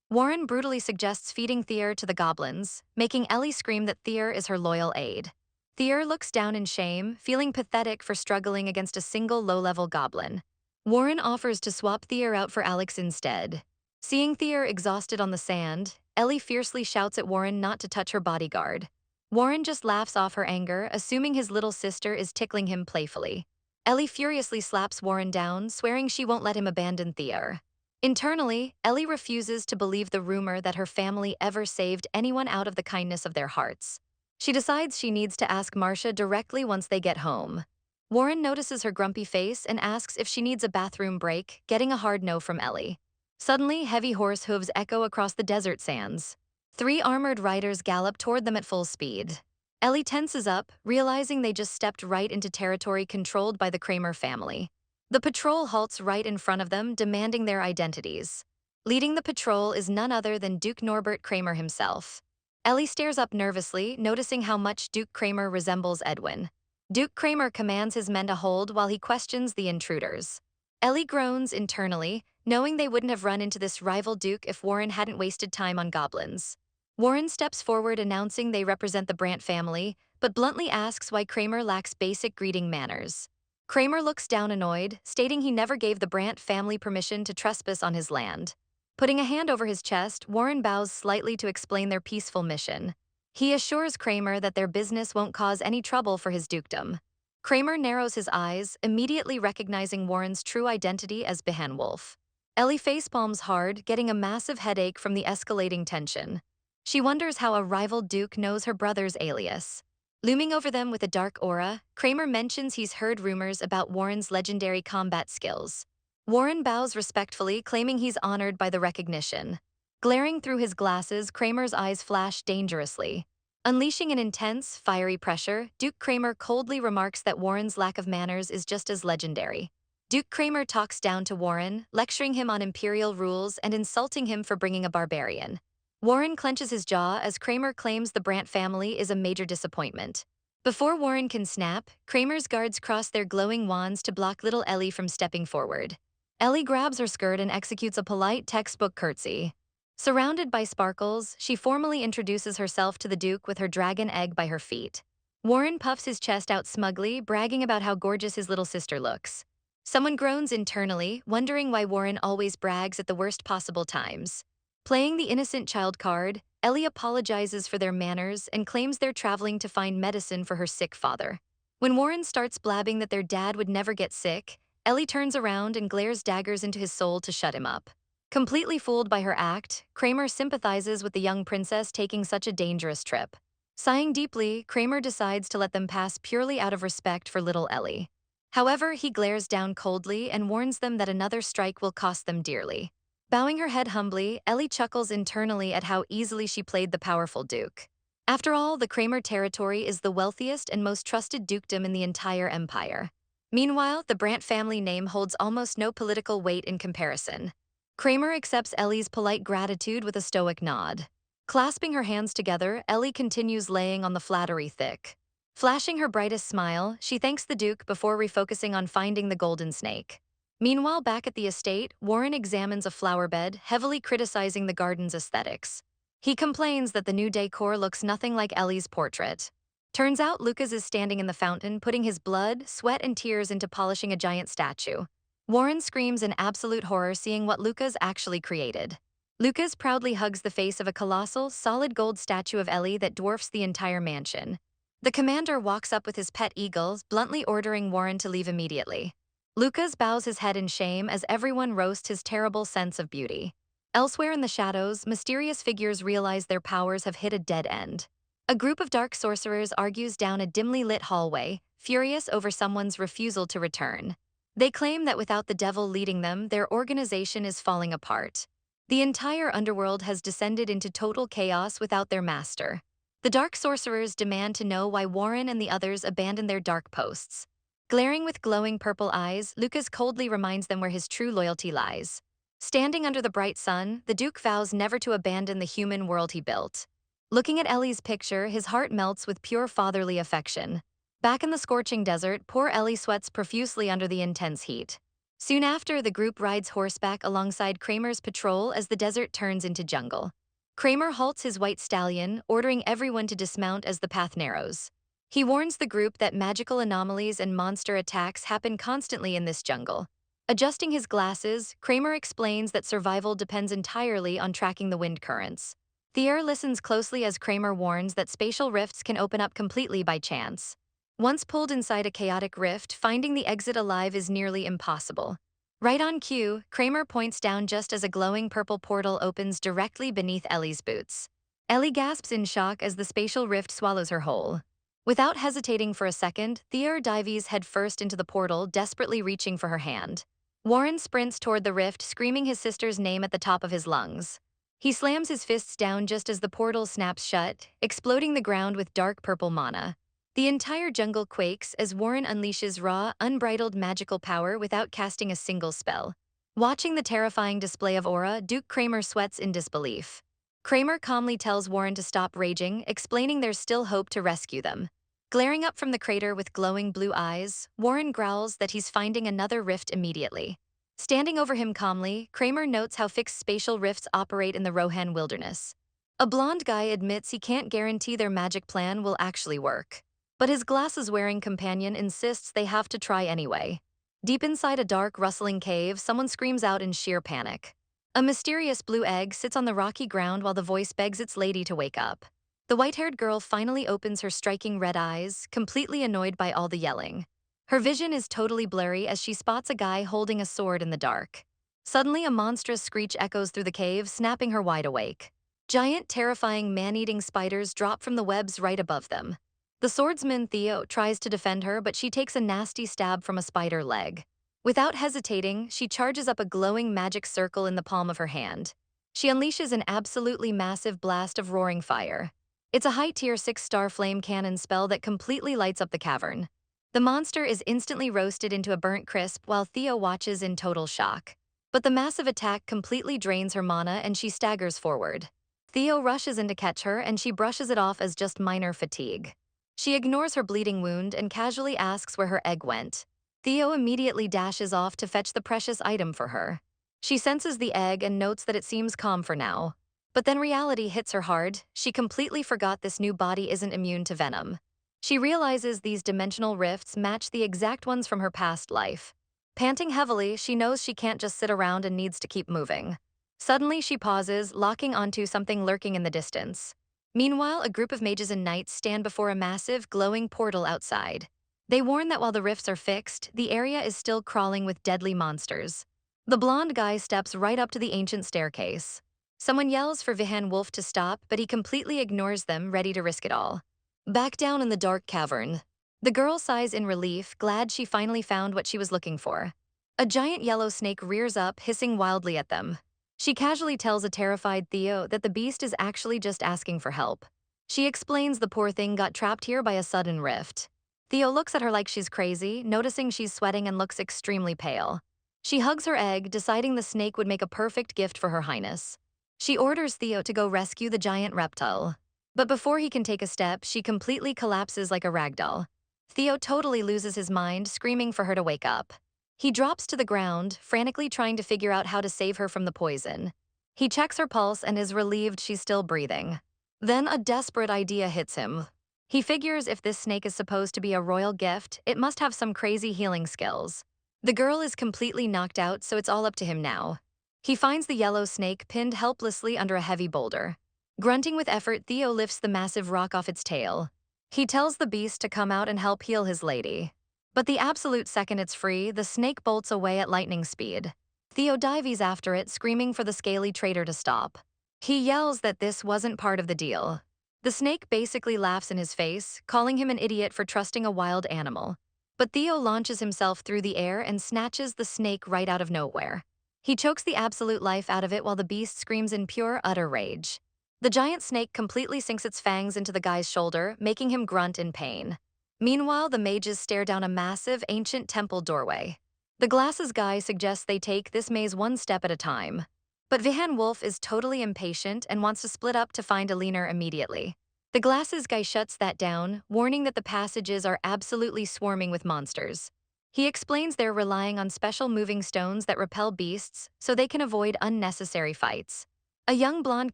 Warren brutally suggests feeding Thier to the goblins, making Ellie scream that Thier is her loyal aide. Thier looks down in shame, feeling pathetic for struggling against a single low-level goblin. Warren offers to swap Thier out for Alex instead. Seeing Thier exhausted on the sand, Ellie fiercely shouts at Warren not to touch her bodyguard. Warren just laughs off her anger, assuming his little sister is tickling him playfully. Ellie furiously slaps Warren down, swearing she won't let him abandon Thier. Internally, Ellie refuses to believe the rumor that her family ever saved anyone out of the kindness of their hearts. She decides she needs to ask Marcia directly once they get home. Warren notices her grumpy face and asks if she needs a bathroom break, getting a hard no from Ellie. Suddenly, heavy horse hooves echo across the desert sands. 3 armored riders gallop toward them at full speed. Ellie tenses up, realizing they just stepped right into territory controlled by the Kramer family. The patrol halts right in front of them, demanding their identities. Leading the patrol is none other than Duke Norbert Kramer himself. Ellie stares up nervously, noticing how much Duke Kramer resembles Edwin. Duke Kramer commands his men to hold while he questions the intruders. Ellie groans internally, knowing they wouldn't have run into this rival Duke if Warren hadn't wasted time on goblins. Warren steps forward announcing they represent the Brandt family, but bluntly asks why Kramer lacks basic greeting manners. Kramer looks down annoyed, stating he never gave the Brandt family permission to trespass on his land. Putting a hand over his chest, Warren bows slightly to explain their peaceful mission. He assures Kramer that their business won't cause any trouble for his dukedom. Kramer narrows his eyes, immediately recognizing Warren's true identity as Behanwolf. Ellie facepalms hard, getting a massive headache from the escalating tension. She wonders how a rival duke knows her brother's alias. Looming over them with a dark aura, Kramer mentions he's heard rumors about Warren's legendary combat skills. Warren bows respectfully, claiming he's honored by the recognition. Glaring through his glasses, Kramer's eyes flash dangerously. Unleashing an intense, fiery pressure, Duke Kramer coldly remarks that Warren's lack of manners is just as legendary. Duke Kramer talks down to Warren, lecturing him on imperial rules and insulting him for bringing a barbarian. Warren clenches his jaw as Kramer claims the Brandt family is a major disappointment. Before Warren can snap, Kramer's guards cross their glowing wands to block little Ellie from stepping forward. Ellie grabs her skirt and executes a polite textbook curtsy. Surrounded by sparkles, she formally introduces herself to the Duke with her dragon egg by her feet. Warren puffs his chest out smugly, bragging about how gorgeous his little sister looks. Someone groans internally, wondering why Warren always brags at the worst possible times. Playing the innocent child card, Ellie apologizes for their manners and claims they're traveling to find medicine for her sick father. When Warren starts blabbing that their dad would never get sick, Ellie turns around and glares daggers into his soul to shut him up. Completely fooled by her act, Kramer sympathizes with the young princess taking such a dangerous trip. Sighing deeply, Kramer decides to let them pass purely out of respect for little Ellie. However, he glares down coldly and warns them that another strike will cost them dearly. Bowing her head humbly, Ellie chuckles internally at how easily she played the powerful duke. After all, the Kramer territory is the wealthiest and most trusted dukedom in the entire empire. Meanwhile, the Brandt family name holds almost no political weight in comparison. Kramer accepts Ellie's polite gratitude with a stoic nod. Clasping her hands together, Ellie continues laying on the flattery thick. Flashing her brightest smile, she thanks the Duke before refocusing on finding the golden snake. Meanwhile, back at the estate, Warren examines a flower bed, heavily criticizing the garden's aesthetics. He complains that the new decor looks nothing like Ellie's portrait. Turns out Lucas is standing in the fountain, putting his blood, sweat, and tears into polishing a giant statue. Warren screams in absolute horror seeing what Lucas actually created. Lucas proudly hugs the face of a colossal, solid gold statue of Ellie that dwarfs the entire mansion. The commander walks up with his pet eagles, bluntly ordering Warren to leave immediately. Lucas bows his head in shame as everyone roasts his terrible sense of beauty. Elsewhere in the shadows, mysterious figures realize their powers have hit a dead end. A group of dark sorcerers argues down a dimly lit hallway, furious over someone's refusal to return. They claim that without the devil leading them, their organization is falling apart. The entire underworld has descended into total chaos without their master. The dark sorcerers demand to know why Warren and the others abandoned their dark posts. Glaring with glowing purple eyes, Lucas coldly reminds them where his true loyalty lies. Standing under the bright sun, the Duke vows never to abandon the human world he built. Looking at Ellie's picture, his heart melts with pure fatherly affection. Back in the scorching desert, poor Ellie sweats profusely under the intense heat. Soon after, the group rides horseback alongside Kramer's patrol as the desert turns into jungle. Kramer halts his white stallion, ordering everyone to dismount as the path narrows. He warns the group that magical anomalies and monster attacks happen constantly in this jungle. Adjusting his glasses, Kramer explains that survival depends entirely on tracking the wind currents. Thier listens closely as Kramer warns that spatial rifts can open up completely by chance. Once pulled inside a chaotic rift, finding the exit alive is nearly impossible. Right on cue, Kramer points down just as a glowing purple portal opens directly beneath Ellie's boots. Ellie gasps in shock as the spatial rift swallows her whole. Without hesitating for a second, Thier dives headfirst into the portal, desperately reaching for her hand. Warren sprints toward the rift, screaming his sister's name at the top of his lungs. He slams his fists down just as the portal snaps shut, exploding the ground with dark purple mana. The entire jungle quakes as Warren unleashes raw, unbridled magical power without casting a single spell. Watching the terrifying display of aura, Duke Kramer sweats in disbelief. Kramer calmly tells Warren to stop raging, explaining there's still hope to rescue them. Glaring up from the crater with glowing blue eyes, Warren growls that he's finding another rift immediately. Standing over him calmly, Kramer notes how fixed spatial rifts operate in the Rohan wilderness. A blonde guy admits he can't guarantee their magic plan will actually work. But his glasses-wearing companion insists they have to try anyway. Deep inside a dark, rustling cave, someone screams out in sheer panic. A mysterious blue egg sits on the rocky ground while the voice begs its lady to wake up. The white-haired girl finally opens her striking red eyes, completely annoyed by all the yelling. Her vision is totally blurry as she spots a guy holding a sword in the dark. Suddenly, a monstrous screech echoes through the cave, snapping her wide awake. Giant, terrifying man-eating spiders drop from the webs right above them. The swordsman Theo tries to defend her, but she takes a nasty stab from a spider leg. Without hesitating, she charges up a glowing magic circle in the palm of her hand. She unleashes an absolutely massive blast of roaring fire. It's a high-tier 6-star flame cannon spell that completely lights up the cavern. The monster is instantly roasted into a burnt crisp while Theo watches in total shock. But the massive attack completely drains her mana and she staggers forward. Theo rushes in to catch her and she brushes it off as just minor fatigue. She ignores her bleeding wound and casually asks where her egg went. Theo immediately dashes off to fetch the precious item for her. She senses the egg and notes that it seems calm for now. But then reality hits her hard. She completely forgot this new body isn't immune to venom. She realizes these dimensional rifts match the exact ones from her past life. Panting heavily, she knows she can't just sit around and needs to keep moving. Suddenly, she pauses, locking onto something lurking in the distance. Meanwhile, a group of mages and knights stand before a massive, glowing portal outside. They warn that while the rifts are fixed, the area is still crawling with deadly monsters. The blonde guy steps right up to the ancient staircase. Someone yells for Vihan Wolf to stop, but he completely ignores them, ready to risk it all. Back down in the dark cavern, the girl sighs in relief, glad she finally found what she was looking for. A giant yellow snake rears up, hissing wildly at them. She casually tells a terrified Theo that the beast is actually just asking for help. She explains the poor thing got trapped here by a sudden rift. Theo looks at her like she's crazy, noticing she's sweating and looks extremely pale. She hugs her egg, deciding the snake would make a perfect gift for her highness. She orders Theo to go rescue the giant reptile. But before he can take a step, she completely collapses like a ragdoll. Theo totally loses his mind, screaming for her to wake up. He drops to the ground, frantically trying to figure out how to save her from the poison. He checks her pulse and is relieved she's still breathing. Then a desperate idea hits him. He figures if this snake is supposed to be a royal gift, it must have some crazy healing skills. The girl is completely knocked out, so it's all up to him now. He finds the yellow snake pinned helplessly under a heavy boulder. Grunting with effort, Theo lifts the massive rock off its tail. He tells the beast to come out and help heal his lady. But the absolute second it's free, the snake bolts away at lightning speed. Theo dives after it, screaming for the scaly traitor to stop. He yells that this wasn't part of the deal. The snake basically laughs in his face, calling him an idiot for trusting a wild animal. But Theo launches himself through the air and snatches the snake right out of nowhere. He chokes the absolute life out of it while the beast screams in pure, utter rage. The giant snake completely sinks its fangs into the guy's shoulder, making him grunt in pain. Meanwhile, the mages stare down a massive, ancient temple doorway. The glasses guy suggests they take this maze one step at a time. But Vihan Wolf is totally impatient and wants to split up to find a leaner immediately. The glasses guy shuts that down, warning that the passages are absolutely swarming with monsters. He explains they're relying on special moving stones that repel beasts so they can avoid unnecessary fights. A young blonde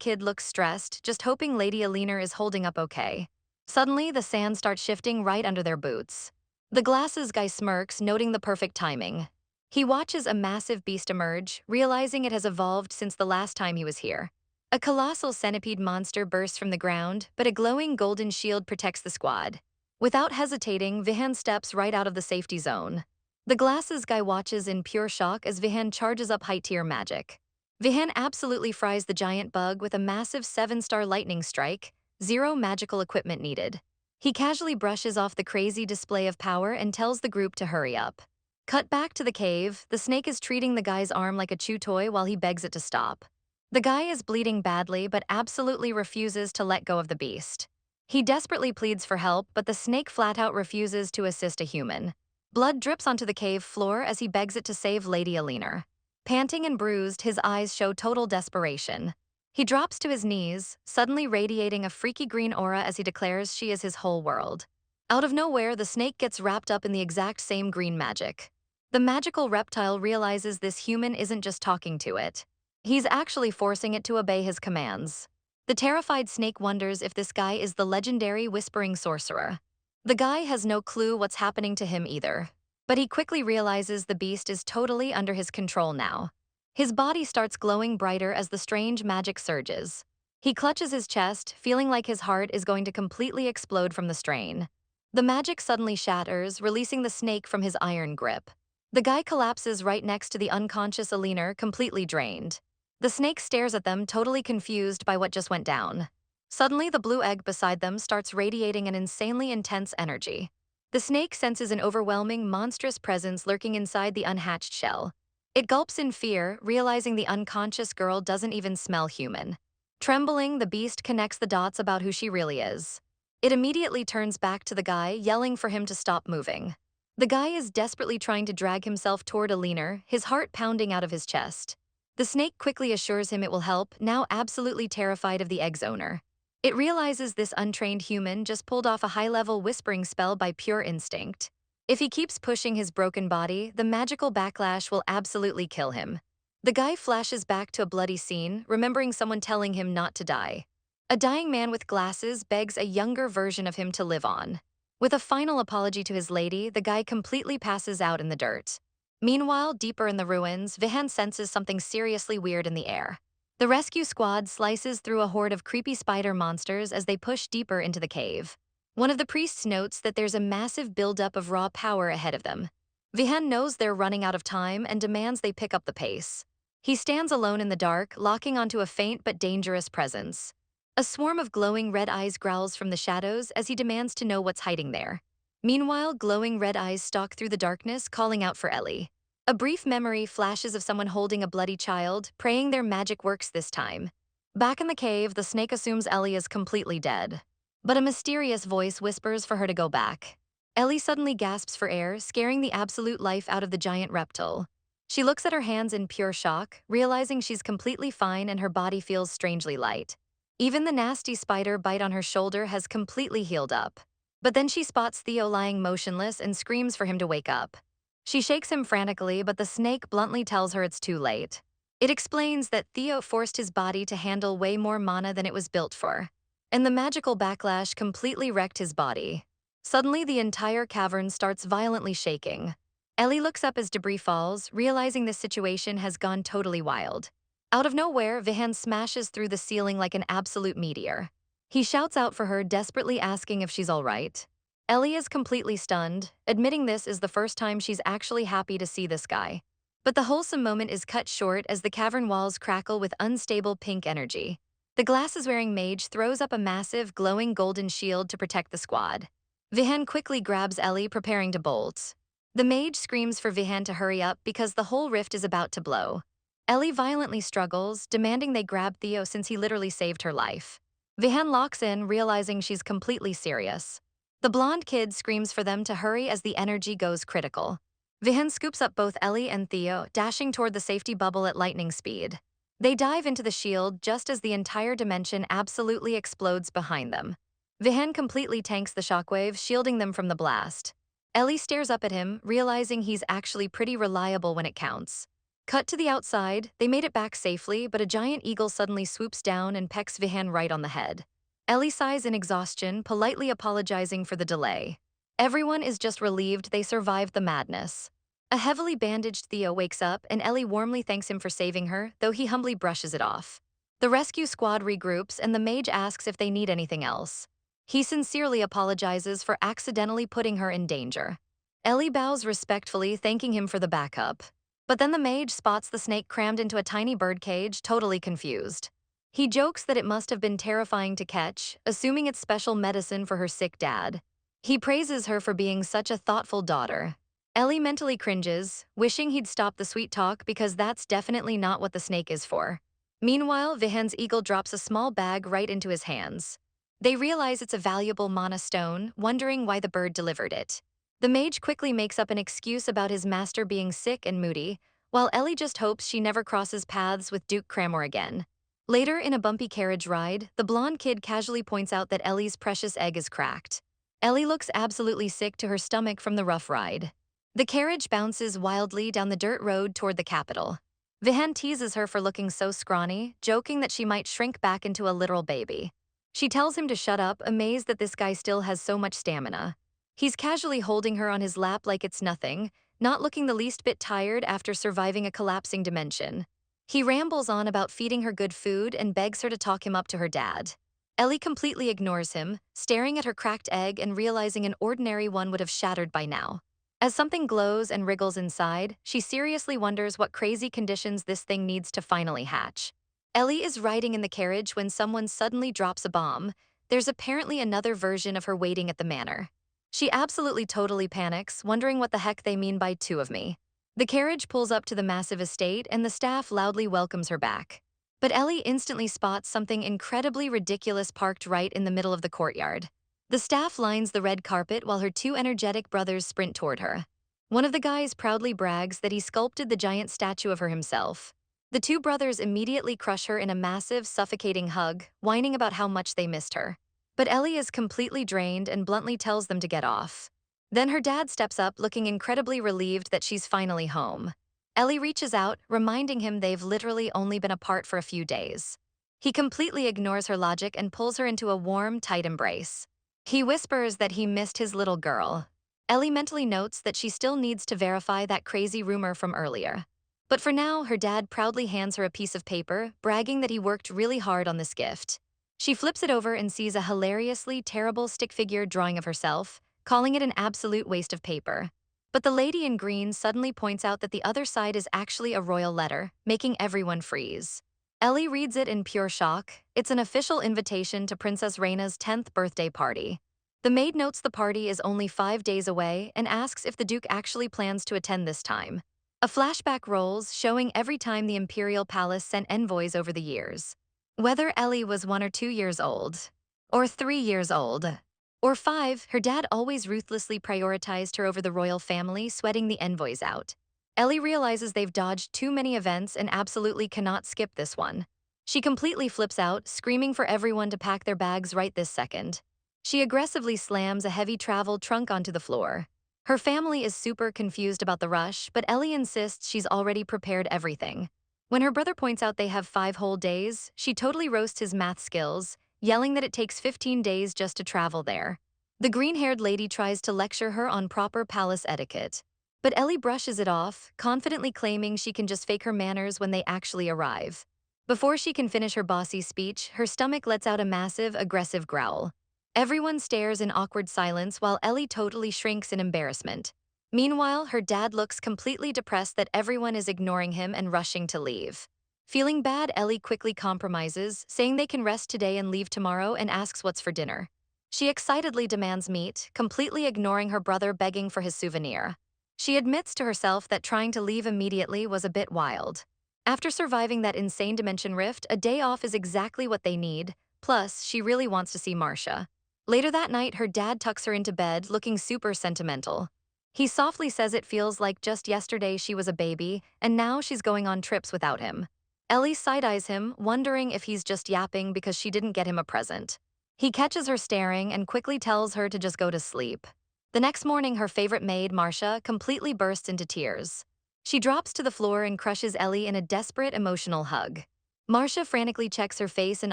kid looks stressed, just hoping Lady Alina is holding up okay. Suddenly, the sand starts shifting right under their boots. The glasses guy smirks, noting the perfect timing. He watches a massive beast emerge, realizing it has evolved since the last time he was here. A colossal centipede monster bursts from the ground, but a glowing golden shield protects the squad. Without hesitating, Vihan steps right out of the safety zone. The glasses guy watches in pure shock as Vihan charges up high-tier magic. Vihan absolutely fries the giant bug with a massive 7-star lightning strike, 0 magical equipment needed. He casually brushes off the crazy display of power and tells the group to hurry up. Cut back to the cave, the snake is treating the guy's arm like a chew toy while he begs it to stop. The guy is bleeding badly but absolutely refuses to let go of the beast. He desperately pleads for help, but the snake flat-out refuses to assist a human. Blood drips onto the cave floor as he begs it to save Lady Alina. Panting and bruised, his eyes show total desperation. He drops to his knees, suddenly radiating a freaky green aura as he declares she is his whole world. Out of nowhere, the snake gets wrapped up in the exact same green magic. The magical reptile realizes this human isn't just talking to it. He's actually forcing it to obey his commands. The terrified snake wonders if this guy is the legendary whispering sorcerer. The guy has no clue what's happening to him either. But he quickly realizes the beast is totally under his control now. His body starts glowing brighter as the strange magic surges. He clutches his chest, feeling like his heart is going to completely explode from the strain. The magic suddenly shatters, releasing the snake from his iron grip. The guy collapses right next to the unconscious Alina, completely drained. The snake stares at them, totally confused by what just went down. Suddenly, the blue egg beside them starts radiating an insanely intense energy. The snake senses an overwhelming, monstrous presence lurking inside the unhatched shell. It gulps in fear, realizing the unconscious girl doesn't even smell human. Trembling, the beast connects the dots about who she really is. It immediately turns back to the guy, yelling for him to stop moving. The guy is desperately trying to drag himself toward Alina, his heart pounding out of his chest. The snake quickly assures him it will help, now absolutely terrified of the egg's owner. It realizes this untrained human just pulled off a high-level whispering spell by pure instinct. If he keeps pushing his broken body, the magical backlash will absolutely kill him. The guy flashes back to a bloody scene, remembering someone telling him not to die. A dying man with glasses begs a younger version of him to live on. With a final apology to his lady, the guy completely passes out in the dirt. Meanwhile, deeper in the ruins, Vihan senses something seriously weird in the air. The rescue squad slices through a horde of creepy spider monsters as they push deeper into the cave. One of the priests notes that there's a massive buildup of raw power ahead of them. Vihan knows they're running out of time and demands they pick up the pace. He stands alone in the dark, locking onto a faint but dangerous presence. A swarm of glowing red eyes growls from the shadows as he demands to know what's hiding there. Meanwhile, glowing red eyes stalk through the darkness, calling out for Ellie. A brief memory flashes of someone holding a bloody child, praying their magic works this time. Back in the cave, the snake assumes Ellie is completely dead. But a mysterious voice whispers for her to go back. Ellie suddenly gasps for air, scaring the absolute life out of the giant reptile. She looks at her hands in pure shock, realizing she's completely fine and her body feels strangely light. Even the nasty spider bite on her shoulder has completely healed up. But then she spots Theo lying motionless and screams for him to wake up. She shakes him frantically, but the snake bluntly tells her it's too late. It explains that Theo forced his body to handle way more mana than it was built for, and the magical backlash completely wrecked his body. Suddenly, the entire cavern starts violently shaking. Ellie looks up as debris falls, realizing the situation has gone totally wild. Out of nowhere, Vihan smashes through the ceiling like an absolute meteor. He shouts out for her, desperately asking if she's all right. Ellie is completely stunned, admitting this is the first time she's actually happy to see this guy. But the wholesome moment is cut short as the cavern walls crackle with unstable pink energy. The glasses-wearing mage throws up a massive, glowing golden shield to protect the squad. Vihan quickly grabs Ellie, preparing to bolt. The mage screams for Vihan to hurry up because the whole rift is about to blow. Ellie violently struggles, demanding they grab Theo since he literally saved her life. Vihan locks in, realizing she's completely serious. The blonde kid screams for them to hurry as the energy goes critical. Vihan scoops up both Ellie and Theo, dashing toward the safety bubble at lightning speed. They dive into the shield just as the entire dimension absolutely explodes behind them. Vihan completely tanks the shockwave, shielding them from the blast. Ellie stares up at him, realizing he's actually pretty reliable when it counts. Cut to the outside, they made it back safely, but a giant eagle suddenly swoops down and pecks Vihan right on the head. Ellie sighs in exhaustion, politely apologizing for the delay. Everyone is just relieved they survived the madness. A heavily bandaged Theo wakes up, and Ellie warmly thanks him for saving her, though he humbly brushes it off. The rescue squad regroups, and the mage asks if they need anything else. He sincerely apologizes for accidentally putting her in danger. Ellie bows respectfully, thanking him for the backup. But then the mage spots the snake crammed into a tiny birdcage, totally confused. He jokes that it must have been terrifying to catch, assuming it's special medicine for her sick dad. He praises her for being such a thoughtful daughter. Ellie mentally cringes, wishing he'd stop the sweet talk because that's definitely not what the snake is for. Meanwhile, Vihan's eagle drops a small bag right into his hands. They realize it's a valuable mana stone, wondering why the bird delivered it. The mage quickly makes up an excuse about his master being sick and moody, while Ellie just hopes she never crosses paths with Duke Cramor again. Later, in a bumpy carriage ride, the blonde kid casually points out that Ellie's precious egg is cracked. Ellie looks absolutely sick to her stomach from the rough ride. The carriage bounces wildly down the dirt road toward the capital. Vihan teases her for looking so scrawny, joking that she might shrink back into a literal baby. She tells him to shut up, amazed that this guy still has so much stamina. He's casually holding her on his lap like it's nothing, not looking the least bit tired after surviving a collapsing dimension. He rambles on about feeding her good food and begs her to talk him up to her dad. Ellie completely ignores him, staring at her cracked egg and realizing an ordinary one would have shattered by now. As something glows and wriggles inside, she seriously wonders what crazy conditions this thing needs to finally hatch. Ellie is riding in the carriage when someone suddenly drops a bomb. There's apparently another version of her waiting at the manor. She absolutely totally panics, wondering what the heck they mean by two of me. The carriage pulls up to the massive estate and the staff loudly welcomes her back. But Ellie instantly spots something incredibly ridiculous parked right in the middle of the courtyard. The staff lines the red carpet while her two energetic brothers sprint toward her. One of the guys proudly brags that he sculpted the giant statue of her himself. The two brothers immediately crush her in a massive, suffocating hug, whining about how much they missed her. But Ellie is completely drained and bluntly tells them to get off. Then her dad steps up, looking incredibly relieved that she's finally home. Ellie reaches out, reminding him they've literally only been apart for a few days. He completely ignores her logic and pulls her into a warm, tight embrace. He whispers that he missed his little girl. Ellie mentally notes that she still needs to verify that crazy rumor from earlier. But for now, her dad proudly hands her a piece of paper, bragging that he worked really hard on this gift. She flips it over and sees a hilariously terrible stick figure drawing of herself, calling it an absolute waste of paper. But the lady in green suddenly points out that the other side is actually a royal letter, making everyone freeze. Ellie reads it in pure shock. It's an official invitation to Princess Reina's 10th birthday party. The maid notes the party is only 5 days away and asks if the Duke actually plans to attend this time. A flashback rolls, showing every time the Imperial Palace sent envoys over the years. Whether Ellie was 1 or 2 years old, or 3 years old, or 5, her dad always ruthlessly prioritized her over the royal family, sweating the envoys out. Ellie realizes they've dodged too many events and absolutely cannot skip this one. She completely flips out, screaming for everyone to pack their bags right this second. She aggressively slams a heavy travel trunk onto the floor. Her family is super confused about the rush, but Ellie insists she's already prepared everything. When her brother points out they have 5 whole days, she totally roasts his math skills, yelling that it takes 15 days just to travel there. The green-haired lady tries to lecture her on proper palace etiquette. But Ellie brushes it off, confidently claiming she can just fake her manners when they actually arrive. Before she can finish her bossy speech, her stomach lets out a massive, aggressive growl. Everyone stares in awkward silence while Ellie totally shrinks in embarrassment. Meanwhile, her dad looks completely depressed that everyone is ignoring him and rushing to leave. Feeling bad, Ellie quickly compromises, saying they can rest today and leave tomorrow, and asks what's for dinner. She excitedly demands meat, completely ignoring her brother begging for his souvenir. She admits to herself that trying to leave immediately was a bit wild. After surviving that insane dimension rift, a day off is exactly what they need, plus she really wants to see Marcia. Later that night, her dad tucks her into bed, looking super sentimental. He softly says it feels like just yesterday she was a baby, and now she's going on trips without him. Ellie side-eyes him, wondering if he's just yapping because she didn't get him a present. He catches her staring and quickly tells her to just go to sleep. The next morning, her favorite maid, Marcia, completely bursts into tears. She drops to the floor and crushes Ellie in a desperate, emotional hug. Marcia frantically checks her face and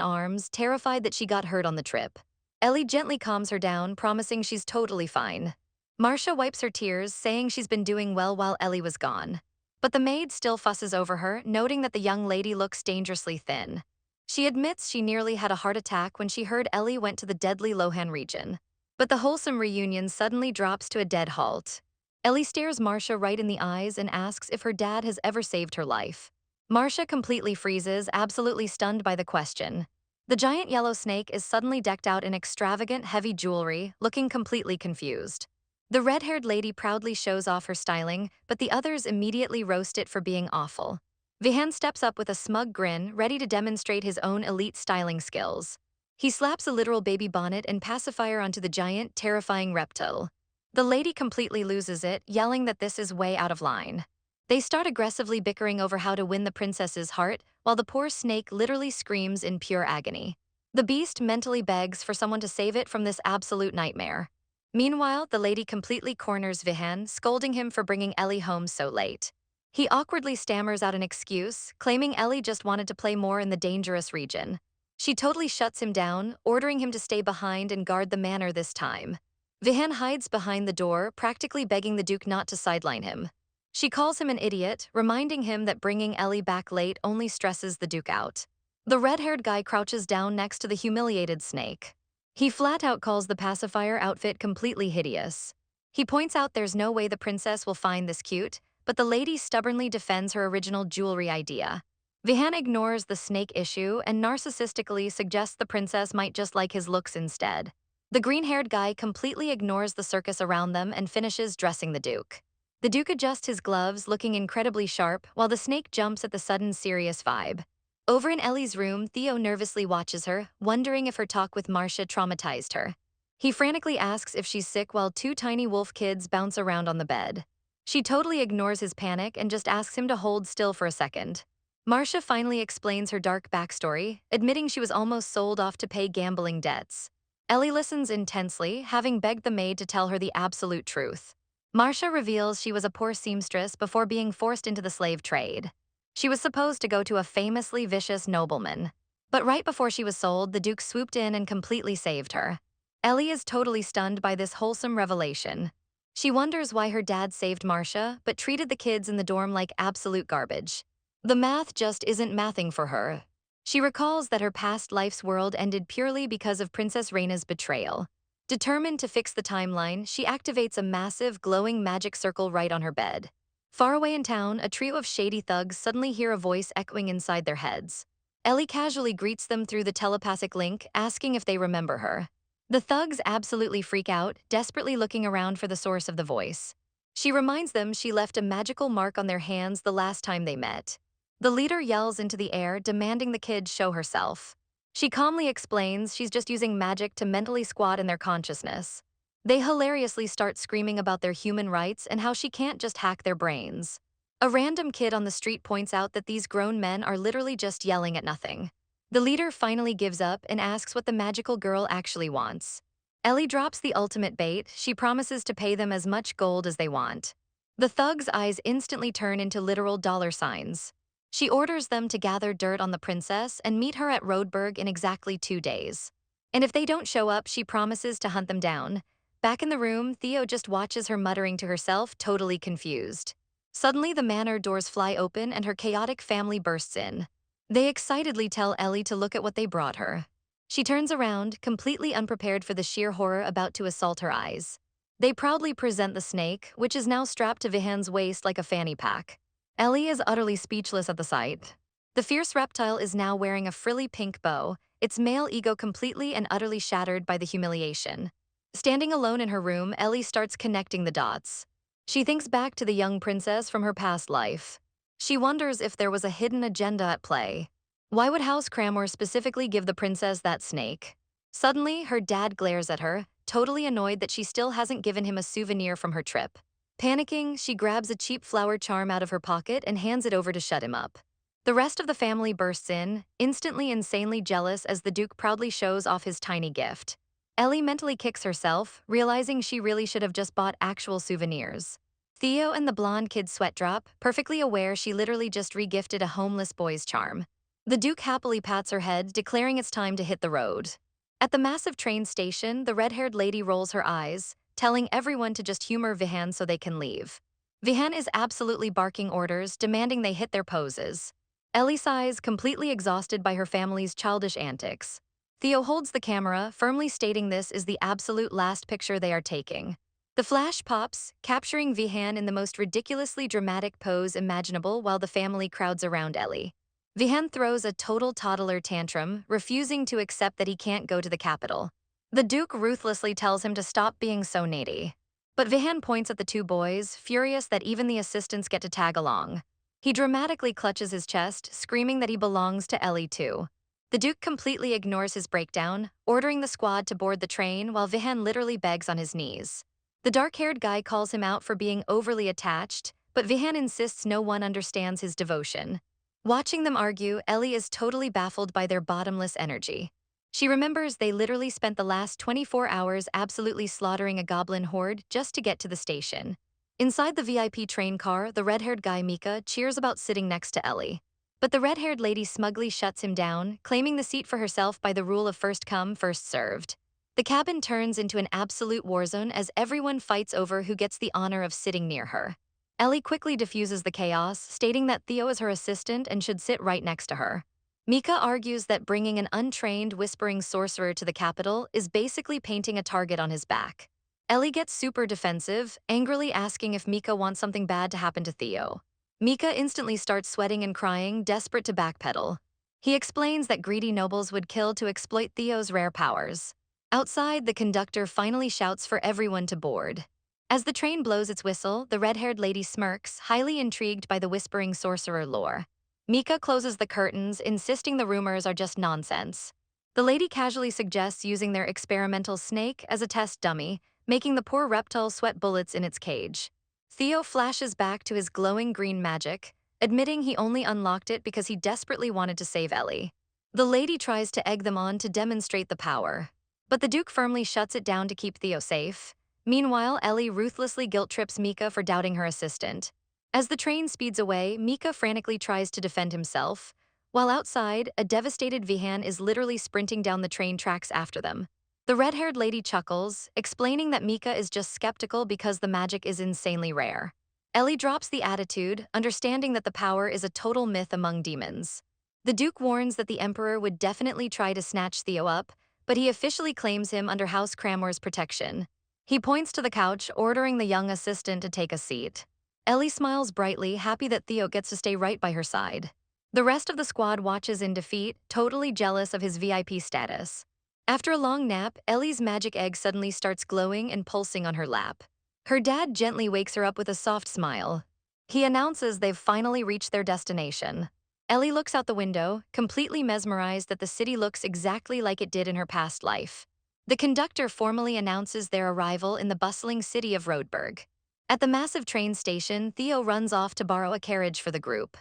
arms, terrified that she got hurt on the trip. Ellie gently calms her down, promising she's totally fine. Marcia wipes her tears, saying she's been doing well while Ellie was gone. But the maid still fusses over her, noting that the young lady looks dangerously thin. She admits she nearly had a heart attack when she heard Ellie went to the deadly Lohan region. But the wholesome reunion suddenly drops to a dead halt. Ellie stares Marcia right in the eyes and asks if her dad has ever saved her life. Marcia completely freezes, absolutely stunned by the question. The giant yellow snake is suddenly decked out in extravagant, heavy jewelry, looking completely confused. The red-haired lady proudly shows off her styling, but the others immediately roast it for being awful. Vihan steps up with a smug grin, ready to demonstrate his own elite styling skills. He slaps a literal baby bonnet and pacifier onto the giant, terrifying reptile. The lady completely loses it, yelling that this is way out of line. They start aggressively bickering over how to win the princess's heart, while the poor snake literally screams in pure agony. The beast mentally begs for someone to save it from this absolute nightmare. Meanwhile, the lady completely corners Vihan, scolding him for bringing Ellie home so late. He awkwardly stammers out an excuse, claiming Ellie just wanted to play more in the dangerous region. She totally shuts him down, ordering him to stay behind and guard the manor this time. Vihan hides behind the door, practically begging the Duke not to sideline him. She calls him an idiot, reminding him that bringing Ellie back late only stresses the Duke out. The red-haired guy crouches down next to the humiliated snake. He flat out calls the pacifier outfit completely hideous. He points out there's no way the princess will find this cute, but the lady stubbornly defends her original jewelry idea. Vihan ignores the snake issue and narcissistically suggests the princess might just like his looks instead. The green-haired guy completely ignores the circus around them and finishes dressing the Duke. The Duke adjusts his gloves, looking incredibly sharp, while the snake jumps at the sudden serious vibe. Over in Ellie's room, Theo nervously watches her, wondering if her talk with Marcia traumatized her. He frantically asks if she's sick while two tiny wolf kids bounce around on the bed. She totally ignores his panic and just asks him to hold still for a second. Marcia finally explains her dark backstory, admitting she was almost sold off to pay gambling debts. Ellie listens intensely, having begged the maid to tell her the absolute truth. Marcia reveals she was a poor seamstress before being forced into the slave trade. She was supposed to go to a famously vicious nobleman. But right before she was sold, the Duke swooped in and completely saved her. Ellie is totally stunned by this wholesome revelation. She wonders why her dad saved Marcia, but treated the kids in the dorm like absolute garbage. The math just isn't mathing for her. She recalls that her past life's world ended purely because of Princess Reina's betrayal. Determined to fix the timeline, she activates a massive, glowing magic circle right on her bed. Far away in town, a trio of shady thugs suddenly hear a voice echoing inside their heads. Ellie casually greets them through the telepathic link, asking if they remember her. The thugs absolutely freak out, desperately looking around for the source of the voice. She reminds them she left a magical mark on their hands the last time they met. The leader yells into the air, demanding the kids show herself. She calmly explains she's just using magic to mentally squat in their consciousness. They hilariously start screaming about their human rights and how she can't just hack their brains. A random kid on the street points out that these grown men are literally just yelling at nothing. The leader finally gives up and asks what the magical girl actually wants. Ellie drops the ultimate bait. She promises to pay them as much gold as they want. The thugs' eyes instantly turn into literal dollar signs. She orders them to gather dirt on the princess and meet her at Rodeburg in exactly 2 days. And if they don't show up, she promises to hunt them down. Back in the room, Theo just watches her muttering to herself, totally confused. Suddenly, the manor doors fly open and her chaotic family bursts in. They excitedly tell Ellie to look at what they brought her. She turns around, completely unprepared for the sheer horror about to assault her eyes. They proudly present the snake, which is now strapped to Vihan's waist like a fanny pack. Ellie is utterly speechless at the sight. The fierce reptile is now wearing a frilly pink bow, its male ego completely and utterly shattered by the humiliation. Standing alone in her room, Ellie starts connecting the dots. She thinks back to the young princess from her past life. She wonders if there was a hidden agenda at play. Why would House Cranmore specifically give the princess that snake? Suddenly, her dad glares at her, totally annoyed that she still hasn't given him a souvenir from her trip. Panicking, she grabs a cheap flower charm out of her pocket and hands it over to shut him up. The rest of the family bursts in, instantly insanely jealous as the Duke proudly shows off his tiny gift. Ellie mentally kicks herself, realizing she really should have just bought actual souvenirs. Theo and the blonde kid sweat drop, perfectly aware she literally just regifted a homeless boy's charm. The Duke happily pats her head, declaring it's time to hit the road. At the massive train station, the red-haired lady rolls her eyes, telling everyone to just humor Vihan so they can leave. Vihan is absolutely barking orders, demanding they hit their poses. Ellie sighs, completely exhausted by her family's childish antics. Theo holds the camera, firmly stating this is the absolute last picture they are taking. The flash pops, capturing Vihan in the most ridiculously dramatic pose imaginable while the family crowds around Ellie. Vihan throws a total toddler tantrum, refusing to accept that he can't go to the capital. The Duke ruthlessly tells him to stop being so needy. But Vihan points at the two boys, furious that even the assistants get to tag along. He dramatically clutches his chest, screaming that he belongs to Ellie too. The Duke completely ignores his breakdown, ordering the squad to board the train while Vihan literally begs on his knees. The dark-haired guy calls him out for being overly attached, but Vihan insists no one understands his devotion. Watching them argue, Ellie is totally baffled by their bottomless energy. She remembers they literally spent the last 24 hours absolutely slaughtering a goblin horde just to get to the station. Inside the VIP train car, the red-haired guy Mika cheers about sitting next to Ellie. But the red-haired lady smugly shuts him down, claiming the seat for herself by the rule of first come, first served. The cabin turns into an absolute war zone as everyone fights over who gets the honor of sitting near her. Ellie quickly diffuses the chaos, stating that Theo is her assistant and should sit right next to her. Mika argues that bringing an untrained whispering sorcerer to the capital is basically painting a target on his back. Ellie gets super defensive, angrily asking if Mika wants something bad to happen to Theo. Mika instantly starts sweating and crying, desperate to backpedal. He explains that greedy nobles would kill to exploit Theo's rare powers. Outside, the conductor finally shouts for everyone to board. As the train blows its whistle, the red-haired lady smirks, highly intrigued by the whispering sorcerer lore. Mika closes the curtains, insisting the rumors are just nonsense. The lady casually suggests using their experimental snake as a test dummy, making the poor reptile sweat bullets in its cage. Theo flashes back to his glowing green magic, admitting he only unlocked it because he desperately wanted to save Ellie. The lady tries to egg them on to demonstrate the power, but the Duke firmly shuts it down to keep Theo safe. Meanwhile, Ellie ruthlessly guilt-trips Mika for doubting her assistant. As the train speeds away, Mika frantically tries to defend himself, while outside, a devastated Vihan is literally sprinting down the train tracks after them. The red-haired lady chuckles, explaining that Mika is just skeptical because the magic is insanely rare. Ellie drops the attitude, understanding that the power is a total myth among demons. The Duke warns that the Emperor would definitely try to snatch Theo up, but he officially claims him under House Cranmore's protection. He points to the couch, ordering the young assistant to take a seat. Ellie smiles brightly, happy that Theo gets to stay right by her side. The rest of the squad watches in defeat, totally jealous of his VIP status. After a long nap, Ellie's magic egg suddenly starts glowing and pulsing on her lap. Her dad gently wakes her up with a soft smile. He announces they've finally reached their destination. Ellie looks out the window, completely mesmerized that the city looks exactly like it did in her past life. The conductor formally announces their arrival in the bustling city of Roadburg. At the massive train station, Theo runs off to borrow a carriage for the group.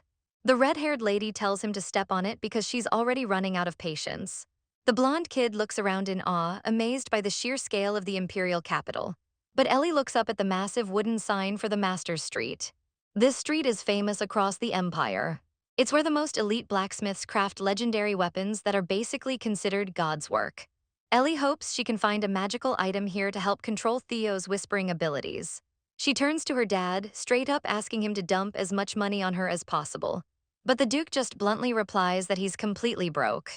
The red-haired lady tells him to step on it because she's already running out of patience. The blonde kid looks around in awe, amazed by the sheer scale of the imperial capital. But Ellie looks up at the massive wooden sign for the Master's Street. This street is famous across the empire. It's where the most elite blacksmiths craft legendary weapons that are basically considered God's work. Ellie hopes she can find a magical item here to help control Theo's whispering abilities. She turns to her dad, straight up asking him to dump as much money on her as possible. But the Duke just bluntly replies that he's completely broke.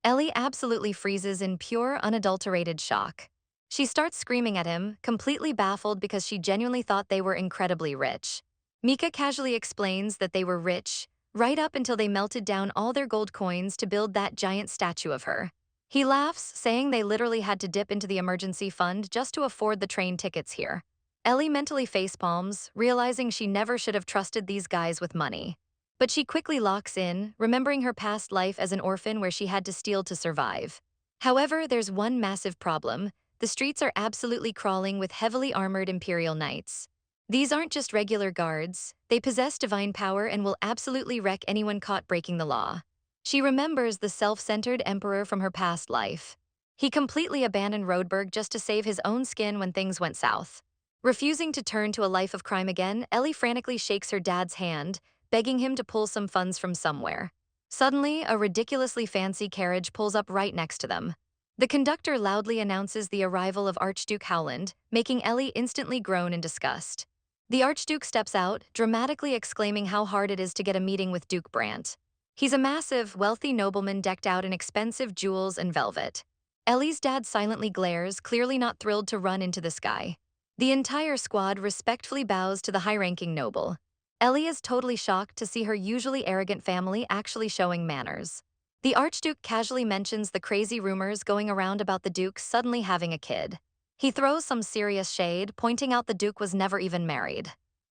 Ellie absolutely freezes in pure, unadulterated shock. She starts screaming at him, completely baffled because she genuinely thought they were incredibly rich. Mika casually explains that they were rich, right up until they melted down all their gold coins to build that giant statue of her. He laughs, saying they literally had to dip into the emergency fund just to afford the train tickets here. Ellie mentally facepalms, realizing she never should have trusted these guys with money. But she quickly locks in, remembering her past life as an orphan where she had to steal to survive. However, there's one massive problem. The streets are absolutely crawling with heavily armored Imperial Knights. These aren't just regular guards, they possess divine power and will absolutely wreck anyone caught breaking the law. She remembers the self-centered Emperor from her past life. He completely abandoned Roadburg just to save his own skin when things went south. Refusing to turn to a life of crime again, Ellie frantically shakes her dad's hand, begging him to pull some funds from somewhere. Suddenly, a ridiculously fancy carriage pulls up right next to them. The conductor loudly announces the arrival of Archduke Howland, making Ellie instantly groan in disgust. The Archduke steps out, dramatically exclaiming how hard it is to get a meeting with Duke Brandt. He's a massive, wealthy nobleman decked out in expensive jewels and velvet. Ellie's dad silently glares, clearly not thrilled to run into this guy. The entire squad respectfully bows to the high-ranking noble. Ellie is totally shocked to see her usually arrogant family actually showing manners. The Archduke casually mentions the crazy rumors going around about the Duke suddenly having a kid. He throws some serious shade, pointing out the Duke was never even married.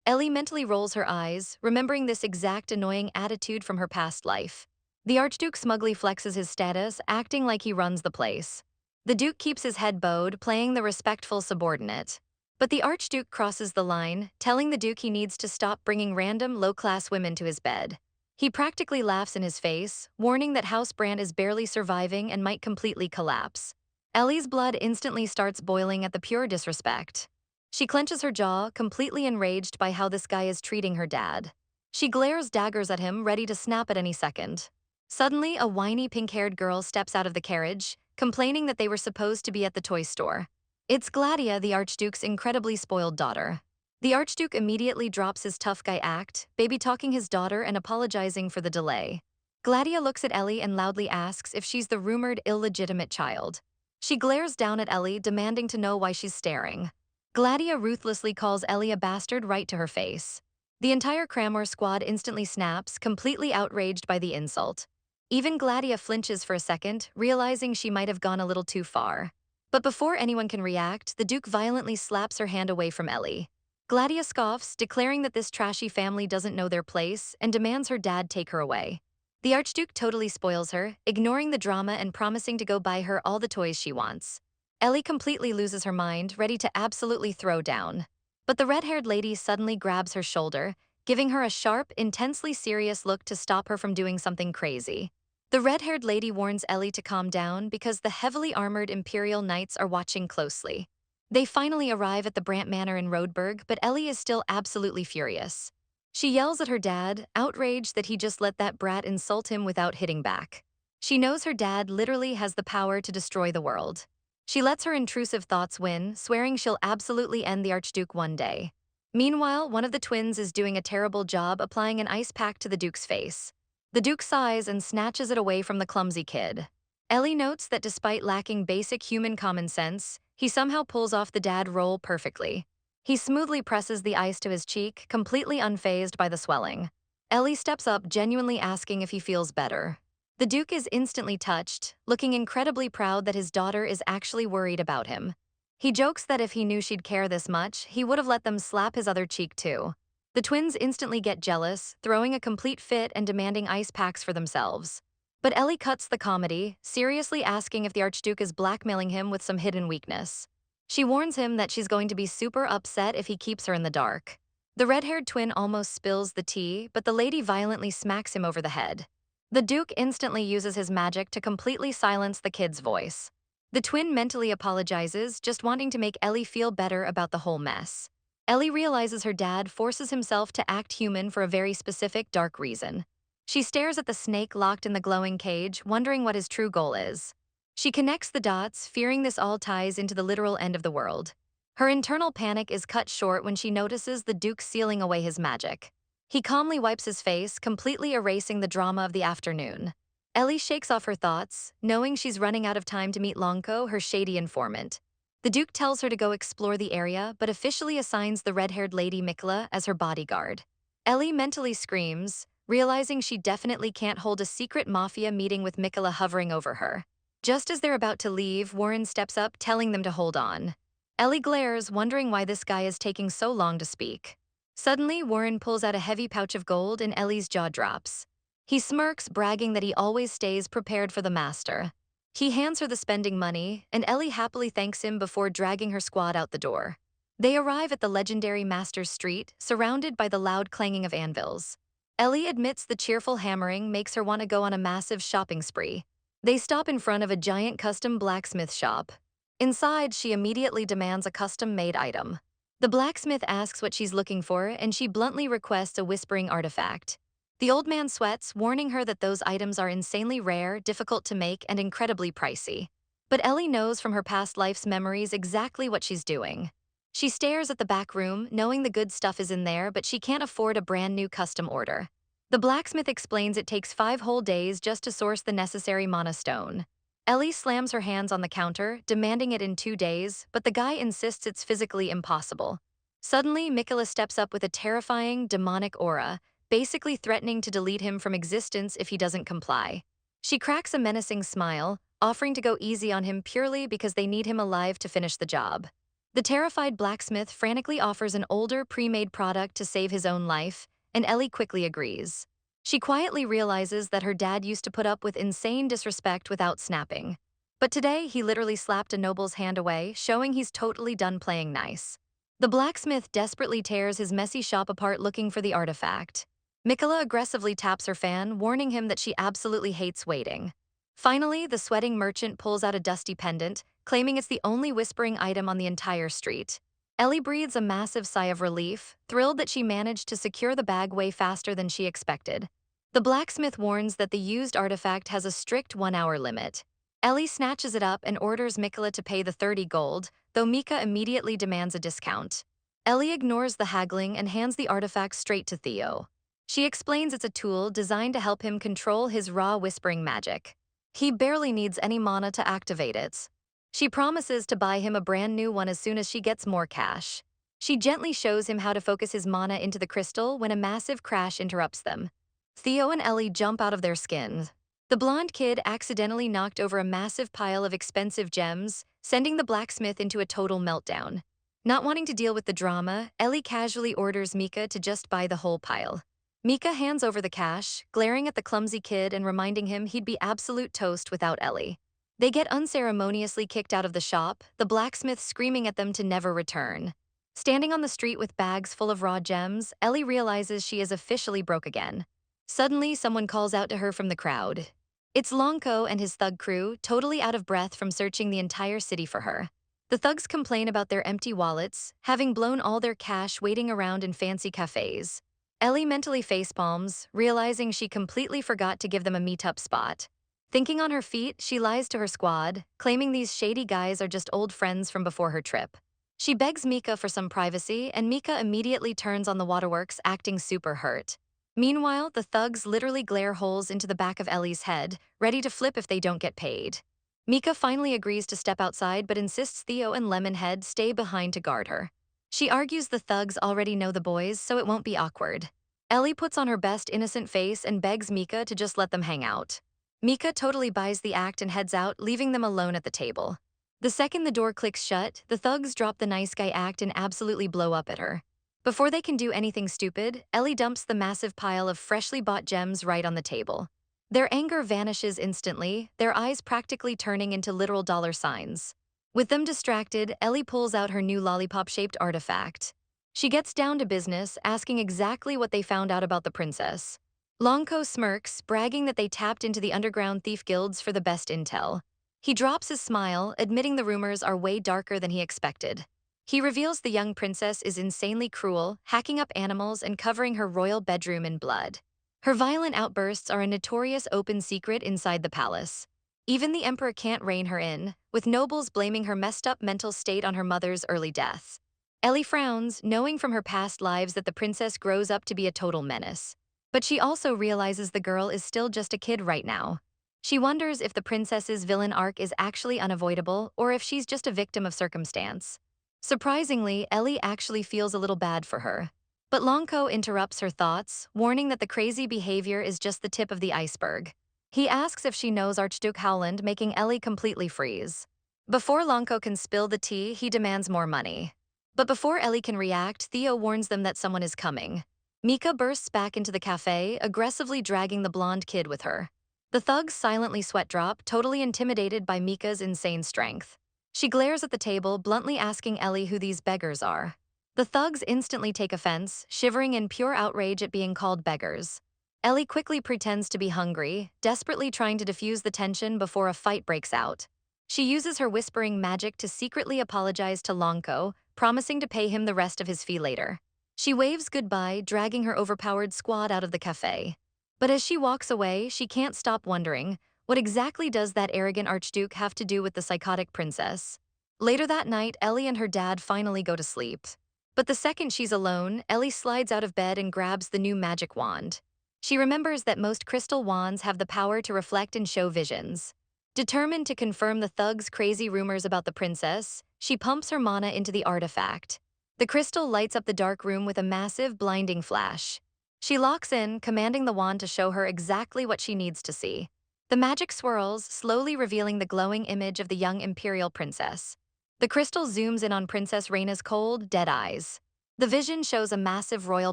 Ellie mentally rolls her eyes, remembering this exact annoying attitude from her past life. The Archduke smugly flexes his status, acting like he runs the place. The Duke keeps his head bowed, playing the respectful subordinate. But the Archduke crosses the line, telling the Duke he needs to stop bringing random, low-class women to his bed. He practically laughs in his face, warning that House Brandt is barely surviving and might completely collapse. Ellie's blood instantly starts boiling at the pure disrespect. She clenches her jaw, completely enraged by how this guy is treating her dad. She glares daggers at him, ready to snap at any second. Suddenly, a whiny pink-haired girl steps out of the carriage, complaining that they were supposed to be at the toy store. It's Gladia, the Archduke's incredibly spoiled daughter. The Archduke immediately drops his tough guy act, baby-talking his daughter and apologizing for the delay. Gladia looks at Ellie and loudly asks if she's the rumored illegitimate child. She glares down at Ellie, demanding to know why she's staring. Gladia ruthlessly calls Ellie a bastard right to her face. The entire Cramor squad instantly snaps, completely outraged by the insult. Even Gladia flinches for a second, realizing she might have gone a little too far. But before anyone can react, the Duke violently slaps her hand away from Ellie. Gladia scoffs, declaring that this trashy family doesn't know their place, and demands her dad take her away. The Archduke totally spoils her, ignoring the drama and promising to go buy her all the toys she wants. Ellie completely loses her mind, ready to absolutely throw down. But the red-haired lady suddenly grabs her shoulder, giving her a sharp, intensely serious look to stop her from doing something crazy. The red-haired lady warns Ellie to calm down because the heavily armored Imperial Knights are watching closely. They finally arrive at the Brandt Manor in Rodeburg, but Ellie is still absolutely furious. She yells at her dad, outraged that he just let that brat insult him without hitting back. She knows her dad literally has the power to destroy the world. She lets her intrusive thoughts win, swearing she'll absolutely end the Archduke one day. Meanwhile, one of the twins is doing a terrible job applying an ice pack to the Duke's face. The Duke sighs and snatches it away from the clumsy kid. Ellie notes that despite lacking basic human common sense, he somehow pulls off the dad role perfectly. He smoothly presses the ice to his cheek, completely unfazed by the swelling. Ellie steps up, genuinely asking if he feels better. The Duke is instantly touched, looking incredibly proud that his daughter is actually worried about him. He jokes that if he knew she'd care this much, he would have let them slap his other cheek too. The twins instantly get jealous, throwing a complete fit and demanding ice packs for themselves. But Ellie cuts the comedy, seriously asking if the Archduke is blackmailing him with some hidden weakness. She warns him that she's going to be super upset if he keeps her in the dark. The red-haired twin almost spills the tea, but the lady violently smacks him over the head. The Duke instantly uses his magic to completely silence the kid's voice. The twin mentally apologizes, just wanting to make Ellie feel better about the whole mess. Ellie realizes her dad forces himself to act human for a very specific, dark reason. She stares at the snake locked in the glowing cage, wondering what his true goal is. She connects the dots, fearing this all ties into the literal end of the world. Her internal panic is cut short when she notices the Duke sealing away his magic. He calmly wipes his face, completely erasing the drama of the afternoon. Ellie shakes off her thoughts, knowing she's running out of time to meet Lonko, her shady informant. The Duke tells her to go explore the area, but officially assigns the red-haired lady Mikola as her bodyguard. Ellie mentally screams, realizing she definitely can't hold a secret mafia meeting with Mikola hovering over her. Just as they're about to leave, Warren steps up, telling them to hold on. Ellie glares, wondering why this guy is taking so long to speak. Suddenly, Warren pulls out a heavy pouch of gold and Ellie's jaw drops. He smirks, bragging that he always stays prepared for the master. He hands her the spending money, and Ellie happily thanks him before dragging her squad out the door. They arrive at the legendary Master's Street, surrounded by the loud clanging of anvils. Ellie admits the cheerful hammering makes her want to go on a massive shopping spree. They stop in front of a giant custom blacksmith shop. Inside, she immediately demands a custom-made item. The blacksmith asks what she's looking for, and she bluntly requests a whispering artifact. The old man sweats, warning her that those items are insanely rare, difficult to make, and incredibly pricey. But Ellie knows from her past life's memories exactly what she's doing. She stares at the back room, knowing the good stuff is in there, but she can't afford a brand new custom order. The blacksmith explains it takes 5 whole days just to source the necessary mana stone. Ellie slams her hands on the counter, demanding it in 2 days, but the guy insists it's physically impossible. Suddenly, Mikola steps up with a terrifying, demonic aura, basically threatening to delete him from existence if he doesn't comply. She cracks a menacing smile, offering to go easy on him purely because they need him alive to finish the job. The terrified blacksmith frantically offers an older, pre-made product to save his own life, and Ellie quickly agrees. She quietly realizes that her dad used to put up with insane disrespect without snapping. But today, he literally slapped a noble's hand away, showing he's totally done playing nice. The blacksmith desperately tears his messy shop apart looking for the artifact. Mikola aggressively taps her fan, warning him that she absolutely hates waiting. Finally, the sweating merchant pulls out a dusty pendant, claiming it's the only whispering item on the entire street. Ellie breathes a massive sigh of relief, thrilled that she managed to secure the bag way faster than she expected. The blacksmith warns that the used artifact has a strict 1-hour limit. Ellie snatches it up and orders Mikola to pay the 30 gold, though Mika immediately demands a discount. Ellie ignores the haggling and hands the artifact straight to Theo. She explains it's a tool designed to help him control his raw whispering magic. He barely needs any mana to activate it. She promises to buy him a brand new one as soon as she gets more cash. She gently shows him how to focus his mana into the crystal when a massive crash interrupts them. Theo and Ellie jump out of their skins. The blonde kid accidentally knocked over a massive pile of expensive gems, sending the blacksmith into a total meltdown. Not wanting to deal with the drama, Ellie casually orders Mika to just buy the whole pile. Mika hands over the cash, glaring at the clumsy kid and reminding him he'd be absolute toast without Ellie. They get unceremoniously kicked out of the shop, the blacksmith screaming at them to never return. Standing on the street with bags full of raw gems, Ellie realizes she is officially broke again. Suddenly, someone calls out to her from the crowd. It's Longko and his thug crew, totally out of breath from searching the entire city for her. The thugs complain about their empty wallets, having blown all their cash waiting around in fancy cafes. Ellie mentally facepalms, realizing she completely forgot to give them a meetup spot. Thinking on her feet, she lies to her squad, claiming these shady guys are just old friends from before her trip. She begs Mika for some privacy, and Mika immediately turns on the waterworks, acting super hurt. Meanwhile, the thugs literally glare holes into the back of Ellie's head, ready to flip if they don't get paid. Mika finally agrees to step outside but insists Theo and Lemonhead stay behind to guard her. She argues the thugs already know the boys, so it won't be awkward. Ellie puts on her best innocent face and begs Mika to just let them hang out. Mika totally buys the act and heads out, leaving them alone at the table. The second the door clicks shut, the thugs drop the nice guy act and absolutely blow up at her. Before they can do anything stupid, Ellie dumps the massive pile of freshly bought gems right on the table. Their anger vanishes instantly, their eyes practically turning into literal dollar signs. With them distracted, Ellie pulls out her new lollipop-shaped artifact. She gets down to business, asking exactly what they found out about the princess. Longko smirks, bragging that they tapped into the underground thief guilds for the best intel. He drops his smile, admitting the rumors are way darker than he expected. He reveals the young princess is insanely cruel, hacking up animals and covering her royal bedroom in blood. Her violent outbursts are a notorious open secret inside the palace. Even the emperor can't rein her in, with nobles blaming her messed up mental state on her mother's early death. Ellie frowns, knowing from her past lives that the princess grows up to be a total menace. But she also realizes the girl is still just a kid right now. She wonders if the princess's villain arc is actually unavoidable or if she's just a victim of circumstance. Surprisingly, Ellie actually feels a little bad for her. But Longko interrupts her thoughts, warning that the crazy behavior is just the tip of the iceberg. He asks if she knows Archduke Howland, making Ellie completely freeze. Before Longko can spill the tea, he demands more money. But before Ellie can react, Theo warns them that someone is coming. Mika bursts back into the cafe, aggressively dragging the blonde kid with her. The thugs silently sweat drop, totally intimidated by Mika's insane strength. She glares at the table, bluntly asking Ellie who these beggars are. The thugs instantly take offense, shivering in pure outrage at being called beggars. Ellie quickly pretends to be hungry, desperately trying to diffuse the tension before a fight breaks out. She uses her whispering magic to secretly apologize to Longko, promising to pay him the rest of his fee later. She waves goodbye, dragging her overpowered squad out of the cafe. But as she walks away, she can't stop wondering, what exactly does that arrogant archduke have to do with the psychotic princess? Later that night, Ellie and her dad finally go to sleep. But the second she's alone, Ellie slides out of bed and grabs the new magic wand. She remembers that most crystal wands have the power to reflect and show visions. Determined to confirm the thugs' crazy rumors about the princess, she pumps her mana into the artifact. The crystal lights up the dark room with a massive, blinding flash. She locks in, commanding the wand to show her exactly what she needs to see. The magic swirls, slowly revealing the glowing image of the young imperial princess. The crystal zooms in on Princess Raina's cold, dead eyes. The vision shows a massive royal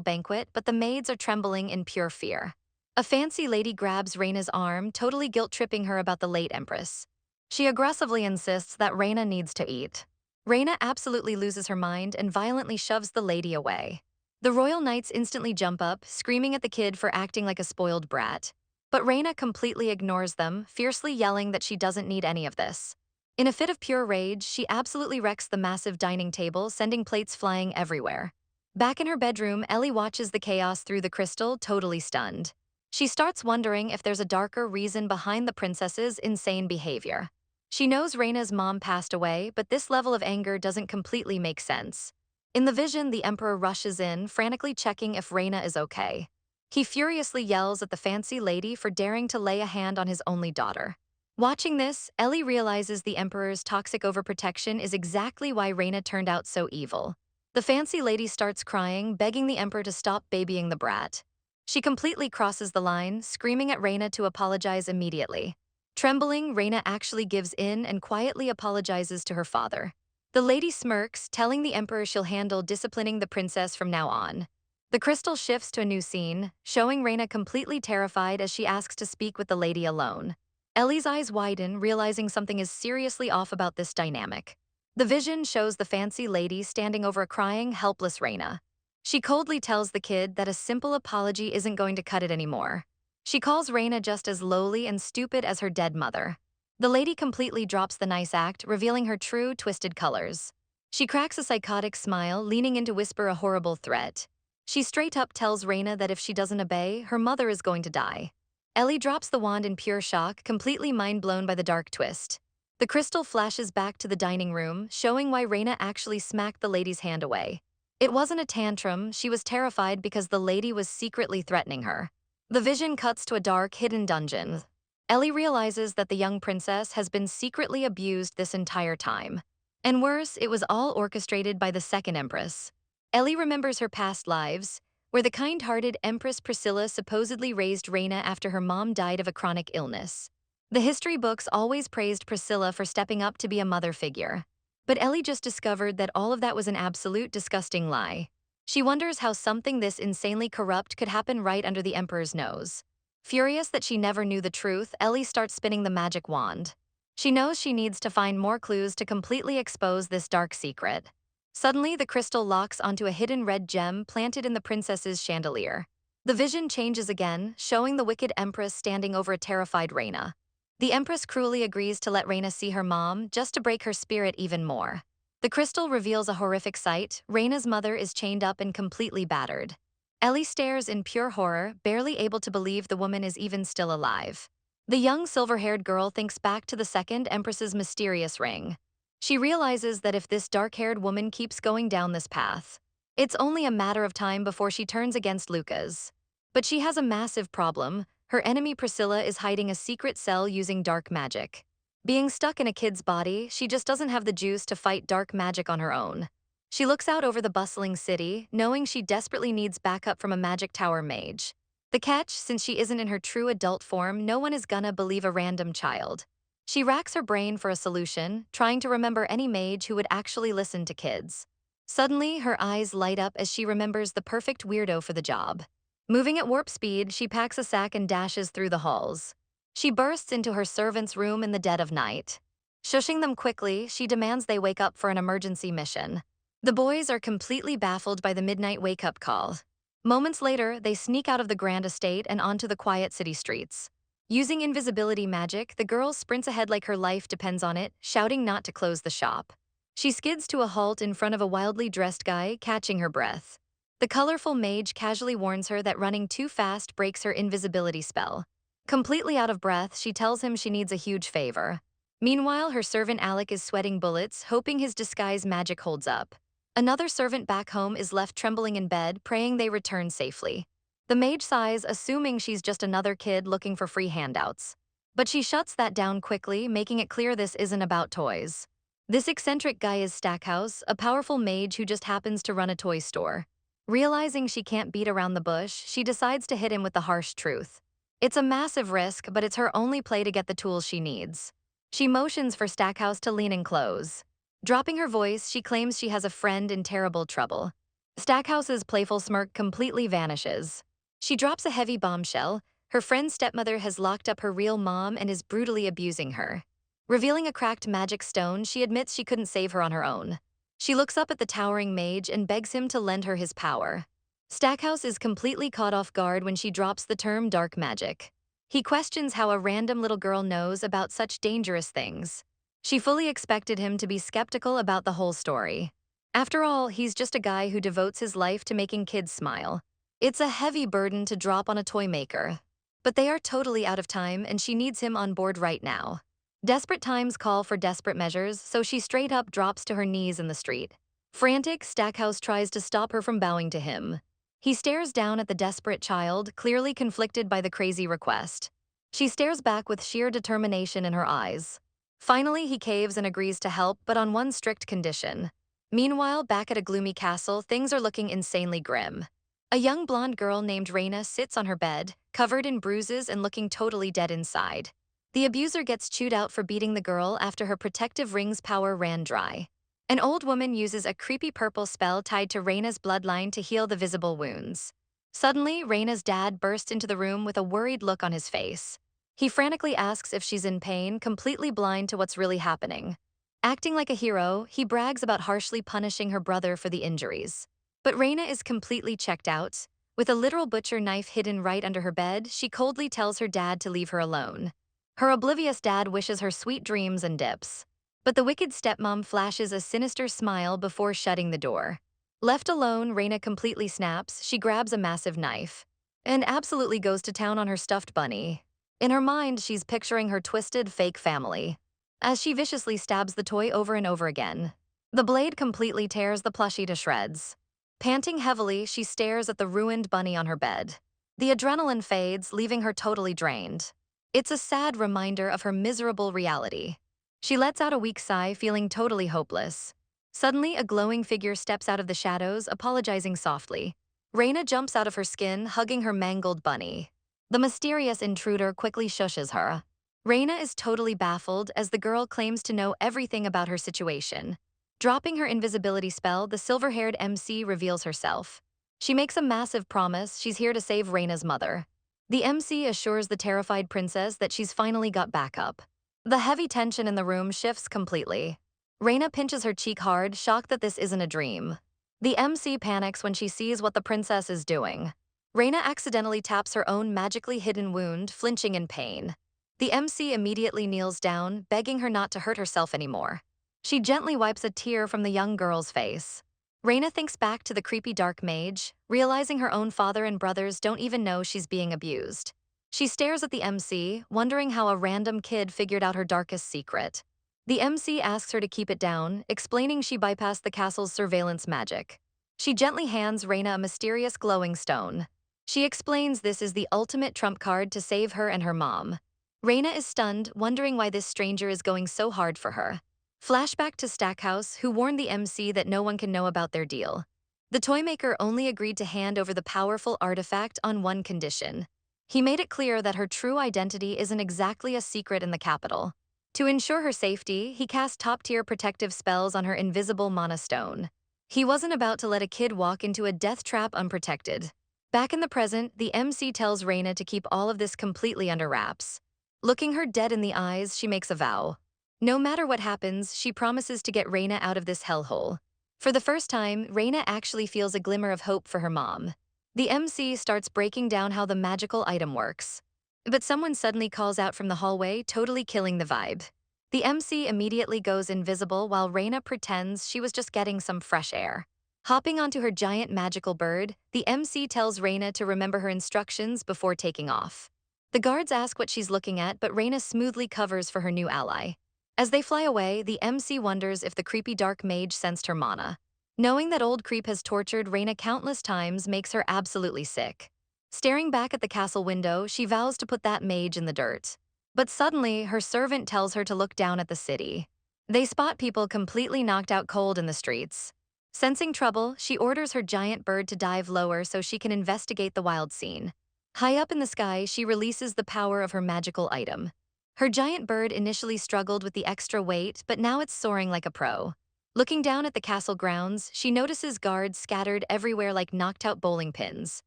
banquet, but the maids are trembling in pure fear. A fancy lady grabs Raina's arm, totally guilt-tripping her about the late empress. She aggressively insists that Raina needs to eat. Raina absolutely loses her mind and violently shoves the lady away. The royal knights instantly jump up, screaming at the kid for acting like a spoiled brat. But Raina completely ignores them, fiercely yelling that she doesn't need any of this. In a fit of pure rage, she absolutely wrecks the massive dining table, sending plates flying everywhere. Back in her bedroom, Ellie watches the chaos through the crystal, totally stunned. She starts wondering if there's a darker reason behind the princess's insane behavior. She knows Raina's mom passed away, but this level of anger doesn't completely make sense. In the vision, the emperor rushes in, frantically checking if Reina is okay. He furiously yells at the fancy lady for daring to lay a hand on his only daughter. Watching this, Ellie realizes the emperor's toxic overprotection is exactly why Reina turned out so evil. The fancy lady starts crying, begging the emperor to stop babying the brat. She completely crosses the line, screaming at Reina to apologize immediately. Trembling, Reina actually gives in and quietly apologizes to her father. The lady smirks, telling the emperor she'll handle disciplining the princess from now on. The crystal shifts to a new scene, showing Reina completely terrified as she asks to speak with the lady alone. Ellie's eyes widen, realizing something is seriously off about this dynamic. The vision shows the fancy lady standing over a crying, helpless Reina. She coldly tells the kid that a simple apology isn't going to cut it anymore. She calls Reina just as lowly and stupid as her dead mother. The lady completely drops the nice act, revealing her true, twisted colors. She cracks a psychotic smile, leaning in to whisper a horrible threat. She straight up tells Reina that if she doesn't obey, her mother is going to die. Ellie drops the wand in pure shock, completely mind-blown by the dark twist. The crystal flashes back to the dining room, showing why Reina actually smacked the lady's hand away. It wasn't a tantrum, she was terrified because the lady was secretly threatening her. The vision cuts to a dark, hidden dungeon. Ellie realizes that the young princess has been secretly abused this entire time. And worse, it was all orchestrated by the second empress. Ellie remembers her past lives, where the kind-hearted Empress Priscilla supposedly raised Reina after her mom died of a chronic illness. The history books always praised Priscilla for stepping up to be a mother figure. But Ellie just discovered that all of that was an absolute disgusting lie. She wonders how something this insanely corrupt could happen right under the Emperor's nose. Furious that she never knew the truth, Ellie starts spinning the magic wand. She knows she needs to find more clues to completely expose this dark secret. Suddenly, the crystal locks onto a hidden red gem planted in the princess's chandelier. The vision changes again, showing the wicked empress standing over a terrified Reina. The empress cruelly agrees to let Reina see her mom, just to break her spirit even more. The crystal reveals a horrific sight. Reina's mother is chained up and completely battered. Ellie stares in pure horror, barely able to believe the woman is even still alive. The young silver-haired girl thinks back to the second empress's mysterious ring. She realizes that if this dark-haired woman keeps going down this path, it's only a matter of time before she turns against Lucas. But she has a massive problem. Her enemy Priscilla is hiding a secret cell using dark magic. Being stuck in a kid's body, she just doesn't have the juice to fight dark magic on her own. She looks out over the bustling city, knowing she desperately needs backup from a magic tower mage. The catch, since she isn't in her true adult form, no one is gonna believe a random child. She racks her brain for a solution, trying to remember any mage who would actually listen to kids. Suddenly, her eyes light up as she remembers the perfect weirdo for the job. Moving at warp speed, she packs a sack and dashes through the halls. She bursts into her servant's room in the dead of night. Shushing them quickly, she demands they wake up for an emergency mission. The boys are completely baffled by the midnight wake-up call. Moments later, they sneak out of the grand estate and onto the quiet city streets. Using invisibility magic, the girl sprints ahead like her life depends on it, shouting not to close the shop. She skids to a halt in front of a wildly dressed guy, catching her breath. The colorful mage casually warns her that running too fast breaks her invisibility spell. Completely out of breath, she tells him she needs a huge favor. Meanwhile, her servant Alec is sweating bullets, hoping his disguise magic holds up. Another servant back home is left trembling in bed, praying they return safely. The mage sighs, assuming she's just another kid looking for free handouts. But she shuts that down quickly, making it clear this isn't about toys. This eccentric guy is Stackhouse, a powerful mage who just happens to run a toy store. Realizing she can't beat around the bush, she decides to hit him with the harsh truth. It's a massive risk, but it's her only play to get the tools she needs. She motions for Stackhouse to lean in close. Dropping her voice, she claims she has a friend in terrible trouble. Stackhouse's playful smirk completely vanishes. She drops a heavy bombshell. Her friend's stepmother has locked up her real mom and is brutally abusing her. Revealing a cracked magic stone, she admits she couldn't save her on her own. She looks up at the towering mage and begs him to lend her his power. Stackhouse is completely caught off guard when she drops the term dark magic. He questions how a random little girl knows about such dangerous things. She fully expected him to be skeptical about the whole story. After all, he's just a guy who devotes his life to making kids smile. It's a heavy burden to drop on a toy maker. But they are totally out of time and she needs him on board right now. Desperate times call for desperate measures, so she straight up drops to her knees in the street. Frantic, Stackhouse tries to stop her from bowing to him. He stares down at the desperate child, clearly conflicted by the crazy request. She stares back with sheer determination in her eyes. Finally, he caves and agrees to help, but on one strict condition. Meanwhile, back at a gloomy castle, things are looking insanely grim. A young blonde girl named Raina sits on her bed, covered in bruises and looking totally dead inside. The abuser gets chewed out for beating the girl after her protective ring's power ran dry. An old woman uses a creepy purple spell tied to Raina's bloodline to heal the visible wounds. Suddenly, Raina's dad bursts into the room with a worried look on his face. He frantically asks if she's in pain, completely blind to what's really happening. Acting like a hero, he brags about harshly punishing her brother for the injuries. But Raina is completely checked out. With a literal butcher knife hidden right under her bed, she coldly tells her dad to leave her alone. Her oblivious dad wishes her sweet dreams and dips. But the wicked stepmom flashes a sinister smile before shutting the door. Left alone, Raina completely snaps. She grabs a massive knife and absolutely goes to town on her stuffed bunny. In her mind, she's picturing her twisted, fake family as she viciously stabs the toy over and over again. The blade completely tears the plushie to shreds. Panting heavily, she stares at the ruined bunny on her bed. The adrenaline fades, leaving her totally drained. It's a sad reminder of her miserable reality. She lets out a weak sigh, feeling totally hopeless. Suddenly, a glowing figure steps out of the shadows, apologizing softly. Raina jumps out of her skin, hugging her mangled bunny. The mysterious intruder quickly shushes her. Raina is totally baffled as the girl claims to know everything about her situation. Dropping her invisibility spell, the silver-haired MC reveals herself. She makes a massive promise she's here to save Raina's mother. The MC assures the terrified princess that she's finally got backup. The heavy tension in the room shifts completely. Raina pinches her cheek hard, shocked that this isn't a dream. The MC panics when she sees what the princess is doing. Raina accidentally taps her own magically hidden wound, flinching in pain. The MC immediately kneels down, begging her not to hurt herself anymore. She gently wipes a tear from the young girl's face. Raina thinks back to the creepy dark mage, realizing her own father and brothers don't even know she's being abused. She stares at the MC, wondering how a random kid figured out her darkest secret. The MC asks her to keep it down, explaining she bypassed the castle's surveillance magic. She gently hands Raina a mysterious glowing stone. She explains this is the ultimate trump card to save her and her mom. Raina is stunned, wondering why this stranger is going so hard for her. Flashback to Stackhouse, who warned the MC that no one can know about their deal. The toymaker only agreed to hand over the powerful artifact on one condition. He made it clear that her true identity isn't exactly a secret in the capital. To ensure her safety, he cast top-tier protective spells on her invisible mana stone. He wasn't about to let a kid walk into a death trap unprotected. Back in the present, the MC tells Raina to keep all of this completely under wraps. Looking her dead in the eyes, she makes a vow. No matter what happens, she promises to get Raina out of this hellhole. For the first time, Raina actually feels a glimmer of hope for her mom. The MC starts breaking down how the magical item works. But someone suddenly calls out from the hallway, totally killing the vibe. The MC immediately goes invisible while Raina pretends she was just getting some fresh air. Hopping onto her giant magical bird, the MC tells Raina to remember her instructions before taking off. The guards ask what she's looking at, but Raina smoothly covers for her new ally. As they fly away, the MC wonders if the creepy dark mage sensed her mana. Knowing that old creep has tortured Raina countless times makes her absolutely sick. Staring back at the castle window, she vows to put that mage in the dirt. But suddenly, her servant tells her to look down at the city. They spot people completely knocked out cold in the streets. Sensing trouble, she orders her giant bird to dive lower so she can investigate the wild scene. High up in the sky, she releases the power of her magical item. Her giant bird initially struggled with the extra weight, but now it's soaring like a pro. Looking down at the castle grounds, she notices guards scattered everywhere like knocked-out bowling pins.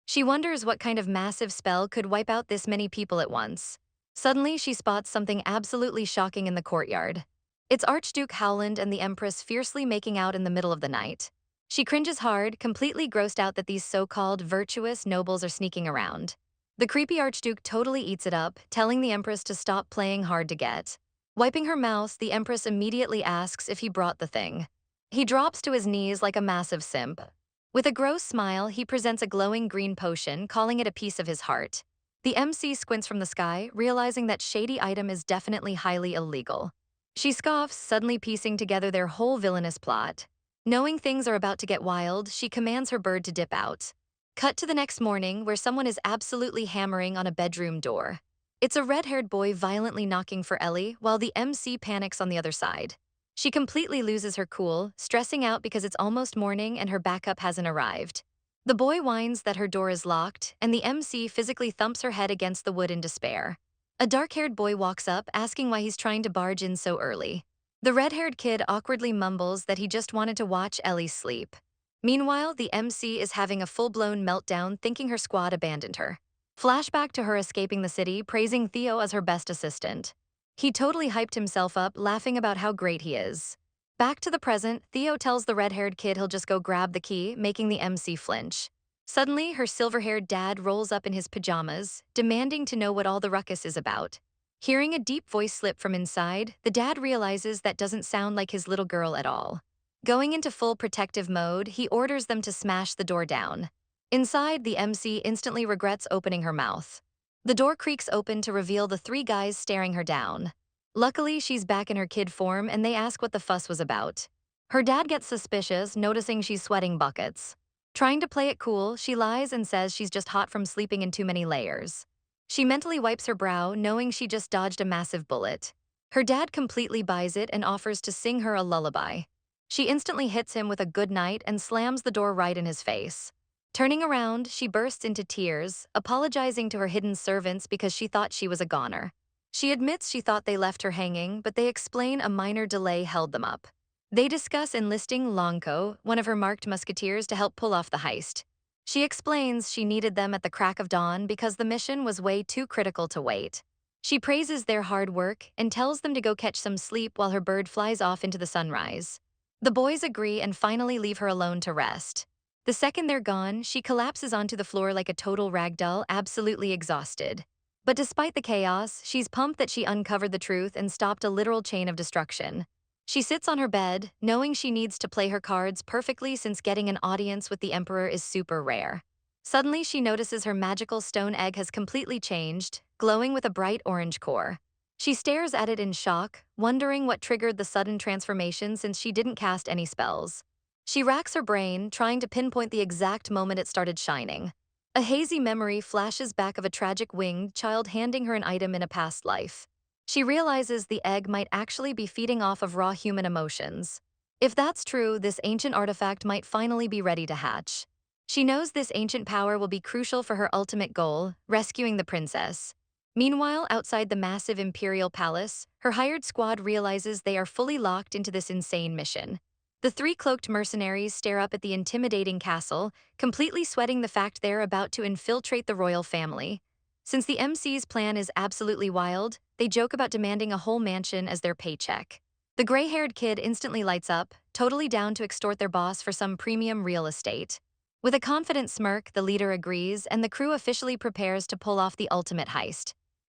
She wonders what kind of massive spell could wipe out this many people at once. Suddenly, she spots something absolutely shocking in the courtyard. It's Archduke Howland and the Empress fiercely making out in the middle of the night. She cringes hard, completely grossed out that these so-called virtuous nobles are sneaking around. The creepy Archduke totally eats it up, telling the Empress to stop playing hard to get. Wiping her mouth, the Empress immediately asks if he brought the thing. He drops to his knees like a massive simp. With a gross smile, he presents a glowing green potion, calling it a piece of his heart. The MC squints from the sky, realizing that shady item is definitely highly illegal. She scoffs, suddenly piecing together their whole villainous plot. Knowing things are about to get wild, she commands her bird to dip out. Cut to the next morning, where someone is absolutely hammering on a bedroom door. It's a red-haired boy violently knocking for Ellie, while the MC panics on the other side. She completely loses her cool, stressing out because it's almost morning and her backup hasn't arrived. The boy whines that her door is locked, and the MC physically thumps her head against the wood in despair. A dark-haired boy walks up, asking why he's trying to barge in so early. The red-haired kid awkwardly mumbles that he just wanted to watch Ellie sleep. Meanwhile, the MC is having a full-blown meltdown, thinking her squad abandoned her. Flashback to her escaping the city, praising Theo as her best assistant. He totally hyped himself up, laughing about how great he is. Back to the present, Theo tells the red-haired kid he'll just go grab the key, making the MC flinch. Suddenly, her silver-haired dad rolls up in his pajamas, demanding to know what all the ruckus is about. Hearing a deep voice slip from inside, the dad realizes that doesn't sound like his little girl at all. Going into full protective mode, he orders them to smash the door down. Inside, the MC instantly regrets opening her mouth. The door creaks open to reveal the three guys staring her down. Luckily, she's back in her kid form and they ask what the fuss was about. Her dad gets suspicious, noticing she's sweating buckets. Trying to play it cool, she lies and says she's just hot from sleeping in too many layers. She mentally wipes her brow, knowing she just dodged a massive bullet. Her dad completely buys it and offers to sing her a lullaby. She instantly hits him with a good night and slams the door right in his face. Turning around, she bursts into tears, apologizing to her hidden servants because she thought she was a goner. She admits she thought they left her hanging, but they explain a minor delay held them up. They discuss enlisting Longko, one of her marked musketeers, to help pull off the heist. She explains she needed them at the crack of dawn because the mission was way too critical to wait. She praises their hard work and tells them to go catch some sleep while her bird flies off into the sunrise. The boys agree and finally leave her alone to rest. The second they're gone, she collapses onto the floor like a total ragdoll, absolutely exhausted. But despite the chaos, she's pumped that she uncovered the truth and stopped a literal chain of destruction. She sits on her bed, knowing she needs to play her cards perfectly since getting an audience with the Emperor is super rare. Suddenly, she notices her magical stone egg has completely changed, glowing with a bright orange core. She stares at it in shock, wondering what triggered the sudden transformation since she didn't cast any spells. She racks her brain, trying to pinpoint the exact moment it started shining. A hazy memory flashes back of a tragic winged child handing her an item in a past life. She realizes the egg might actually be feeding off of raw human emotions. If that's true, this ancient artifact might finally be ready to hatch. She knows this ancient power will be crucial for her ultimate goal, rescuing the princess. Meanwhile, outside the massive imperial palace, her hired squad realizes they are fully locked into this insane mission. The three cloaked mercenaries stare up at the intimidating castle, completely sweating the fact they're about to infiltrate the royal family. Since the MC's plan is absolutely wild, they joke about demanding a whole mansion as their paycheck. The gray-haired kid instantly lights up, totally down to extort their boss for some premium real estate. With a confident smirk, the leader agrees, and the crew officially prepares to pull off the ultimate heist.